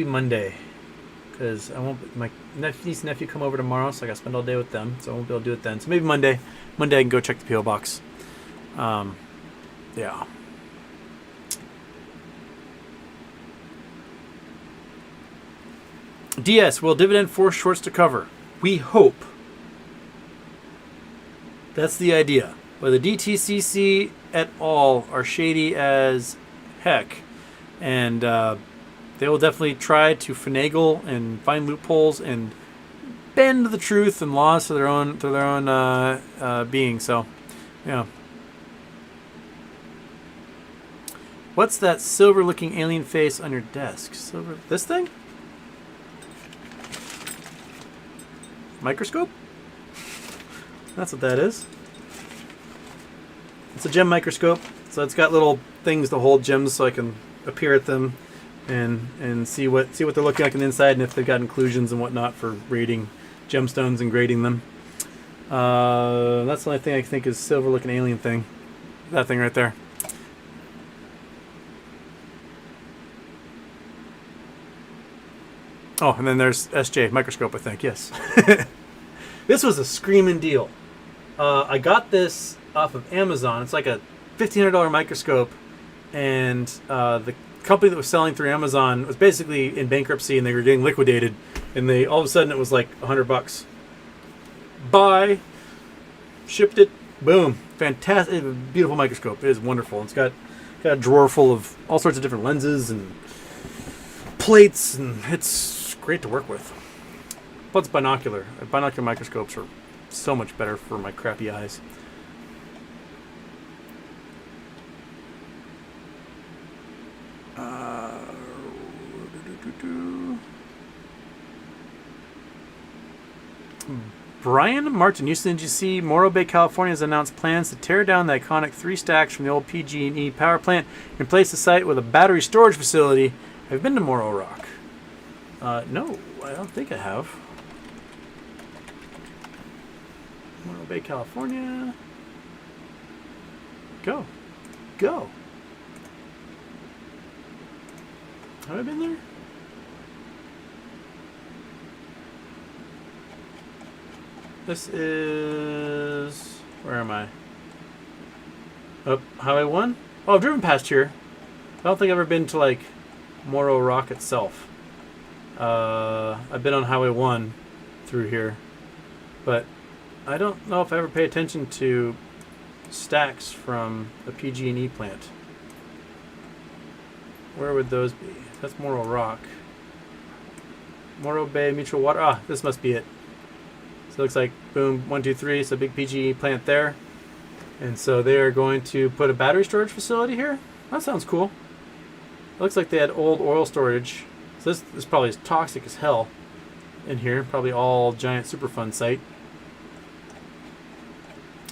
Monday, because I won't. My niece and nephew come over tomorrow, so I got to spend all day with them. So I won't be able to do it then. So maybe Monday. Monday I can go check the P.O. box. Yeah. DS will dividend force shorts to cover. We hope. That's the idea. But the DTCC et al. Are shady as heck, and they will definitely try to finagle and find loopholes and bend the truth and laws to their own being. So, yeah. What's that silver-looking alien face on your desk? Silver? This thing? Microscope? That's what that is. It's a gem microscope, so it's got little things to hold gems, so I can appear at them and see what they're looking like on the inside, and if they've got inclusions and whatnot for rating gemstones and grading them. That's the only thing I think is silver-looking alien thing. That thing right there. Oh, and then there's SJ microscope, I think. Yes. This was a screaming deal. I got this off of Amazon. It's like a $1,500 microscope, and the company that was selling through Amazon was basically in bankruptcy, and they were getting liquidated. And they all of a sudden it was like $100. Buy, shipped it, boom, fantastic, beautiful microscope. It is wonderful. It's got a drawer full of all sorts of different lenses and plates, and it's great to work with. Plus binocular. Binocular microscopes are so much better for my crappy eyes. Brian Martin, Houston, did you see Morro Bay, California has announced plans to tear down the iconic 3 stacks from the old PG&E power plant and replace the site with a battery storage facility? Have you been to Morro Rock? No, I don't think I have. Morro Bay, California. Go. Have I been there? This is... Where am I? Up Highway 1? Oh, I've driven past here. I don't think I've ever been to, like, Morro Rock itself. I've been on Highway 1 through here. But I don't know if I ever pay attention to stacks from the PG&E plant. Where would those be? That's Morro Rock. Morro Bay Mutual Water. Ah, this must be it. So it looks like, boom, 1, 2, 3. So big PG plant there. And so they are going to put a battery storage facility here. That sounds cool. It looks like they had old oil storage. So this is probably as toxic as hell in here. Probably all giant Superfund site.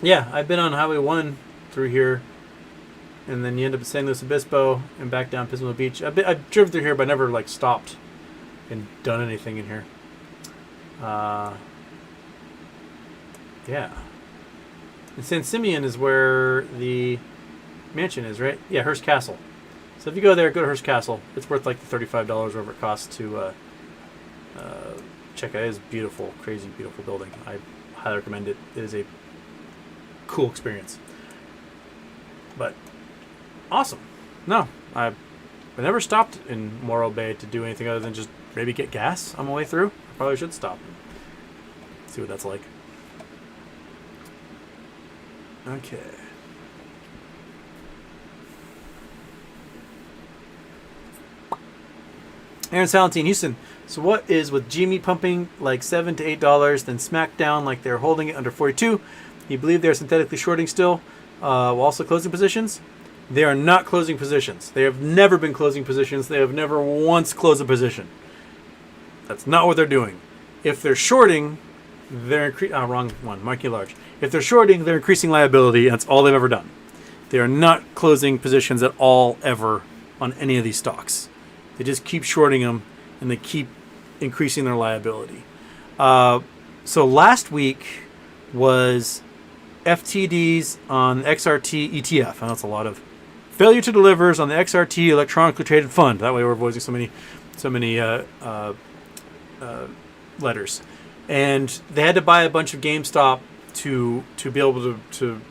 Yeah, I've been on Highway 1 through here. And then you end up at San Luis Obispo and back down Pismo Beach. I've driven through here, but never like stopped and done anything in here. Yeah. And San Simeon is where the mansion is, right? Yeah, Hearst Castle. So if you go there, go to Hearst Castle. It's worth like the $35 whatever it costs to check out. It is beautiful, crazy beautiful building. I highly recommend it. It is a cool experience. But awesome. No, I never stopped in Morro Bay to do anything other than just maybe get gas on my way through. I probably should stop and see what that's like. Okay. Aaron Salentine, Houston. So what is with GME pumping like $7 to $8, then SmackDown like they're holding it under 42? You believe they're synthetically shorting still, while also closing positions? They are not closing positions. They have never been closing positions. They have never once closed a position. That's not what they're doing. If they're shorting, they're wrong one, marking large. If they're shorting, they're increasing liability. That's all they've ever done. They are not closing positions at all ever on any of these stocks. They just keep shorting them, and they keep increasing their liability. So last week was FTDs on the XRT ETF, and that's a lot of failure to delivers on the XRT electronically traded fund. That way we're avoiding so many letters. And they had to buy a bunch of GameStop to be able to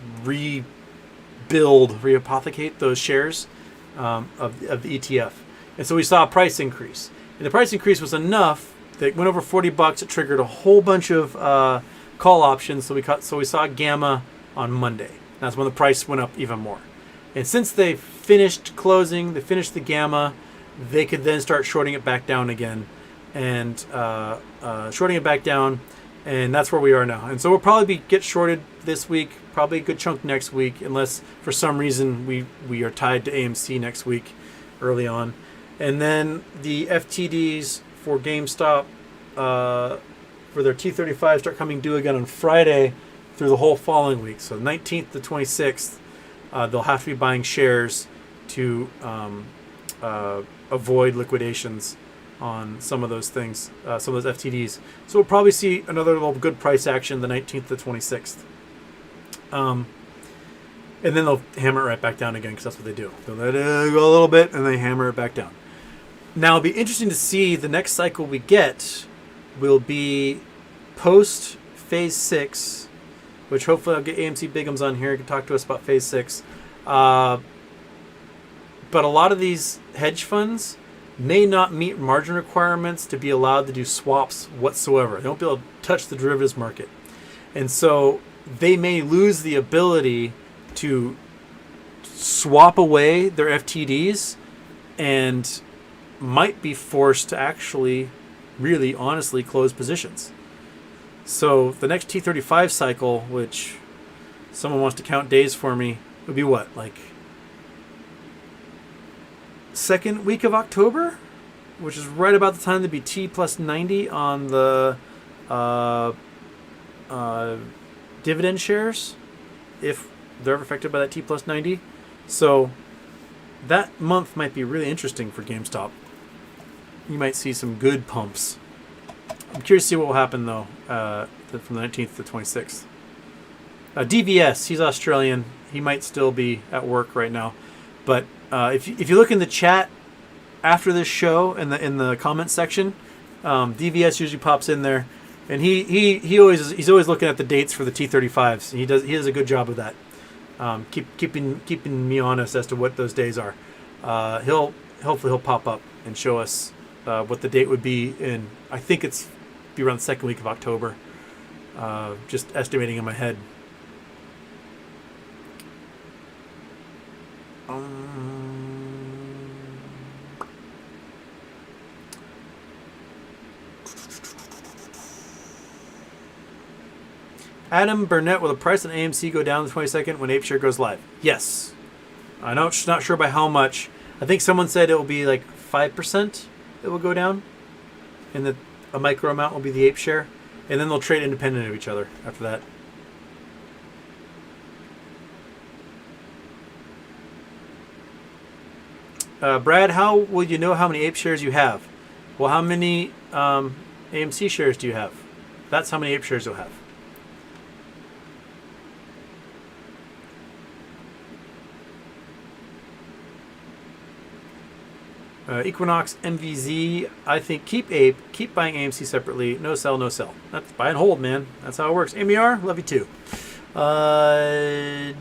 reapothecate those shares of the ETF. And so we saw a price increase. And the price increase was enough that it went over $40. It triggered a whole bunch of call options. So we saw Gamma on Monday. That's when the price went up even more. And since they finished closing, they finished the Gamma, they could then start shorting it back down again. And shorting it back down. And that's where we are now. And so we'll probably get shorted this week, probably a good chunk next week, unless for some reason we are tied to AMC next week early on. And then the FTDs for GameStop for their T35 start coming due again on Friday through the whole following week. So 19th to 26th, they'll have to be buying shares to avoid liquidations on some of those things, some of those FTDs. So we'll probably see another little good price action the 19th to 26th. And then they'll hammer it right back down again because that's what they do. They'll let it go a little bit and they hammer it back down. Now it'll be interesting to see the next cycle we get will be post phase 6, which hopefully I'll get AMC Bigums on here to talk to us about phase 6. But a lot of these hedge funds may not meet margin requirements to be allowed to do swaps whatsoever. They won't be able to touch the derivatives market. And so they may lose the ability to swap away their FTDs and might be forced to actually really honestly close positions. So the next T35 cycle, which someone wants to count days for me, would be what? Like second week of October, which is right about the time to be T plus 90 on the dividend shares, if they're ever affected by that T plus 90. So that month might be really interesting for GameStop. You might see some good pumps. I'm curious to see what will happen though from the 19th to 26th. DVS, he's Australian. He might still be at work right now, but if you look in the chat after this show in the comment section, DVS usually pops in there, and he's always looking at the dates for the T35s. He does a good job of that. Keeping me honest as to what those days are. Hopefully he'll pop up and show us what the date would be in. I think it's be around the second week of October. Just estimating in my head. Adam Burnett, will the price on AMC go down the 22nd when ApeShare goes live? Yes. I'm not sure by how much. I think someone said it will be like 5% that will go down, and that a micro amount will be the ApeShare, and then they'll trade independent of each other after that. Brad, how will you know how many Ape shares you have? Well, how many AMC shares do you have? That's how many Ape shares you'll have. Equinox MVZ, I think keep Ape, keep buying AMC separately. No sell, no sell. That's buy and hold, man. That's how it works. MER, love you too.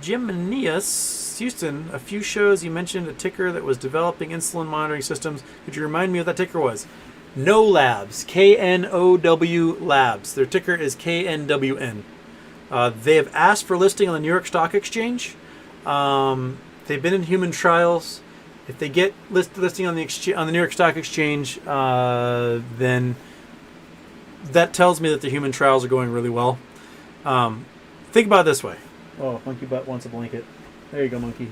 Geminius Houston, a few shows you mentioned a ticker that was developing insulin monitoring systems. Could you remind me what that ticker was? No Labs, KNOW Labs. Their ticker is KNWN. They have asked for listing on the New York Stock Exchange. They've been in human trials. If they get listing on the New York Stock Exchange, then that tells me that the human trials are going really well. Think about it this way. Oh, Monkey Butt wants a blanket. There you go, Monkey.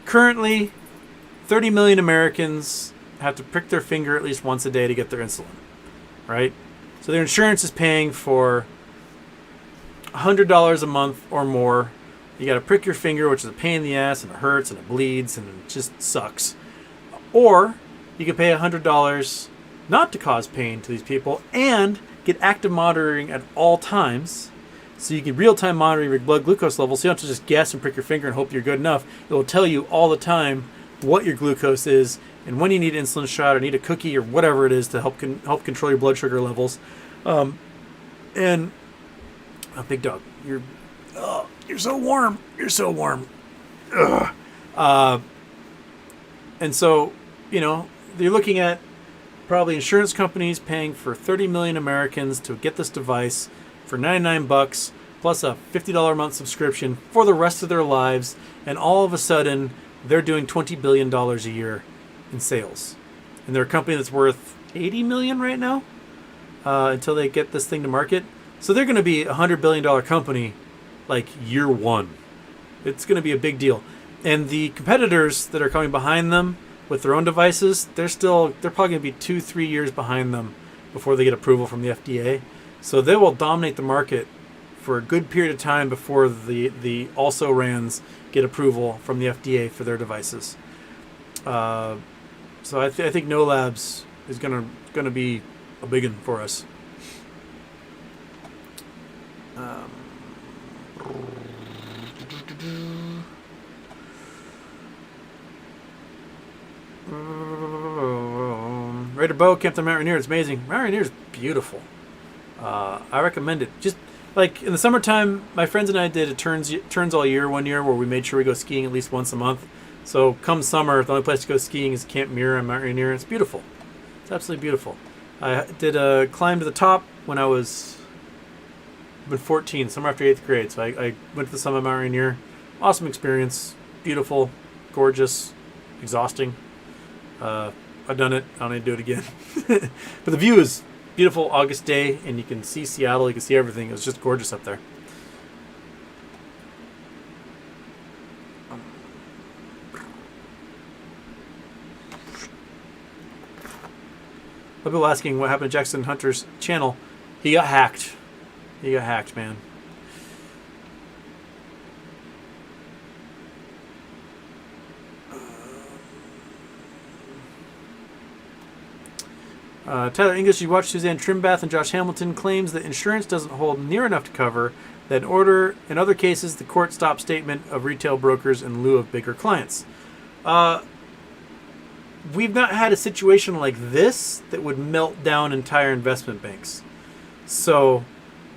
Currently, 30 million Americans have to prick their finger at least once a day to get their insulin, right? So their insurance is paying for $100 a month or more. You got to prick your finger, which is a pain in the ass, and it hurts, and it bleeds, and it just sucks. Or you can pay $100 not to cause pain to these people and get active monitoring at all times. So you can real-time monitor your blood glucose levels. So you don't have to just guess and prick your finger and hope you're good enough. It will tell you all the time what your glucose is and when you need an insulin shot or need a cookie or whatever it is to help control your blood sugar levels. And big dog, you're so warm. You're so warm. And so, you're looking at probably insurance companies paying for 30 million Americans to get this device for $99 plus a $50 a month subscription for the rest of their lives. And all of a sudden, they're doing $20 billion a year in sales. And they're a company that's worth $80 million right now until they get this thing to market. So they're going to be a $100 billion company like year one. It's going to be a big deal. And the competitors that are coming behind them with their own devices, they're probably going to be 2-3 years behind them before they get approval from the FDA. So they will dominate the market for a good period of time before the also-rans get approval from the FDA for their devices. So I think No Labs is going to be a big one for us. Raider Bow, Camp the Mount Rainier. It's amazing. Mount Rainier is beautiful. I recommend it. Just like in the summertime, my friends and I did a turns all year one year where we made sure we go skiing at least once a month. So come summer, the only place to go skiing is Camp Muir and Mount Rainier. It's beautiful. It's absolutely beautiful. I did a climb to the top when I was 14, summer after 8th grade. So I went to the summit of Mount Rainier. Awesome experience. Beautiful, gorgeous, exhausting. I've done it. I don't need to do it again. But the view is beautiful, August day, and you can see Seattle. You can see everything. It was just gorgeous up there. People asking what happened to Jackson Hunter's channel. He got hacked. He got hacked, man. Tyler English, you watched Suzanne Trimbath and Josh Hamilton claims that insurance doesn't hold near enough to cover that in other cases, the court stopped statement of retail brokers in lieu of bigger clients. We've not had a situation like this that would melt down entire investment banks. So,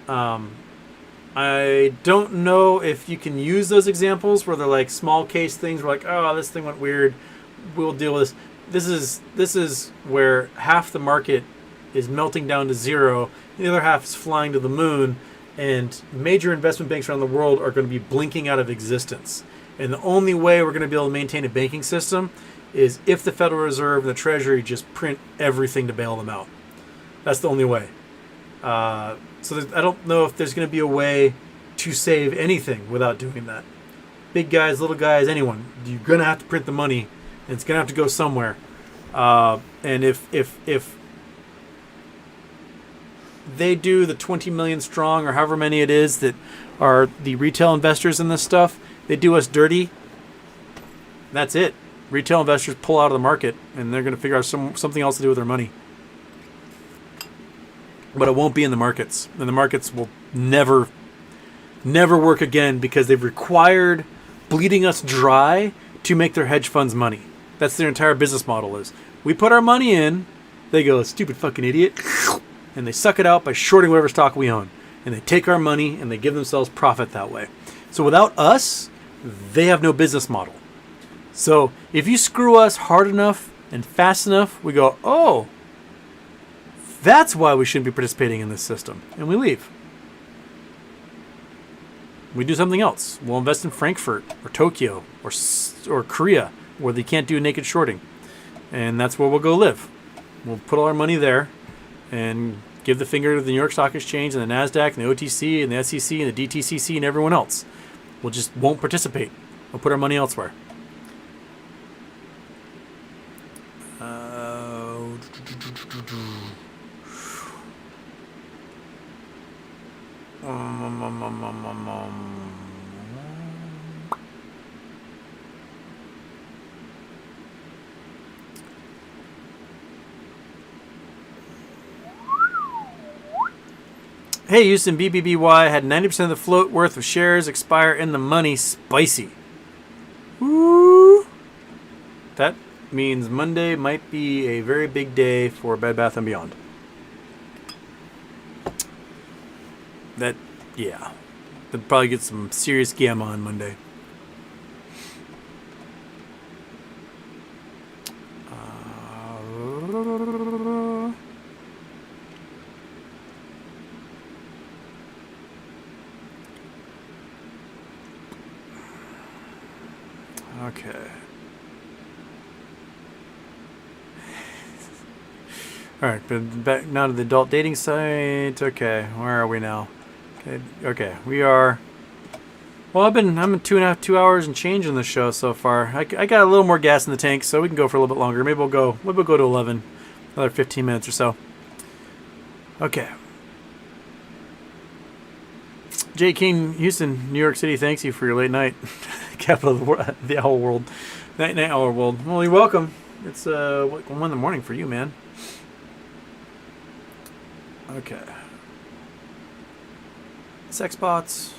I don't know if you can use those examples where they're like small case things where like, oh, this thing went weird, we'll deal with this. This is where half the market is melting down to zero, the other half is flying to the moon, and major investment banks around the world are going to be blinking out of existence. And the only way we're going to be able to maintain a banking system is if the Federal Reserve and the Treasury just print everything to bail them out. That's the only way. I don't know if there's going to be a way to save anything without doing that. Big guys, little guys, anyone, you're going to have to print the money, and it's going to have to go somewhere. And if they do the 20 million strong or however many it is that are the retail investors in this stuff, they do us dirty. That's it. Retail investors pull out of the market, and they're going to figure out something else to do with their money. But it won't be in the markets, and the markets will never work again because they've required bleeding us dry to make their hedge funds money. That's their entire business model is. We put our money in, they go, stupid fucking idiot, and they suck it out by shorting whatever stock we own. And they take our money and they give themselves profit that way. So without us, they have no business model. So if you screw us hard enough and fast enough, we go, oh, that's why we shouldn't be participating in this system. And we leave. We do something else. We'll invest in Frankfurt or Tokyo or Korea where they can't do naked shorting. And that's where we'll go live. We'll put all our money there and give the finger to the New York Stock Exchange and the NASDAQ and the OTC and the SEC and the DTCC and everyone else. We'll just won't participate. We'll put our money elsewhere. Hey, Houston, BBBY had 90% of the float worth of shares expire in the money. Spicy. Woo! That means Monday might be a very big day for Bed Bath & Beyond. Yeah. They'll probably get some serious gamma on Monday. Okay. All right, but back now to the adult dating site. Okay, where are we now? Okay, we are. Well, I'm in 2 hours and change on the show so far. I got a little more gas in the tank, so we can go for a little bit longer. Maybe we'll go to 11, another 15 minutes or so. Okay. J. King, Houston, New York City. Thanks you for your late night, capital of the world, the owl world, night owl world. Well, you're welcome. It's 1 in the morning for you, man. Okay. Sex bots.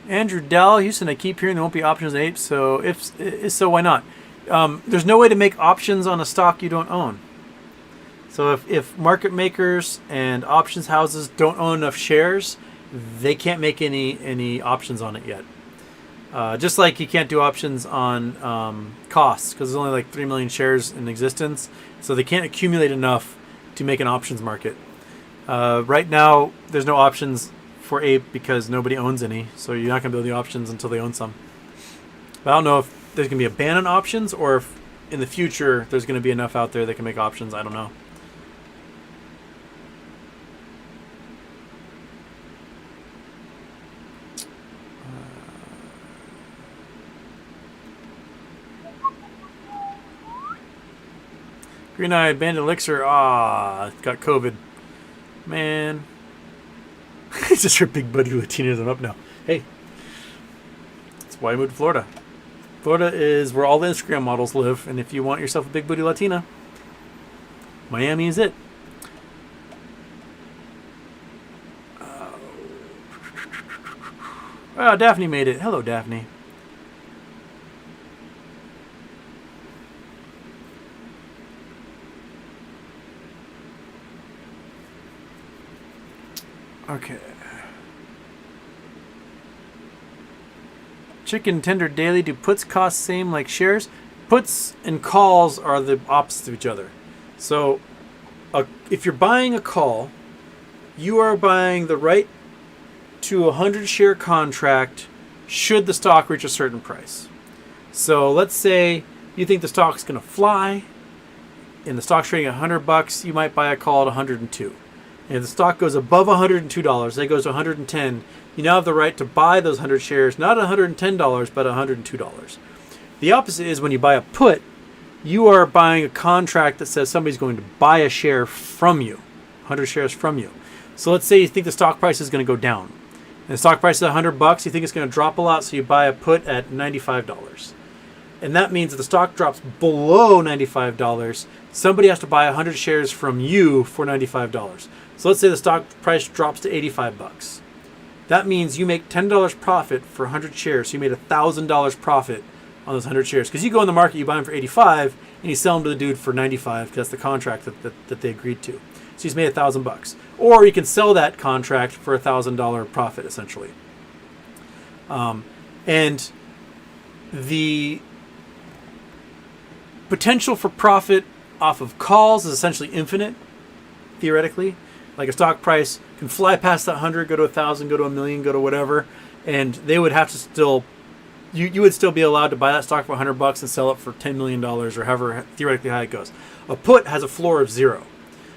Andrew Dell, Houston. I keep hearing there won't be options on apes. So if so, why not? There's no way to make options on a stock you don't own. So if market makers and options houses don't own enough shares, they can't make any options on it yet. Just like you can't do options on costs because there's only like 3 million shares in existence. So they can't accumulate enough to make an options market. Right now, there's no options for ape because nobody owns any. So you're not going to build the options until they own some. But I don't know if there's going to be a ban on options or if in the future there's going to be enough out there that can make options. I don't know. Green-eyed bandit elixir. Got COVID. Man. It's just for big buddy Latinas. I'm up now. Hey. That's why I moved to Florida. Florida is where all the Instagram models live. And if you want yourself a big booty Latina, Miami is it. Oh, Daphne made it. Hello, Daphne. Okay. Chicken tender daily. Do puts cost same like shares? Puts and calls are the opposite of each other. So if you're buying a call, you are buying the right to a 100 share contract should the stock reach a certain price. So let's say You think the stock's going to fly, and the stock's trading at $100, you might buy a call at 102. And if the stock goes above $102, say it goes to 110, you now have the right to buy those 100 shares, not at $110, but $102. The opposite is when you buy a put, you are buying a contract that says somebody's going to buy a share from you, 100 shares from you. So let's say you think the stock price is going to go down. And the stock price is $100, you think it's going to drop a lot, so you buy a put at $95. And that means that the stock drops below $95, somebody has to buy 100 shares from you for $95. So let's say the stock price drops to $85. That means you make $10 profit for 100 shares. So you made $1,000 profit on those 100 shares. Because you go in the market, you buy them for 85, and you sell them to the dude for 95 because that's the contract that they agreed to. So he's made $1,000. Or you can sell that contract for $1,000 profit, essentially. And the potential for profit off of calls is essentially infinite, theoretically. Like a stock price can fly past that 100, go to 1,000, go to 1,000,000, go to whatever, and they would have to still, you would still be allowed to buy that stock for $100 and sell it for $10 million or however theoretically high it goes. A put has a floor of 0.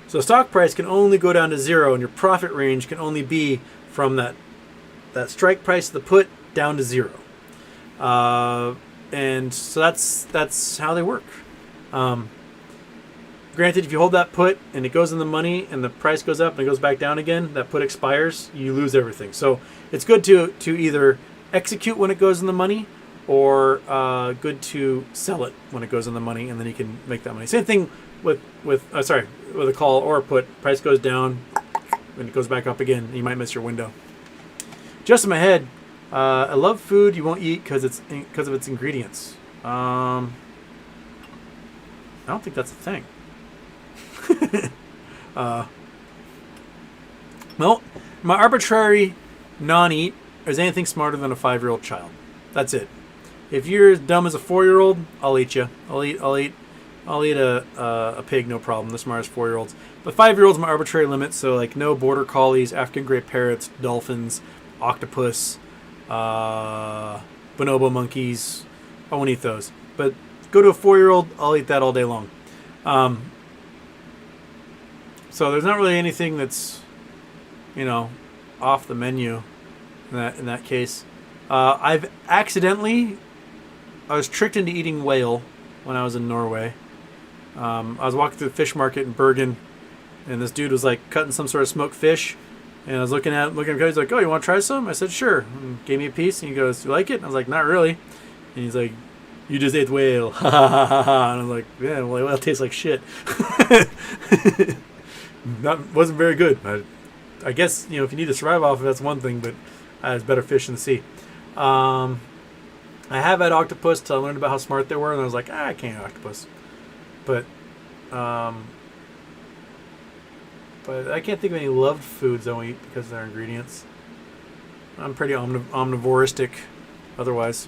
So the stock price can only go down to 0, and your profit range can only be from that strike price of the put down to 0. And so that's how they work. Granted, if you hold that put and it goes in the money and the price goes up and it goes back down again, that put expires, you lose everything. So it's good to either execute when it goes in the money or good to sell it when it goes in the money, and then you can make that money. Same thing with a call or a put. Price goes down and it goes back up again, and you might miss your window. Just in my head, I love food you won't eat because of its ingredients. I don't think that's a thing. Well, my arbitrary non-eat is anything smarter than a 5-year-old child. That's it. If you're as dumb as a 4-year-old, I'll eat you. I'll eat a pig, no problem. The smartest 4-year-olds. But 5-year-olds, my arbitrary limit. So like no border collies, African gray parrots, dolphins, octopus, bonobo monkeys. I won't eat those. But go to a 4-year-old, I'll eat that all day long. So there's not really anything that's, off the menu in that case. I was tricked into eating whale when I was in Norway. I was walking through the fish market in Bergen, and this dude was like cutting some sort of smoked fish, and I was looking at him, he's like, "Oh, you want to try some?" I said, "Sure." And gave me a piece, and he goes, "You like it?" And I was like, "Not really." And he's like, "You just ate whale." Ha ha ha ha ha. And I was like, "Yeah, well, whale tastes like shit." Wasn't very good. I guess, if you need to survive off of it, that's one thing, but it's better fish in the sea. I have had octopus till I learned about how smart they were, and I was like, I can't eat octopus. But I can't think of any loved foods I won't eat because of their ingredients. I'm pretty omnivoristic otherwise.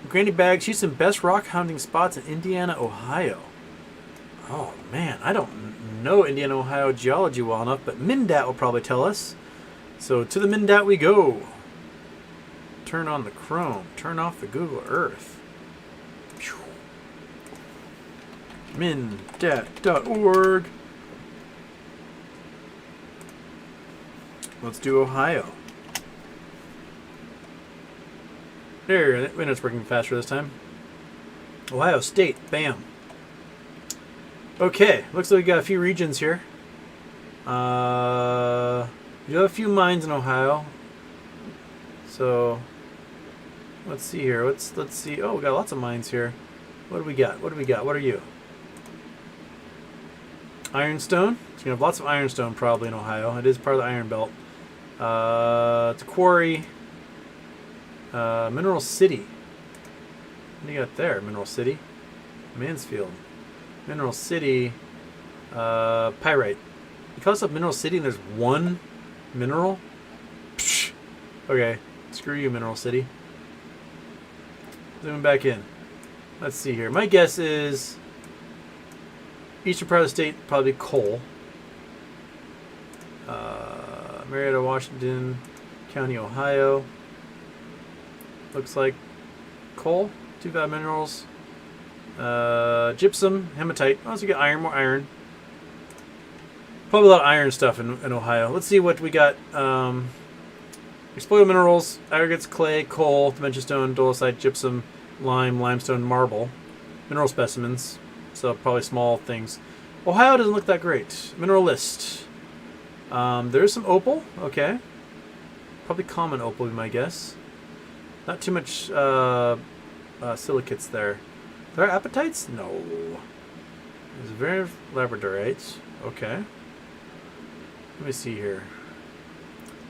Granny Bag, she's some best rock hounding spots in Indiana, Ohio. Oh man, I don't know Indiana, Ohio geology well enough, but Mindat will probably tell us. So to the Mindat we go. Turn on the Chrome. Turn off the Google Earth. Mindat.org. Let's do Ohio. There, that internet's working faster this time. Ohio State, bam. Okay, looks like we got a few regions here. You have a few mines in Ohio. So, let's see here. Let's see. Oh, we got lots of mines here. What do we got? What are you? Ironstone. So you have lots of ironstone probably in Ohio. It is part of the Iron Belt. It's a quarry. Mineral City. What do you got there? Mineral City. Mansfield. Mineral City. Pyrite. You call this Mineral City and there's one mineral? Psh. Okay. Screw you, Mineral City. Zoom back in. Let's see here. My guess is eastern part of the state, probably coal. Marietta, Washington County, Ohio. Looks like coal, 2 valid minerals. Gypsum, hematite. Oh, so you get iron, more iron. Probably a lot of iron stuff in Ohio. Let's see what we got. Exploitable minerals, aggregates, clay, coal, dimension stone, dolomite, gypsum, lime, limestone, marble. Mineral specimens, so probably small things. Ohio doesn't look that great. Mineral list. There's some opal, okay. Probably common opal would be my guess. Not too much silicates there. There are apatites? No. There's very labradorites. Okay. Let me see here.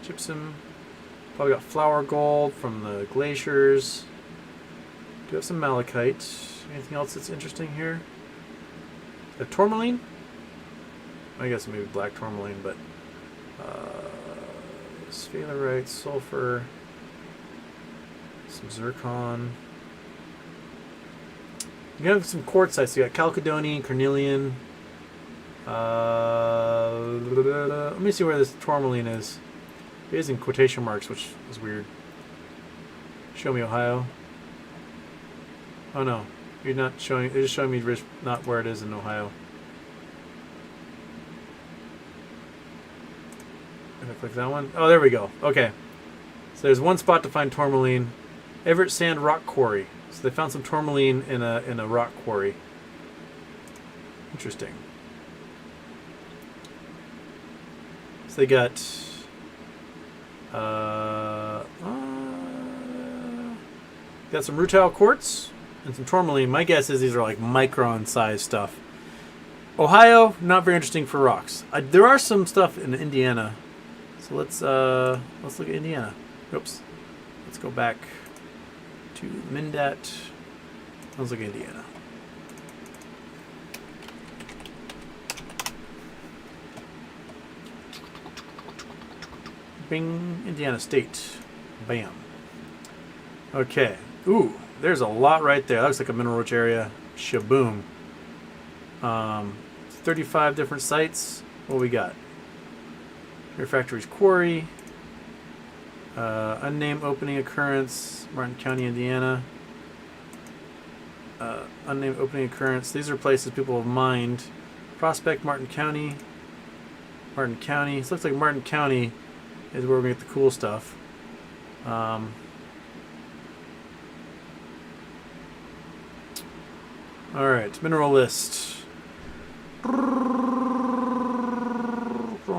Gypsum. Probably got flour gold from the glaciers. Do have some malachite. Anything else that's interesting here? A tourmaline? I guess maybe black tourmaline, but sphalerite, sulfur, some zircon. You have some quartzites. So you got chalcedony, carnelian. Let me see where this tourmaline is. It is in quotation marks, which is weird. Show me Ohio. Oh no, you're not showing. You're just showing me not where it is in Ohio. If I click that one, oh there we go. Okay, so there's one spot to find tourmaline. Everett Sand Rock Quarry. So they found some tourmaline in a rock quarry. Interesting. So they got got some rutile quartz and some tourmaline. My guess is these are like micron size stuff. Ohio, not very interesting for rocks. There are some stuff in Indiana. So let's look at Indiana. Oops. Let's go back to Mindat. Let's look at Indiana. Bing, Indiana State. Bam. Okay. Ooh, there's a lot right there. That looks like a mineral rich area. Shaboom. 35 different sites. What we got? Refractories Quarry. Unnamed opening occurrence. Martin County, Indiana. Unnamed opening occurrence. These are places people have mined. Prospect, Martin County. Martin County. This looks like Martin County is where we're going to get the cool stuff. Alright, mineral list. From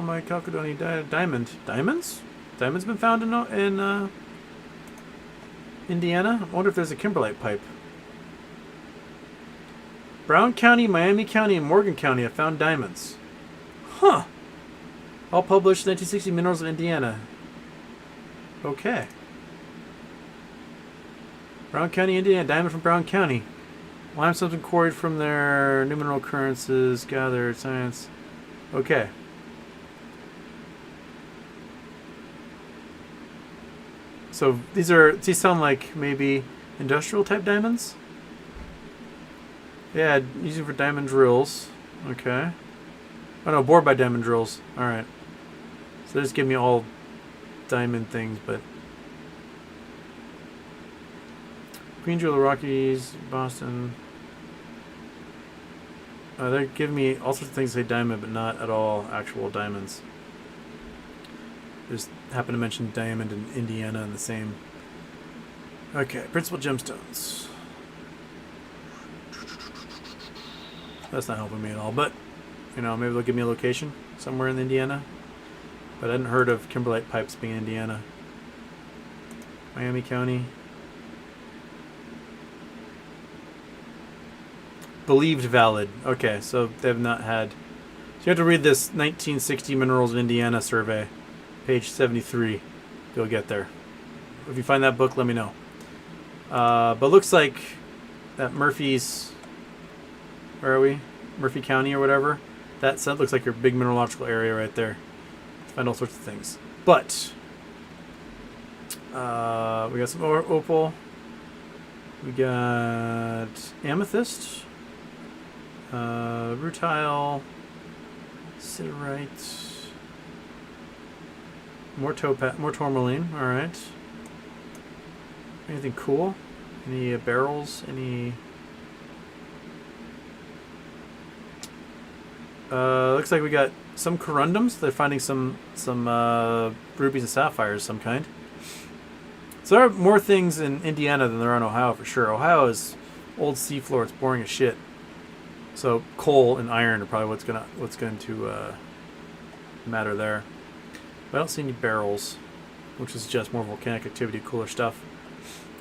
my chalcedony diamond. Diamonds? Diamonds been found in Indiana? I wonder if there's a kimberlite pipe. Brown County, Miami County, and Morgan County have found diamonds. Huh. All published 1960 Minerals of Indiana. Okay. Brown County, Indiana. Diamond from Brown County. Limestone's been quarried from their new mineral occurrences gathered. Science. Okay. So these sound like maybe industrial type diamonds? Yeah, using for diamond drills. Okay. Oh no, bored by diamond drills. Alright. So they just give me all diamond things, but Greenville, the Rockies, Boston. They're giving me all sorts of things that say diamond, but not at all actual diamonds. Just happen to mention diamond and Indiana in the same. Okay, principal gemstones. That's not helping me at all, but you know, maybe they'll give me a location somewhere in Indiana. But I hadn't heard of kimberlite pipes being in Indiana. Miami County. Believed valid. Okay, so they've not had. So you have to read this 1960 Minerals of Indiana survey, page 73. You'll get there. If you find that book, let me know. But looks like that Murphy's. Where are we? Murphy County or whatever. That looks like your big mineralogical area right there. Find all sorts of things. But we got some opal. We got amethyst. Rutile. Siderite. More tourmaline. All right. Anything cool? Any barrels? Any? Looks like we got some corundums. They're finding some rubies and sapphires of some kind. So there are more things in Indiana than there are in Ohio for sure. Ohio is old seafloor. It's boring as shit. So coal and iron are probably what's going to matter there. But I don't see any barrels, which is just more volcanic activity, cooler stuff.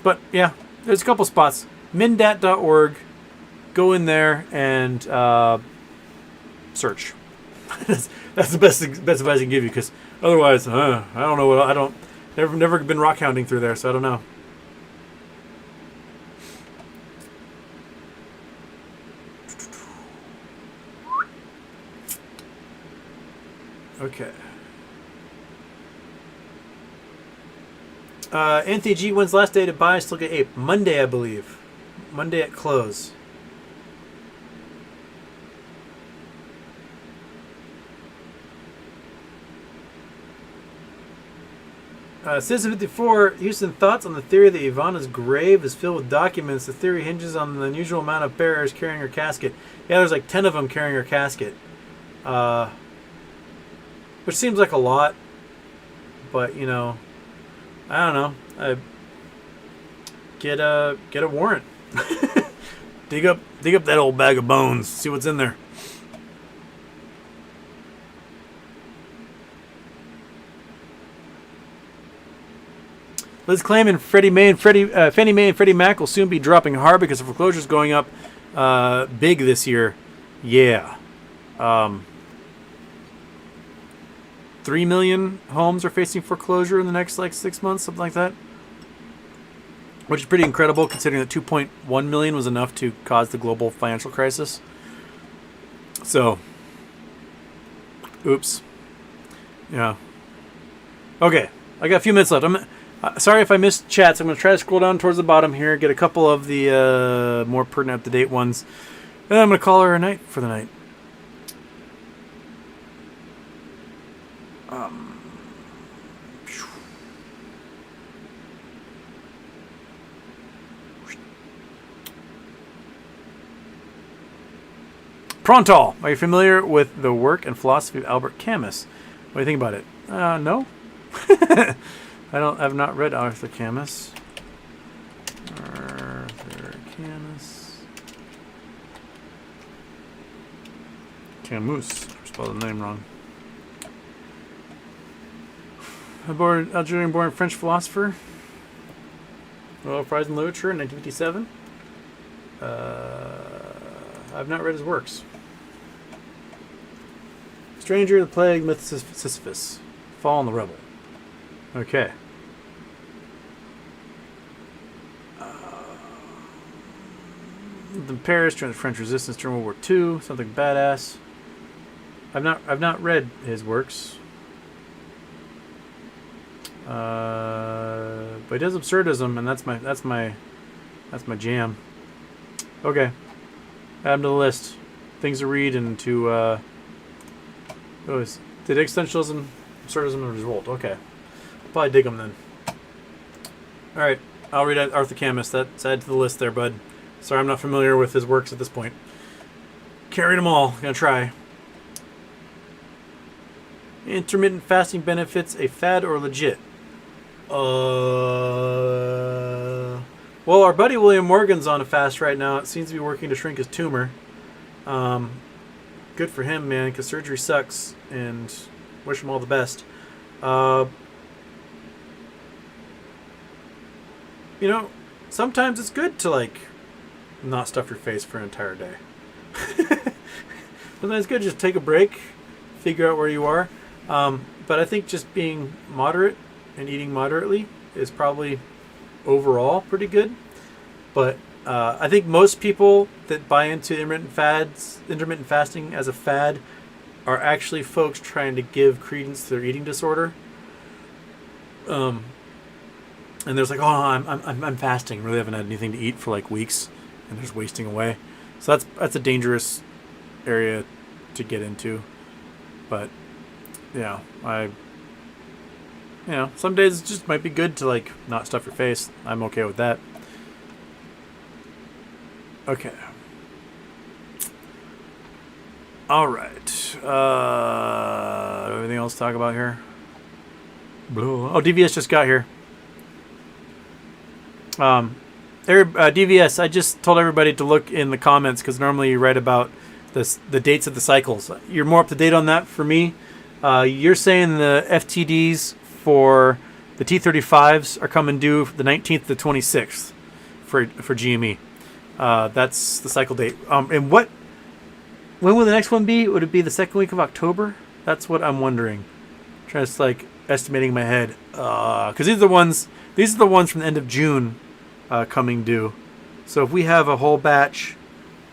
But yeah, there's a couple spots. Mindat.org. Go in there and search. That's the best advice I can give you, because otherwise, I don't know what never been rockhounding through there, so I don't know. Okay. Anthony G, when's the last day to buy? Still get ape. Monday, I believe. Monday at close. Citizen 54, Houston, thoughts on the theory that Ivana's grave is filled with documents. The theory hinges on the unusual amount of bearers carrying her casket. Yeah, there's like 10 of them carrying her casket. Which seems like a lot. But, you know, I don't know. Get a warrant. dig up that old bag of bones. See what's in there. Liz claiming Fannie Mae and Freddie Mac will soon be dropping hard because of foreclosures going up big this year. Yeah. 3 million homes are facing foreclosure in the next 6 months, something like that. Which is pretty incredible considering that 2.1 million was enough to cause the global financial crisis. So, oops. Yeah. Okay, I got a few minutes left. Sorry if I missed chats. I'm going to try to scroll down towards the bottom here, get a couple of the more pertinent, up-to-date ones. And I'm going to call her a night for the night. Prontal, are you familiar with the work and philosophy of Albert Camus? What do you think about it? No. I've not read Arthur Camus. Camus. I spelled the name wrong. Algerian-born French philosopher. Nobel Prize in Literature in 1957. I've not read his works. Stranger, the Plague, Myth, Sisyphus. Fall and the Rebel. Okay. The Paris during the French Resistance during World War II. Something badass. I've not read his works. But he does absurdism, and that's my jam. Okay. Add them to the list. Things to read and to did existentialism, absurdism, and revolt. Okay. I'll probably dig them then. Alright. I'll read Arthur Camus. That's added to the list there, bud. Sorry, I'm not familiar with his works at this point. Carried them all. Gonna try. Intermittent fasting benefits, a fad or legit? Well, our buddy William Morgan's on a fast right now. It seems to be working to shrink his tumor. Good for him, man, because surgery sucks, and wish him all the best. You know, sometimes it's good to, not stuff your face for an entire day. Sometimes it's good to just take a break, figure out where you are. But I think just being moderate and eating moderately is probably overall pretty good. But I think most people that buy into intermittent fasting as a fad, are actually folks trying to give credence to their eating disorder. And there's I'm fasting, really haven't had anything to eat for weeks, and they're just wasting away. So that's a dangerous area to get into. But yeah, some days it just might be good to like not stuff your face. I'm okay with that. Okay. All right. Everything else to talk about here? Oh, DVS just got here. DVS, I just told everybody to look in the comments because normally you write about the dates of the cycles. You're more up to date on that for me. You're saying the FTDs for the T35s are coming due the 19th to the 26th for GME. That's the cycle date. And when will the next one be? Would it be the second week of October? That's what I'm wondering. I'm trying to like estimating in my head. Because these are the ones from the end of June coming due. So if we have a whole batch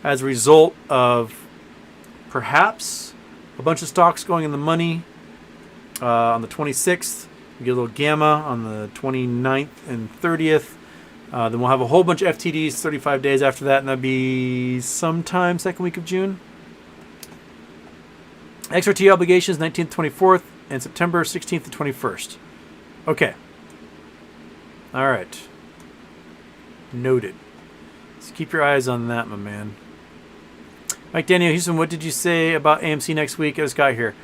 as a result of perhaps a bunch of stocks going in the money on the 26th, we get a little gamma on the 29th and 30th. Then we'll have a whole bunch of FTDs 35 days after that, and that'll be sometime second week of June. XRT obligations 19th, 24th, and September 16th to 21st. Okay. All right. Noted. So keep your eyes on that, my man. Mike Daniel Houston, what did you say about AMC next week? I just got here.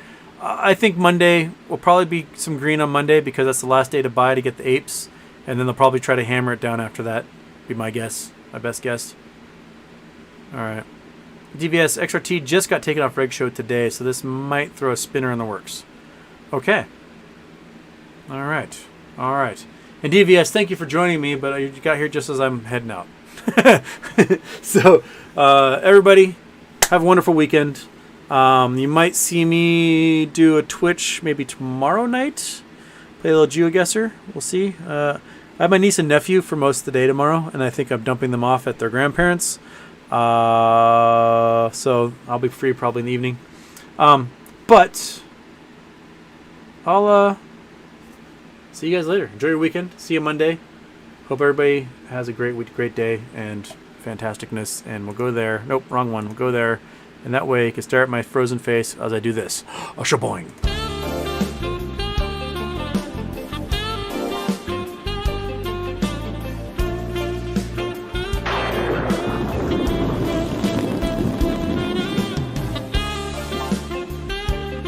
I think Monday will probably be some green on Monday because that's the last day to buy to get the apes. And then they'll probably try to hammer it down after that. Be my guess. My best guess. All right. DVS XRT just got taken off Reg Show today, so this might throw a spinner in the works. Okay. All right. All right. And DVS, thank you for joining me, but you got here just as I'm heading out. So, everybody, have a wonderful weekend. You might see me do a Twitch maybe tomorrow night. Play a little Geoguessr. We'll see. I have my niece and nephew for most of the day tomorrow, and I think I'm dumping them off at their grandparents'. So I'll be free probably in the evening. But I'll see you guys later. Enjoy your weekend. See you Monday. Hope everybody has a great week, great day, and fantasticness. And we'll go there. Nope, wrong one. We'll go there. And that way you can stare at my frozen face as I do this. A shaboing.